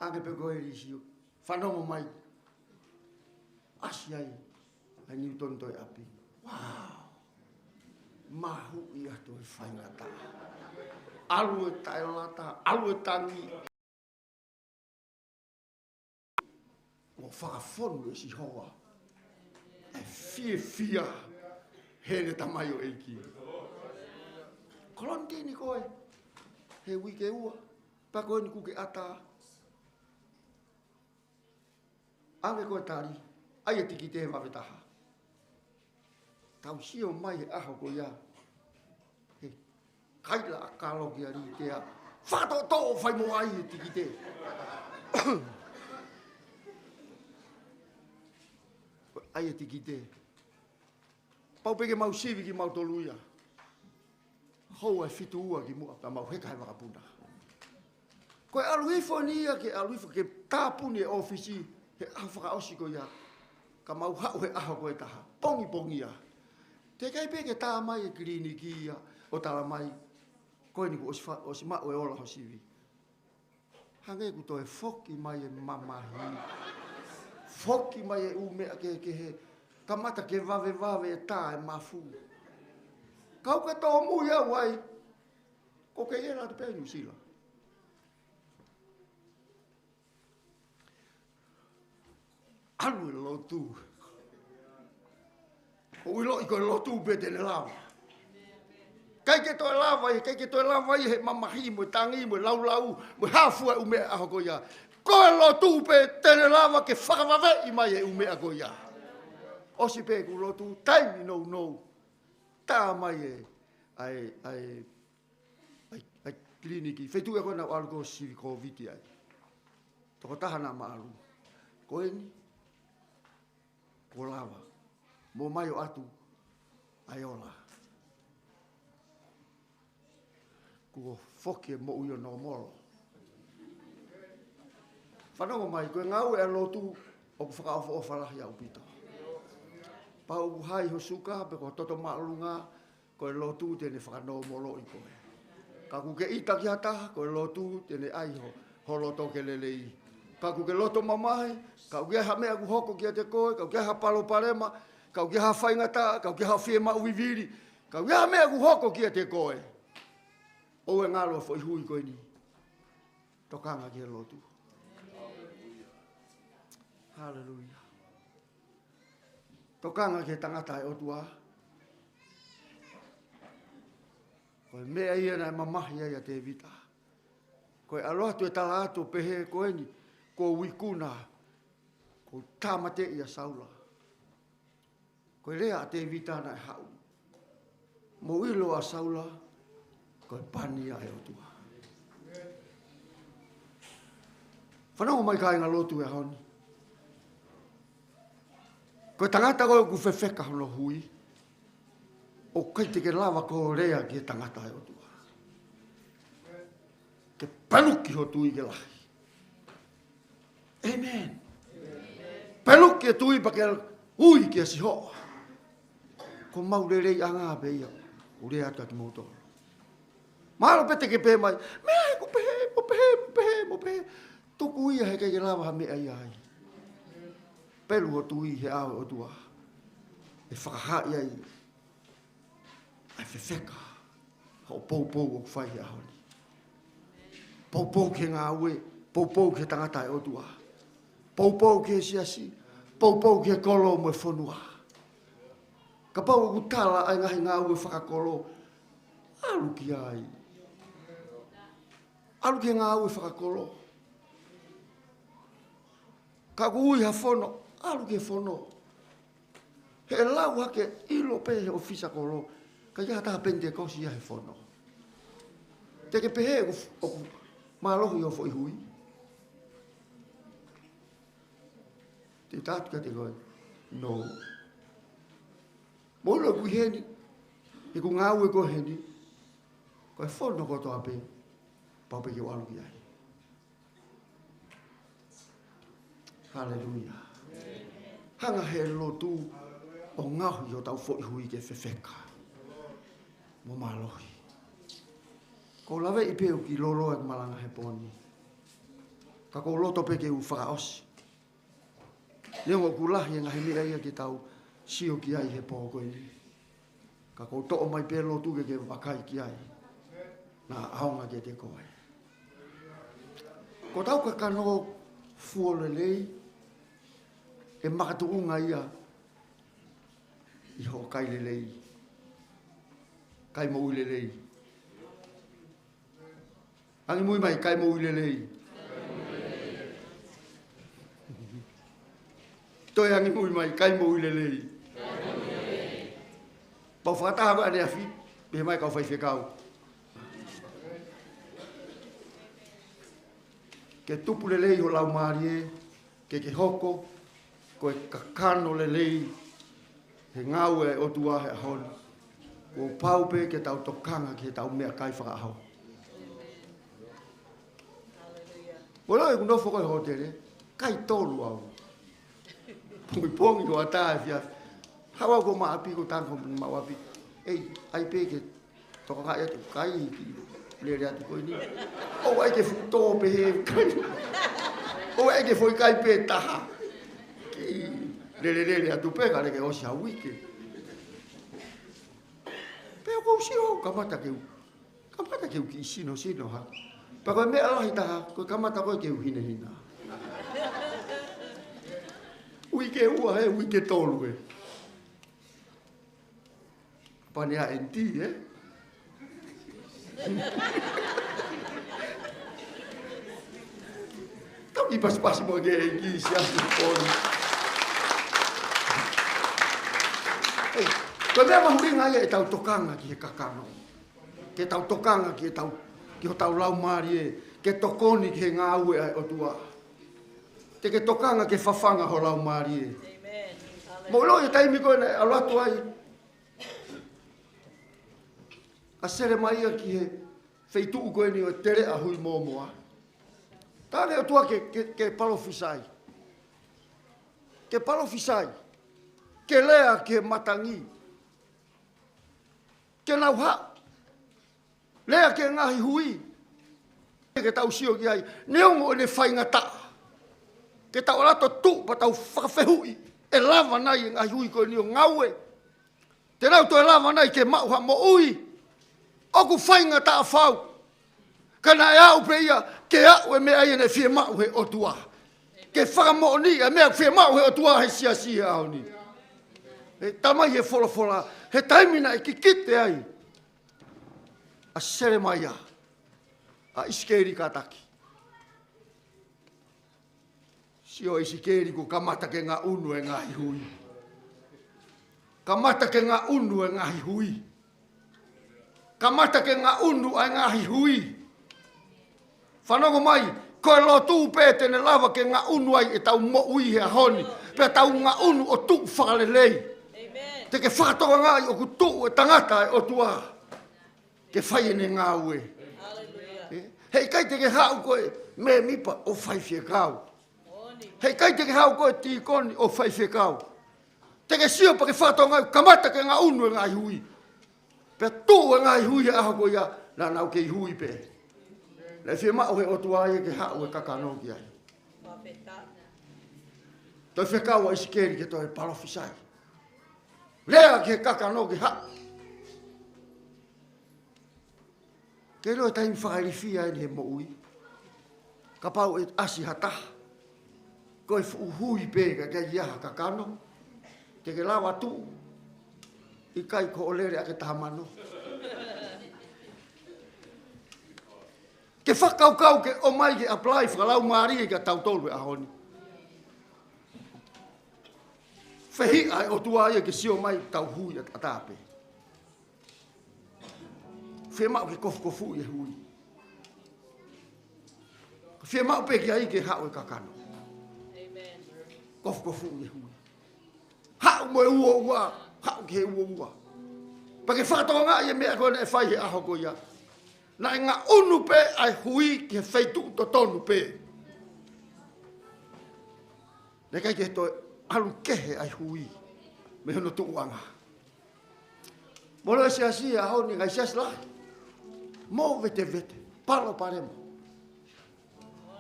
Ange pe koe risi o. Whanongo mai. Asia i. Ai ni tontoi api. Wow. Mahu i ato e whaingata. Alu e tailata, alu e tangi. O whakafonu e si hoa. E fia hele tamai o eiki. Kolontini koe. He wike ua. Pa koe ni kuke ata. Ange koe tari. Ai e tiki te mawetaha. Tau sio mai e aho ko ia. Kaila a kalo ki ari te a. Whato tō whai mo ai e tiki te. Ai e tiki te. Pau peke mau sivi ki mau toluia. Hou e fitu ua ki mua ta mau heka he wakapuna. Koe aluifo nia ke aluifo ke tāpuni e ofisi he aho whakaosi ko ia. Ka mau hau he aho koe taha. Pongi ia. Te kai peke tā mai e kliniki ia. O tala mai. Koe ni ku osi mao e ola ho sivi. Hange ku toi foki mai e mamahi. Foki mai e umea ke he. Kamata ke vave e tā e mafu. Kau ka tō mui au ai. Ko ke iera te pēnu sila. Alu e lotu. O ilo i koe lotu pe tene lava. Kai ke toi lava i he mamahi mo tangi mo lau mo hafu e umea aho ko ia. Koe lotu pe tene lava ke whakawave i mai e umea ko ia. Osi pe ku lotu taimi no. Tā mai e ai kliniki. Whetu e koe na alu ko sivi COVID ai. Toko tahana maalu. Koe ni. Ko lava. Mo mai o atu. Ai ola. Kuo foki e mo uio no moro. Whanongo mai, koe ngau e lotu o ku whakaofo o whalahi au pito. Pau hai ho suka, pe ko toto maalunga, koe lotu tene whakano moro i koe. Ka kuke ita ki hata, koe lotu tene ai ho loto ke lelei. Ka kuke loto mamahe, ka kuke ha mea ku hoko ki a te koe, ka kuke ha palo parema, ka kuke ha whaingata, ka kuke ha whie ma uiviri, ka kuke ha mea ku hoko ki a te koe. O e ngalo foi hui koe ni. Tokanga ki e lotu. Hallelujah. Tokanga ki e tangata e otua. Koe mea ia na e mamahi ai a te vita. Koe aloha tu e tala atu pehe koe ni. Ko wikuna. Ko tamate ia saula. Koe rea a te vita na e hau. Mo ilo a saula. Koe pani a e otua. Whanau mai kai ngā lotu e honi. Koe tangata koe ku whewheka hono hui. O kai te ke lawa ko rea ki e tangata e otua. Ke paluki ho tui ke lahi. Amen. Paluki e tui pa ke hui ki a si hoa. Ko mau re rei anga pe ia. O rea atu ki mautoro. Mahalo pete ke pe mai. Mea ko mo pehe. Tuku ia he ke lawa ha mea ia ai. Pelu o tui he awe o tua. E whakahai ai. Ai whewheka. Hau pou o whai he ahoni. Pou ke ngā ue. Pou ke tangata e o tua. Pou ke siasi. Pou ke kolo mo e whonua. Ka pau o kutala ai ngahi ngā ue whakakolo. Alu ki ai. Alu ki ngā ue whakakolo. Ka kui ha whono. Alu ki whono. He lau hake ilo pe he ofisa kolo. Ka ia ta Pentekosi ia he fono. Te ke pehe o malohi o foi hui. Te tatu ka te koe. No. Molo ku heni. E ku ngau e ko heni. Ko e fono ko toa pe. Pau pe ke walu ki ai. Hallelujah. Hanga he lotu o ngahu o tau foi hui ke fefeka. Mo malohi. Ko lawe i peo ki lolo e malanga he poni. Ka ko loto pe ke u whakaosi. Leo ku lahi ngahi mea ia ki tau sio ki ai he po koe ni. Ka ko to'o mai pe lotu ke wakai ki ai. Na aonga ke te koe. Ko tau ka kano fuolelei e makatuunga ia i ho kai lelei. Kai mo lelei. Angi mui mai kai mo lelei. Toi angi mui mai kai mo lelei. Pau whakataha koe ane afi, pe mai kau whai whekau. Ke tupu lelei o lau marie, ke hoko, koe kakano lelei, he ngau e o tuahe a honi. Ko pau pe ke tau tokanga ke tau mea kai whakahau. Wala e kunofo koe hotere, kai tolu au. Pongi ko ata fia. Hawa ko maapi ko tango maapi. Ei, ai pe ke to ka ya kai le ria ko ni. O ai ke futo pe he. O ai ke foi kai pe ta. Le atu pe ka le ke o sha wiki. Pe ko si o kamata ke ki sino ha. Pa ko me ala hita ko kamata ko ke hina. Wike ua he, wike tolu e. Panea enti, eh? Tau ki pas mo ke enki si asu poni. Ei, ko mea mahuringa ia e tau tokanga ki he kakano. Ke tau tokanga ki ho tau lau mari e. Ke tokoni ki he ngā ue ai o tua. Te ke tokanga ke whawhanga ho lau maari e. Mo lo e taimi koe na alatu ai. A sere mai a ki he wheituu koe ni o tere a hui mōmoa. Tāne o tua ke palofisai. Ke palofisai. Ke lea ke matangi. Ke nauha. Lea ke ngahi hui. Ke tau sio ki ai. Neongo e ne whaingataa. Ke tau alato tu pa tau whakawhehui. E lava nai ngai hui koe ni o ngaue. Te rau to e lava nai ke mauha mo ui. Oku whainga ta a whau. Kana e au pe ia ke au e mea ia ne fie mau he otua. Ke whakamo ni e mea fie mau he otua he sia sia au ni. He tamai he wholofola. He taimina e kikite ai. A sere mai a. A iskeri kataki. Sio isi keri ko kamata ke ngā unu e ngāhi hui. Kamata ke ngā unu e ngāhi hui. Kamata ke ngā unu e ngāhi hui. Whanongo mai, koe lo tū pē tene lava ke ngā unu ai e tau mo ui hea honi. Pea tau ngā unu o tū whakalelei. Te ke whakatoa ngai o ku tū e tangata e o tua. Ke whai ene ngā ue. Hei kai te ke hau koe me mipa o whai fie kau. Hei kai te ke hau koe ti koni o whai whekau. Te ke sio pa ke whātua ngai, kamata ke ngā unu e ngai hui. Pea tū e ngai hui e aha koe ia, nā nau ke hui pe. Le whia mao he o tua e ke hau e kakano ki ai. Toi whekau a isikeri ke toi palofisai. Lea ke kakano ki hau. Ke loe taimi whakairifia e he mo ui. Ka pau e asi hataha. Koe hui pēka kai iaha kakano. Te ke lawa tū. I kai ko olere ake tahamano. Ke whakaukau ke o mai ke apply whakalau maari e ka tautolu e ahoni. Whehi ai o tua ia ke sio mai tau hui a tāpe. Fia mau ke kofu e hui. Fia mau pe ki ai ke hao e kakano. Amen. Kofu e hui. Hao mo ua, hao ke ua. Pa ke whakatoa ngā ia mea koe e whai he aho ko ia. Na ngā unu pe ai hui ke whaitu to tonu pe. Ne kai ke toi alu kehe ai hui. Me hono tu uanga. Molo sia hau ni ngai sias lai. Mo vete. Palo paremo.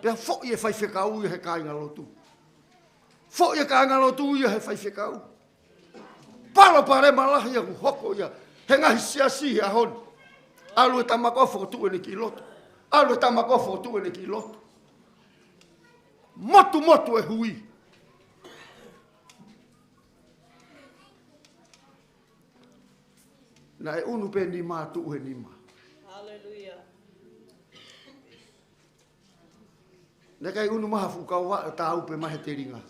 Pea fo ye fai whekau ia he kai ngalotu. Fo ye kai ngalotu ia he fai whekau. Palo parema lahi ia ku hoko ia. He ngai siasi hau ni. Alu e tamakofo tu ene ki loto. Alu e tamakofo tu ene ki loto. Motu e hui. Na e unu pe ni ma tu he ni ma. Hallelujah. Na kai unu maha fukau wa ta upe mahe te ringa.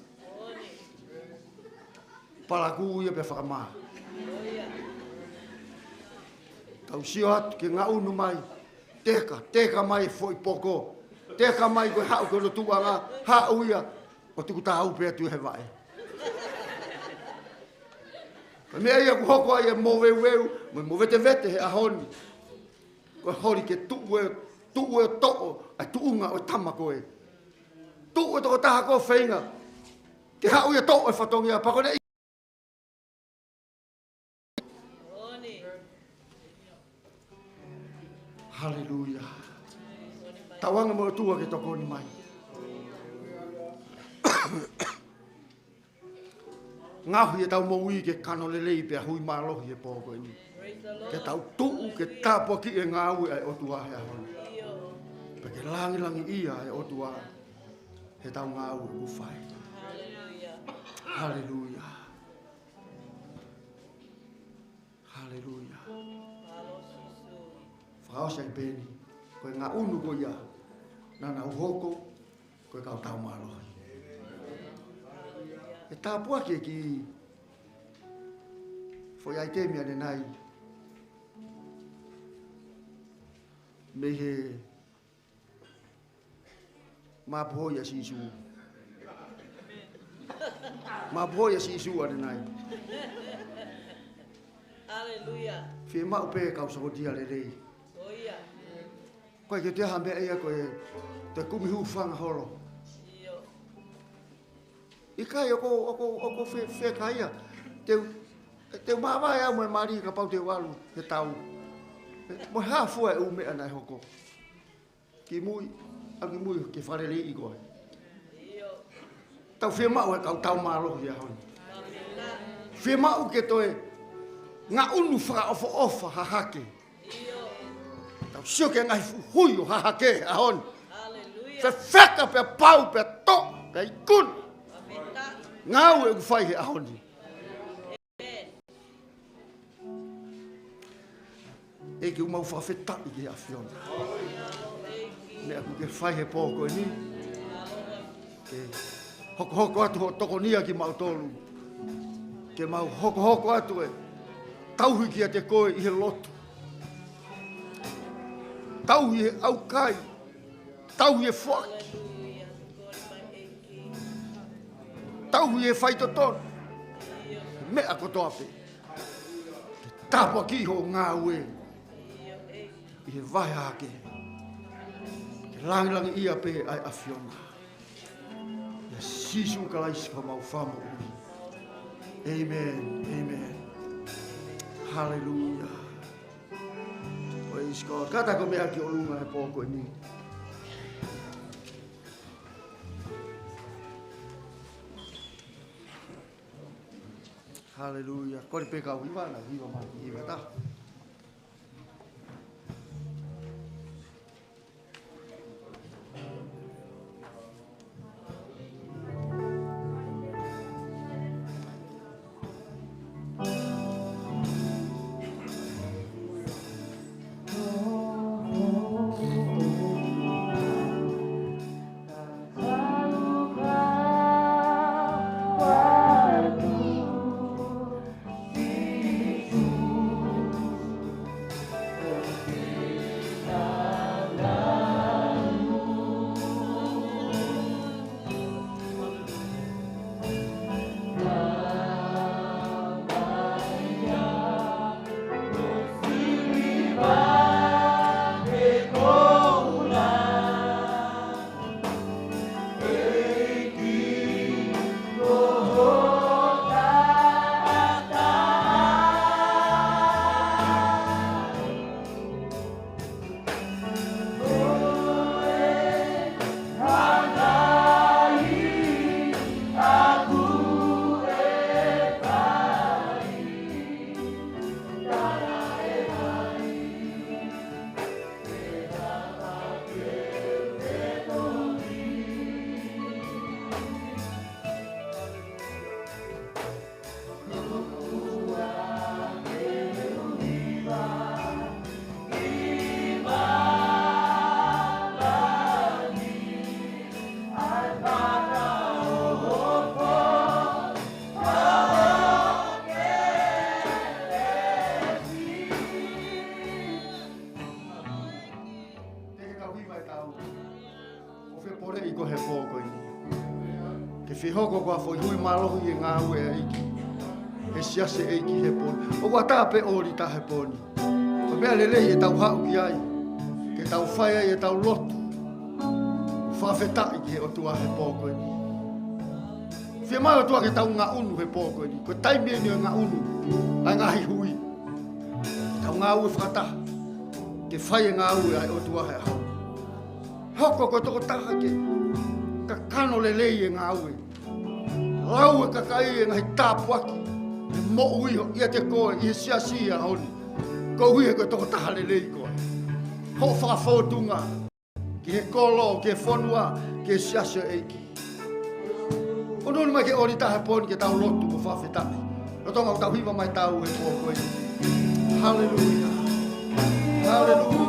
Palaku ia pe whakamaha. Tau sio atu ke ngā unu mai. Teka mai foi poko. Teka mai koe hau koe no tuanga. Hau ia. O tuku ta upe atu he vae. Mea ia ku hoko ai e moweu, mo vete he ahoni. Ko hori ke tu'u e to'o, ai tu'unga o tama koe. Tu'u e toko taha ko whainga. Ke hau ia to'o e whatongi a pakone. Hallelujah. Tawanga mo tua ke toko ni mai. Ngahu e tau moui ke kano lelei pe hui malohi e pōko ini. Ke tau tuu ke tāpua ki e ngāui ai otua he ahoni. Pe ke langi ia e otua he tau ngāui e uwhai. Hallelujah. Hallelujah. Whakaosa i pēni. Koe ngā unu ko ia. Nana uhoko. Koe kau tau malohi. E tāpua ke ki foi ai te mea nai me he mapoia sisu ane nai Hallelujah. Fie mau pe kau sa dia le rei. Oia. Koe ke te hambe ia koe te kumi hu whanga holo. Ikai oko fe kaia. Te mawai au mai mari ka pau te walu he tau. Mo hafu e ume ana hoko. Ki mui ke wharere i koe. Tau whi mau e kau tau malo hi ahoni. Whi mau ke toe ngā unu whaka ofa hahake. Tau sio ke ngai hui o hahake ahoni. Fe wheka pe pau pe to pe ikun. Ngau e whai he ahoni. E ki umau whawheta i ke awhiona. Mea ku ke whai he pōko ni. Ke hoko atu ho toko nia ki mau tolu. Ke mau hoko atu e tauhi ki a te koe i he lotu. Tauhi he aukai. Tauhi he whaki. Tauhi e whaitotonu. Mea kotoa pe. Tāpua ki ho ngā ue. I he vai hake. Ke langilangi ia pe ai awhiona. Ia sisu ka laisi ka mau whamo ui. Amen. Hallelujah. Praise God. Kata ko mea ki o lunga he pōko ni. Hallelujah. Kore peka wiwa na wiwa mati iwa ta. Pore I ko he pōko ini. Ke whihoko kua whoi hui malohu I ngā ue a iki. He siase eiki he pōni. O kua tāpe ori ta he pōni. O mea lelei e tau hau ki ai. Ke tau whai ai e tau lotu. Whawhetai ki he o tua he pōko ini. Whia mai o tua ke tau ngā unu he pōko ini. Ko taimie ni o ngā unu. Ai ngā hi hui. Tau ngā ue whakataha. Ke whai e ngā ue ai o tua he hau. Hoko ko toko taha ke. Ka kano lelei e ngā ue. Lau e kakai e ngai tāpuaki. E mo uiho ia te koe I he siasia honi. Ko hui e koe toko taha lelei koe. Ho whakafōtunga. Ki he kolo, ki he whonua, ki he siasia eiki. O nuni mai ke ori taha pōni ke tau lotu ko whawhetai. No tonga o tau hiwa mai tau he pōkoe. Hallelujah. Hallelujah.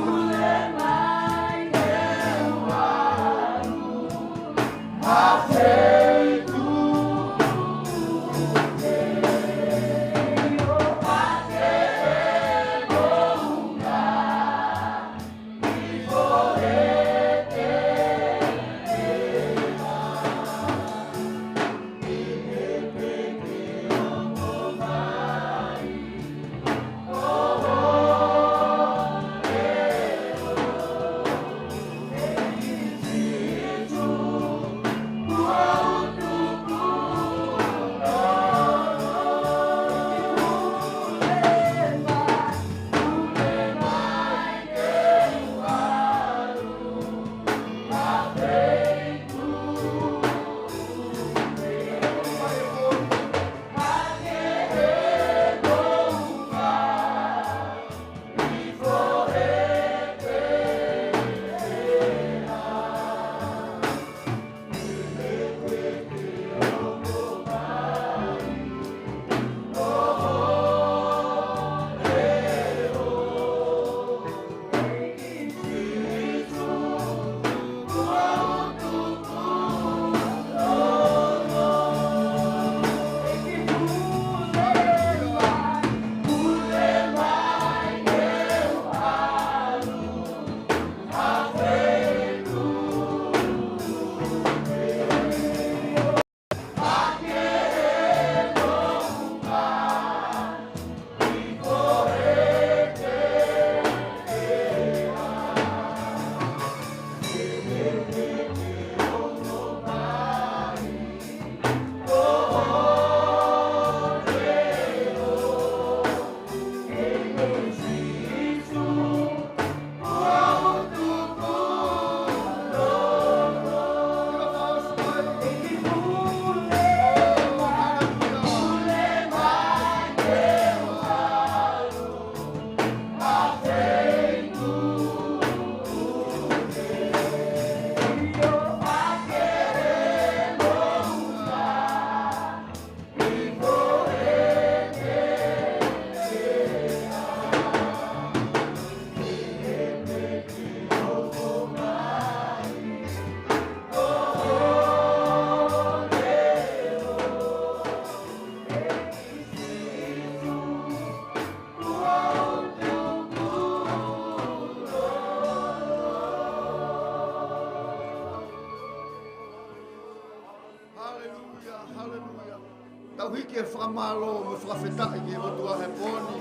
Hiki e whakamalo me whakawhetai ki e rotua he pōni.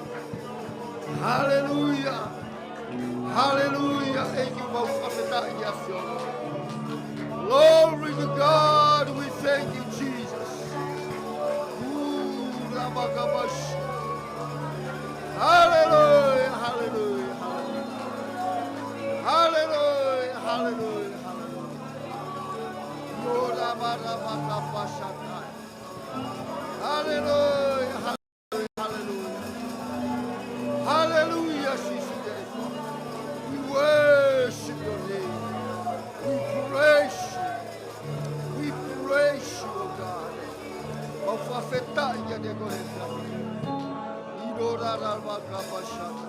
Hallelujah. Hallelujah. Eiki wau whakawhetai ki a whiona. Glory to God. We thank you, Jesus. Ooh, Ramakabash. Hallelujah. Hallelujah. Hallelujah. Hallelujah. Hallelujah. Lord, Ramakabash. Hallelujah, hallelujah, hallelujah. Hallelujah, Jesus. We worship your name. We praise you. We praise you, oh God. O whawhetai ia te koe whai. Iro rara wakapashata.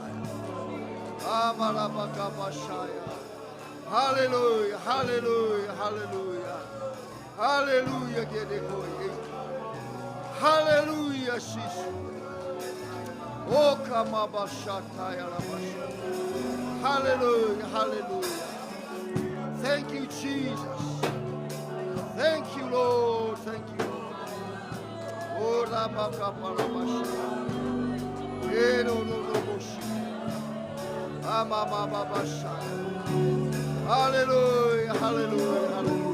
Amara wakapashaya. Hallelujah, hallelujah, hallelujah. Hallelujah, ke te koe. Hallelujah, Jesus. Oh, kamabashataya rabasha. Hallelujah, hallelujah. Thank you, Jesus. Thank you, Lord. Thank you, Lord. Oh, Ramakapalabasha. Hallelujah, hallelujah, hallelujah.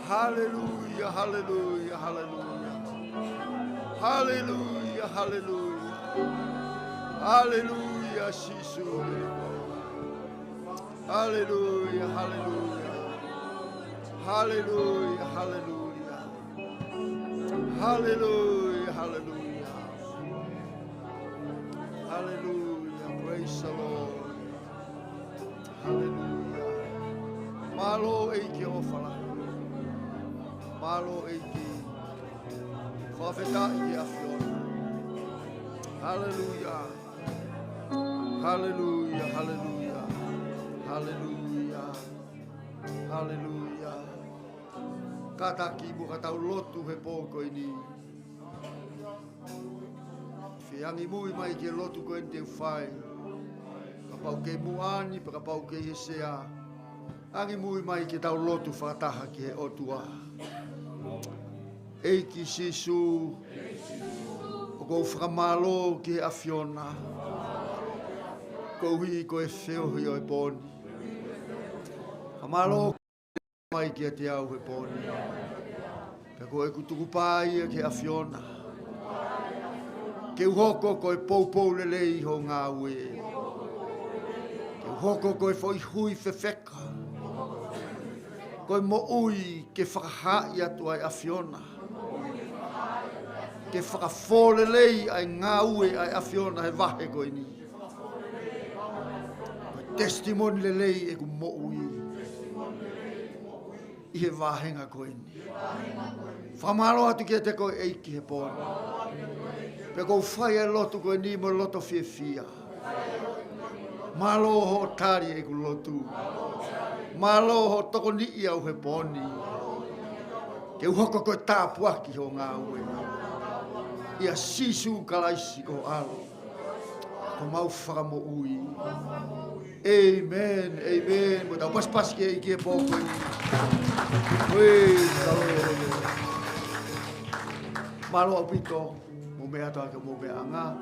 Hallelujah, hallelujah, hallelujah. Hallelujah, hallelujah. Hallelujah, Shisu. Hallelujah, hallelujah. Hallelujah, hallelujah. Hallelujah, hallelujah. Hallelujah, praise the Lord. Hallelujah. Malo eiki ofala. Malo eiki. Fafeta eiki afiona. Hallelujah. Hallelujah, hallelujah. Hallelujah. Hallelujah. Kataki buka tau lotu he poko ini. Fiangi mui mai ke lotu ko ente fai. Kapau ke muani pa kapau ke Yesea. Angi mui mai ke tau lotu whataha ki he otua. Eiki Sisu. O kou whakamalo ki he afiona. Kou hui ko e wheo hui o e poni. Whamalo mai ki a te au he poni. Pe ko e kutuku pai ki afiona. Ke uhoko ko e poupou lelei ho ngā ue. Ke uhoko ko e whoi hui whewheka. Ko e mo ui ke whakahai atu ai afiona. Ke whakafōlelei ai ngā ue ai afiona he wahe ko ini. Testimoni lelei e ku mo ui. I he wahenga ko ini. Whamalo atu ki te koe eiki he pōna. Pe kou whai e lotu koe ni mo loto fie fia. Malo ho tari e ku lotu. Malo ho toko ni i au he pōni. Ke uhoko koe tāpuaki ho ngā ue. Ia Sisu kalaisi ko alo. Ko mau whakamo ui. Amen, amen. Mo tau pas ke i ki e pōko ni. Praise the Lord. Malo au pito. Mo mea toa ke mo mea anga.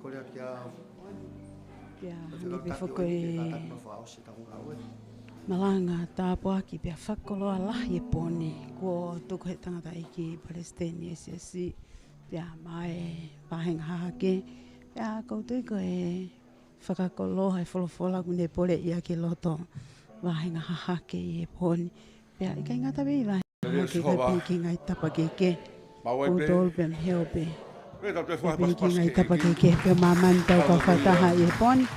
Korea kia ni whako e malanga tāpua ki pia whakoloa lahi e pōne ko tuku he tangata i ki Palestine SSC pia mai pahenga hahake pia koutou ko e whakakoloa e wholofola kune pole ia ki loto wahenga hahake i e pōne pia i kai ngata wei wahenga hahake kai ki ngai tapa keke koutou pia mheo pe ki ngai tapa keke pia mamani tau ka whataha i e pōne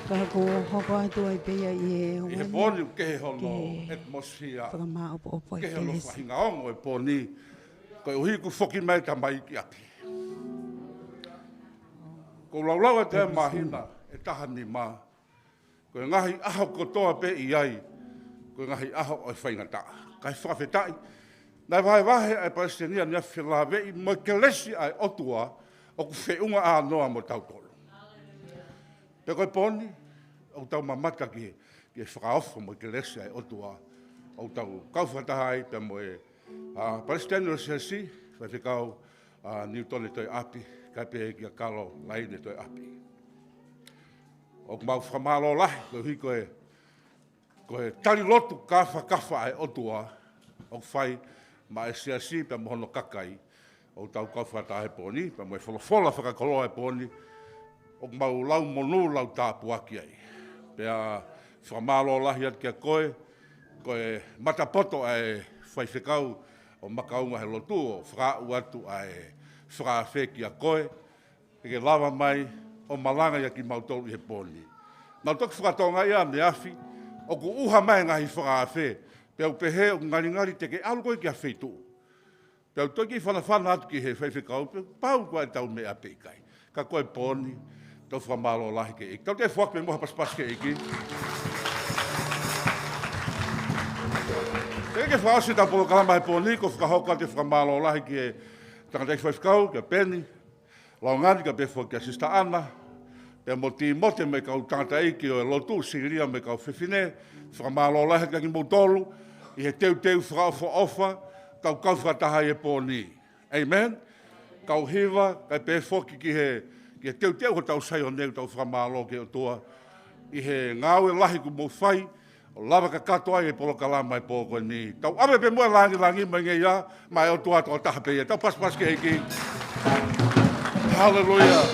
Ka ko hoko atu ai pia i I he poni ke he hono atmosphere. Whakama opo opo Ke e he hono kelesi. whahinga ongo e poni. Ko e uhi ku whoki mai ka mai ki api. Ko laulau e te mahina e taha ni mā. Ko e ngahi aho kotoa pe i ai. Ko e ngahi aho o e whaingata. Kai whawhetai. Nai wahe ai Palestinia nia whilawe i mo kelesi ai otua o ku whiunga a noa mo tautolo. Pe koe poni, o tau mamata ki e whakaofa mo kelesi ai otua. O tau kauwhatahai pe mo e Palestinia si, whai whikau Newtone toi api, kai pe ki a kalo laine toi api. O ku mau whamalo lahi, koe tali lotu kafa ai otua, o whai ma e si pe mohono kakai, o tau kauwhatahe poni, pe mo e wholofola whakakoloa e poni, o mau lau monu lau tāpuaki ai. Pea whamalo lahi at kia koe matapoto ai whai whikau o makaunga he lotu o whakau atu ai whakawheki a koe, ke lava mai o malanga ia ki mautolu i he poni. Nau toki whakatonga ia me afi, o ku uha mai ngahi whakawhe, pea upehe o ngari te ke alu koe ki a wheitu. Pea toki whanawhana atu ki he whai whikau, pea pau koe tau me a peikai. Ka koe poni, tau whamalo lahi ke iki. Tau te whak me moha paspas ke iki. Te ke whaasi tau polo kalama he poni, ko whakahoka te whamalo lahi ki e tangatei whaifkau, ki a Penny, Laungani ka pefo ki a Sista Ana, pe mo Timote me kau tangata iki o e lotu, Siria me kau whiwhine, whamalo lahi ki a ki moutolu, i he teu whakaofa ofa, kau whakataha e poni. Amen? Kau hiwa, kai pefo ki he teu ho tau sai o neu tau whamalo ki o toa, i he ngāwe lahi ku mou whai, o lava ka katoa e polo kalama e pōko ni. Tau ame pe mua langi mai ngai ia, mai o toa tō taha pe ia. Tau pas ke eki. Hallelujah.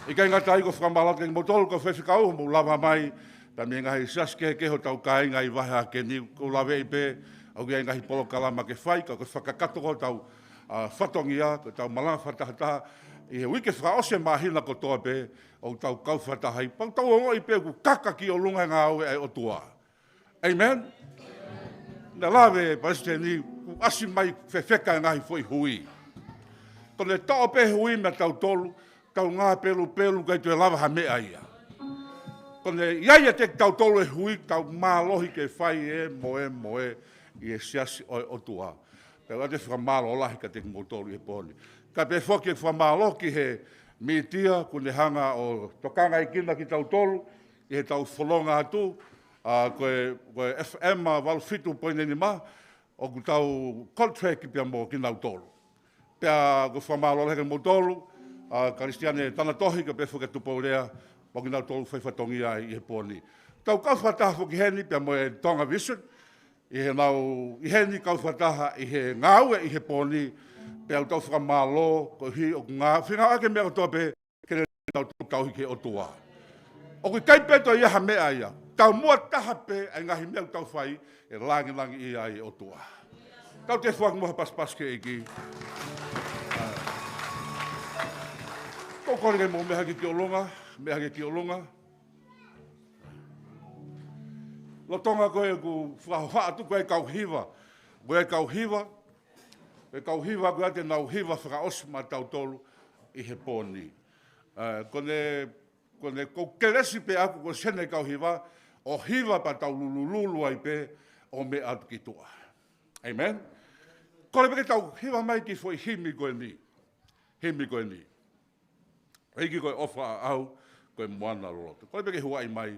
I kai ngata i ko whakamala ke motolo ko whewhikau, mo lava mai, ta mi ngahi saske ke ho tau kai ngai waha ke ni ko lawe i pe, au kia ngahi polo kalama ke whai, ka ko whakakato ko tau whatongi a, ko tau malanga whatahataha, i he wike whaose mahina ko toa pe, o tau kauwhatahai, pang tau ongo i pe ku kaka ki o lunga ngā aue ai o tua. Amen? Na lawe, Palestini, ku asi mai whewheka ngahi fwoi hui. Kone tau pe hui me tau tolu, tau ngā pelu kai tu e lava ha mea ia. Kone iaia te tau tolu e hui, tau mālohi ke whai moe, i e siasi o tua. Pea ate whamalo lahi ka te ngotolu e poni. Ka pe whoki e whamalo ki he mitia, kune hanga o tokanga i kina ki tau tolu, i he tau wholonga atu, koe FM walufitu poineni ma, o ku tau contract ki pia mo ki nau tolu. Pea ko whamalo lahi ka mo tolu, Karistiane tana tohi ka pe whoke tupau rea, mo ki nau tolu whaifatongi ai i he poni. Tau kauwhataha whoki heni pia mo e tonga visit, i he nau, i heni kauwhataha i he ngāue i he poni, pea tau whakamalo, ko hi o ngā, whingā ake mea o toa pe, kere tau hike o toa. O kui kaipeto i aha mea ia, tau mua taha pe, ai ngahi mea tau whai, e langi i ai o toa. Tau te whak moha paspas ke eki. Ko kore kei mo meha ki ki o longa. Lo tonga koe ku whahoha atu koe kau hiwa. Koe kau hiwa, e kau hiwa koe ate nau hiwa whakaosi ma tau tolu i he pōni. Kone kou keresi pe aku ko sene kau hiwa, o hiwa pa tau lululu ai pe o me atu ki tua. Amen? Kone peke tau hiwa mai ki fwoi himi koe ni. Himi koe ni. Eiki koe ofa au, koe moana loto. Kone peke huai mai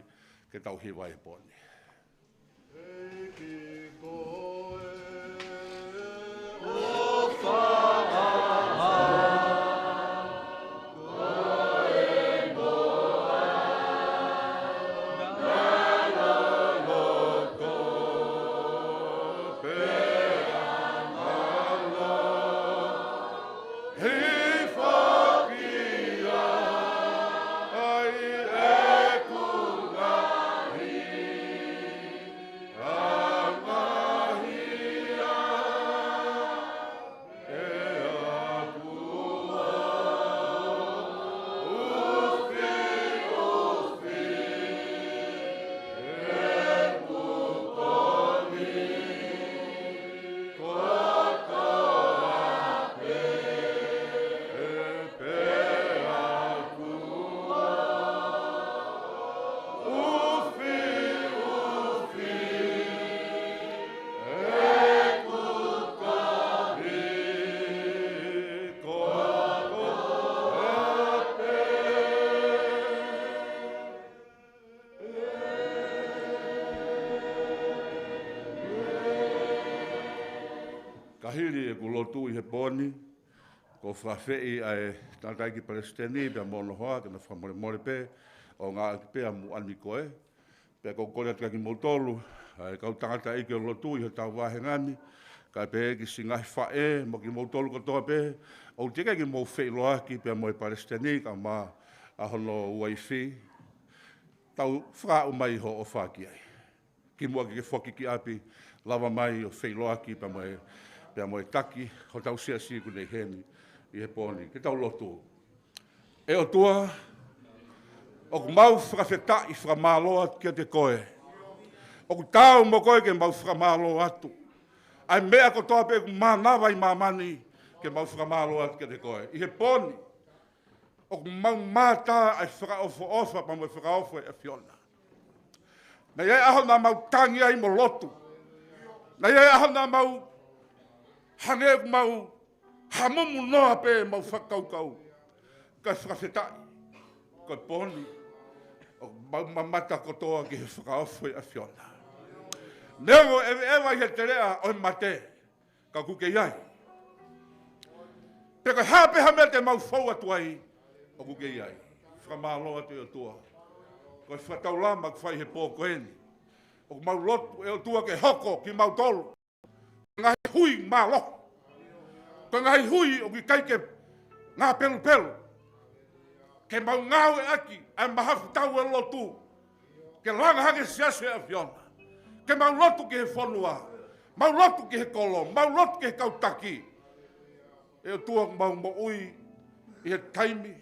ke tau hiwa e pōni. Ah Kahiri e kulotu I he poni, ko whawhei ai tātai ki Palestini, pia mono hoa, kena whamore more pe, o ngā ki pia mu anmi koe, pia ko kore atka ki motolu, ai kau tangata I ke lotu I he tau wahengani, kai pe ki singahi whae, mo ki motolu kotoa pe, o tika ki mo whei loa ki pia mo I Palestini, ka ma ahono uaifi, tau wha umai ho o whaki ai. Ki mua ki ke whoki ki api, lava mai o whei loa ki pia mo taki, ho tau sia si ku nei heni I he poni, ke tau lotu. E o tua, o ku mau whakawheta I whakamaloa kia te koe. O ku tau mo koe ke mau whakamaloa atu. Ai mea ko toa pe ku manawa I mamani ke mau whakamaloa kia te koe. I he poni, o ku mau mata ai whakaofo ofa pa mo whakaofo e whiona. Na iei aho na mau tangi ai mo lotu. Na iei aho na mau hange ku mau hamumu noa pe mau whakaukau. Ka whakawhetai. Ko poni. O mau mamata kotoa ki he whakaofo e whiona. Neongo ewa I he te rea o mate. Ka kuke iai. Peka hape hame te mau whau atu ai. O kuke iai. Whamaloa te o tua. Ko whatau lama ku whai he pōko eni. O mau lotu e o tua ke hoko ki mau tolu. Ngai hui malo. Ko ngai hui o ki kaike ngā pelu pelu. Ke mau ngau e aki ai mahafu tau e lotu. Ke langa hake siasu e a whiona. Ke mau lotu ki he whanua. Mau lotu ki he kolo. Mau lotu ki he kautaki. E o tua mau mo ui I he taimi.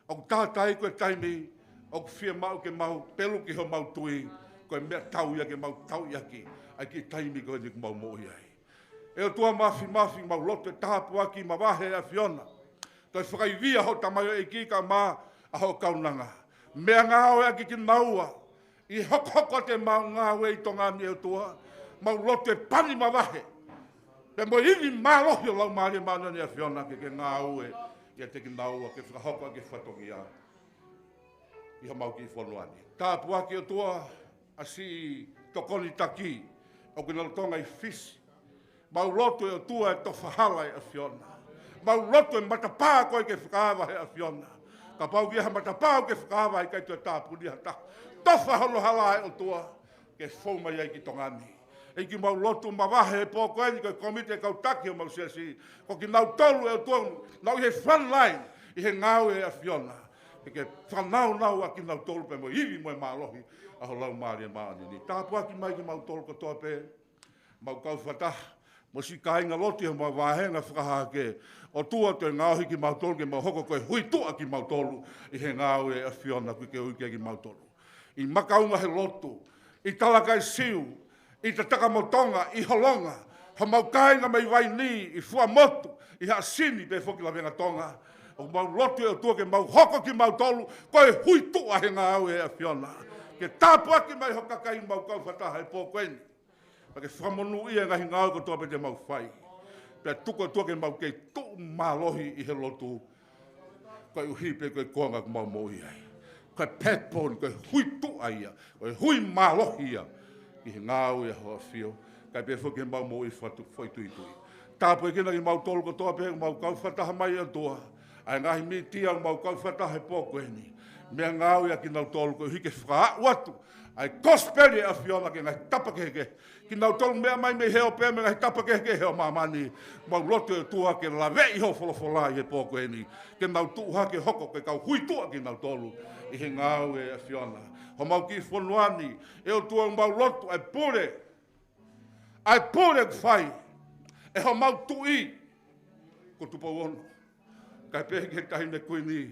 O tātai koe taimi. O whia mau ke mau pelu ki ho mau tui. Koe mea tau ia ke mau tau ia ki. Ai ki taimi koe ni mau mo ui ai. E o tua mafi mau loto e tāpu aki ma wahe a whiona. Toi whakaivia ho tamayo e ki ka mā a ho kaunanga. Mea ngāo e aki ki naua. I hoko te mau ngāo e I tonga mi e o tua. Mau loto e pani ma wahe. Pe mo iwi mālohi o lau maari mana ni a whiona ke ngāo e. Ia te ki naua ke whakahoko ke whatongi a. I ha mau ki whanuani. Tāpu aki o tua a si tokoni taki. O kina tonga I fisi. Mau loto e o tua e tofahala e a whiona. Mau loto e matapā koe ke whakawa e a whiona. Ka pau ki ha matapā ke whakawa e kai tu e tāpuni hata. Tofa holo hala e o tua ke whauma iai ki tongani. E ki mau loto mawahe e pōko eni koe komite kau taki o mau siasi. Ko ki nau tolu e o tua, nau he front line I he ngāo e a whiona. E ke whanau nau a ki nau tolu pe mo iwi mo e mālohi a ho lau maari e maani ni. Tāpua ki mai ki mau tolu katoa pe, mau kau whataha. Mo si kāinga loti ho mau wāhenga whakahake. O tua te ngāohi ki mau tolu ke mau hoko koe hui tua ki mau tolu. I he ngāo e a whiona kui ke uike ki mau tolu. I makaunga he lotu. I talakai siu. I te takamotonga. I holonga. Ho mau kāinga mai vai ni. I fua motu. I ha sini pe whoki la venga tonga. O mau lotu e o tua ke mau hoko ki mau tolu. Koe hui tua he ngāo e a whiona. Ke tāpua ki mai hokakai mau kau whataha e pōkoeni. Pake whamonu ia ngahi ngāo ko toa pe te mau whai. Pea tuko tua ke mau kei tū mālohi I he lotu. Koe uhi pe koe koanga ku mau mohi ai. Koe petpon, koe hui tū aia. Koe hui mālohi ia. I he ngāo ia hoa whio. Kai pe whuke mau mohi whatu whai tui tui. Tāpua kina ki mau tolu ko toa pe mau kau whataha mai a toa. Ai ngahi mi tia mau kau whataha e pōko eni. Mea ngāo ia ki nau tolu ko hike whaa watu. Ai kosperi a whiona ke ngai tapakeke. Ki nau tolu mea mai me heo pēme ngai tapakeke heo mamani. Mau loto e tua ke lawe I ho wholofola I he pōko eni. Ke nau tuha ke hoko ke kau hui tua ki nau tolu. I he ngāo e a whiona. Ho mau ki whonuani. E o tua mau loto ai pure. Ai pure ku whai. E ho mau tui. Ko tupa ono. Kai pehe ke kahine kuini.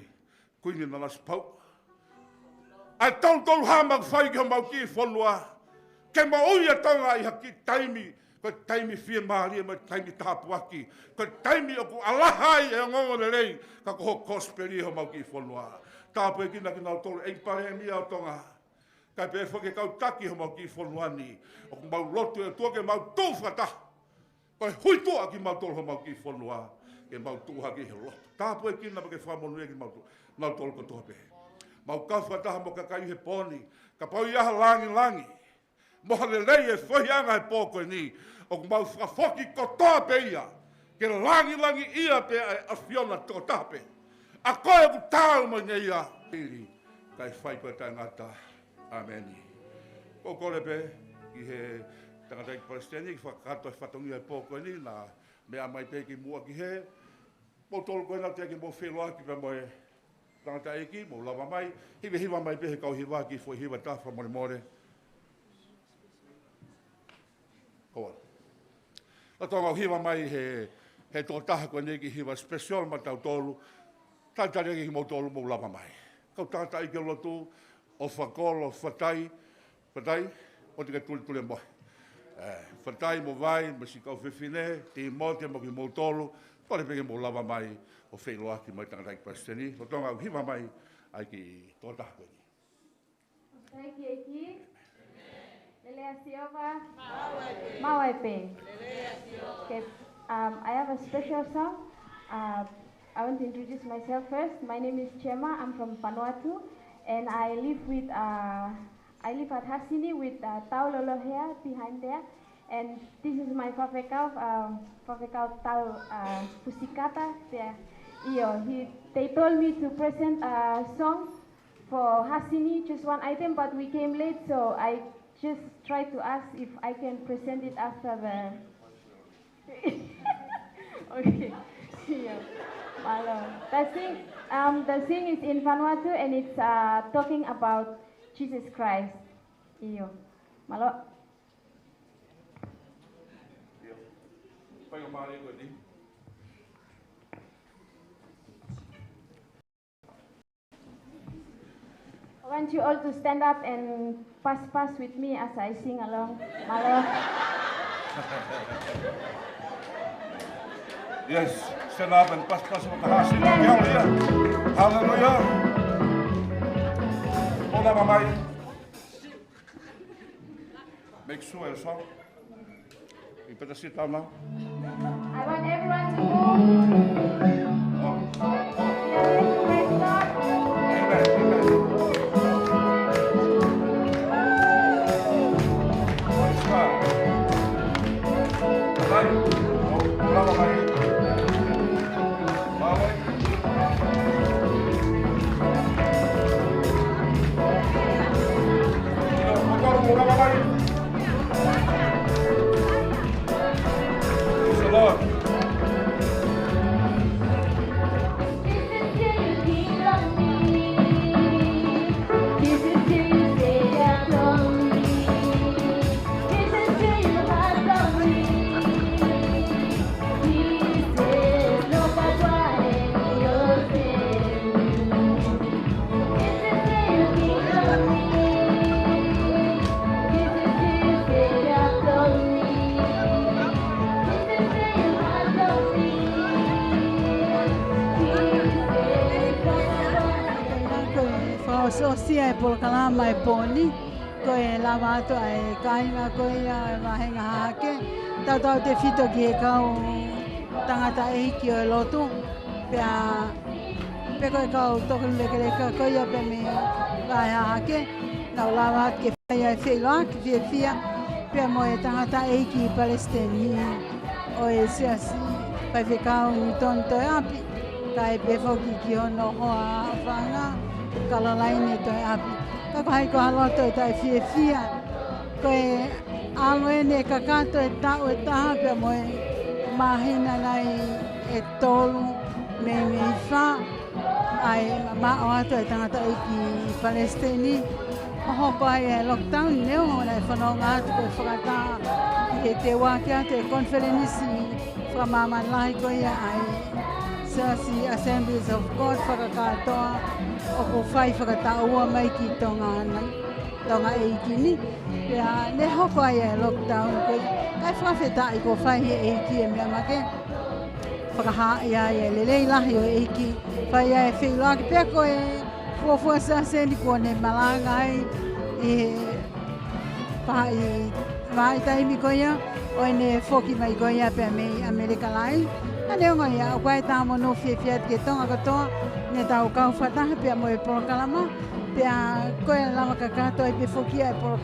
Kuini nanas pau. Ai tau hama whai ki ho mau ki whanua. Ke mau uia tonga I haki taimi. Ko taimi whia maari e mai taimi tāpuaki. Ko taimi o ku alahai e ngongo le rei. Ka ko ho kosperi ho mau ki whanua. Tāpu e kina ki nau tolu e pare e mia o tonga. Kai pe whake kau taki ho mau ki whanua ni. O ku mau lotu e tua ke mau tūwhata. Ko hui tua ki mau tolu ho mau ki whanua. Ke mau tūha ki he lotu. Tāpu e kina pa ke whamonu e ki mau tolu ko tua pe. Mau kau whataha mo kakai he poni. Ka pau iaha langi. Moha le lei e whahianga e pōko e ni. O mau whakafoki kotoa pe ia. ke langi ia pe a fiona to tape a koe ku tau mo nei ia iri kai fai pa tangata amen o kole pe i he tangata ki palestini fa kato fatongi ai poko ni na me mai pe ki mua ki he mo tol ko na te ki mo felo ki pe mo tangata iki mo lava mai hiwa mai pe kau hiwa ki fo hiwa ta fa mo more ko la tonga hiwa mai he tō taha koe nei ki hiwa special ma tau tolu, tātari ki mo tolu mo lava mai. Kau tātai ke lotu, o whakolo, whatai, o te kai tuli moe. Whatai mo vai, ma si kau whiwhine, te mote mo ki mo tolu, pare peke mo lava mai, o whelo aki mai tangatai ki pasiteni, o tonga hiwa mai, ai ki tō taha koe nei. Thank you, Lelea Siova. Mawaipe. Okay. I have a special song. I want to introduce myself first. My name is Chema. I'm from Vanuatu, and I live at Hasini with Taulolo here behind there. And this is my Fafekau Tau Pusikata there. They told me to present a song for Hasini, just one item, but we came late, so I just tried to ask if I can present it after the. Okay. Yeah. Malo. The sing is in Vanuatu and it's talking about Jesus Christ. Iyo. Malo. I want you all to stand up and pass with me as I sing along. Malo. Yes, stand up and pass with the house. Hallelujah. Hallelujah. Hold up, Mama. Make sure it's on. You better sit down now. I want everyone to move. Praise God. Amen. Sia e por kalama e poni ko e lava to e kainga ko ia mahenga hake tau te fito ki e kau tangata e hiki o e lotu pe ko e kau toku lekere ko ia pe me vai hake na lava ke fai e feila ki fia pe mo e tangata e hiki palestini o e siasi pai fe kau ni tonto e api kai pe foki ki ono hoa whanga kalalaine to api ka kai ko haloto tai fia ko e aloene ka kato e tau e taha pe mo e mahina nai e tolu me fa ai ma o ato e tangata i ki Palestini ho ko ai lockdown ne o na fono ngatu ko frata e te wa kia te conference fra mama lai ko ia ai Sasi Assemblies of God whakakatoa o ko whai whakataua mai ki tonga e ikini. Pea ne hoko ai e lockdown koi. Kai whawheta i ko whai he e iki e mea make. Whakaha ia e lelei lahi o e iki. Whai ia e whiloaki. Pea ko e fuafua sa sendi ko ne malanga ai e whai taimi ko ia. O ne foki mai ko ia pea mei Amerika lai. Ane o ngai au kai tāmo no fia ke tonga katoa ne tau kau whataha pia mo e porokalama pia koe lama kakato e pe fokia e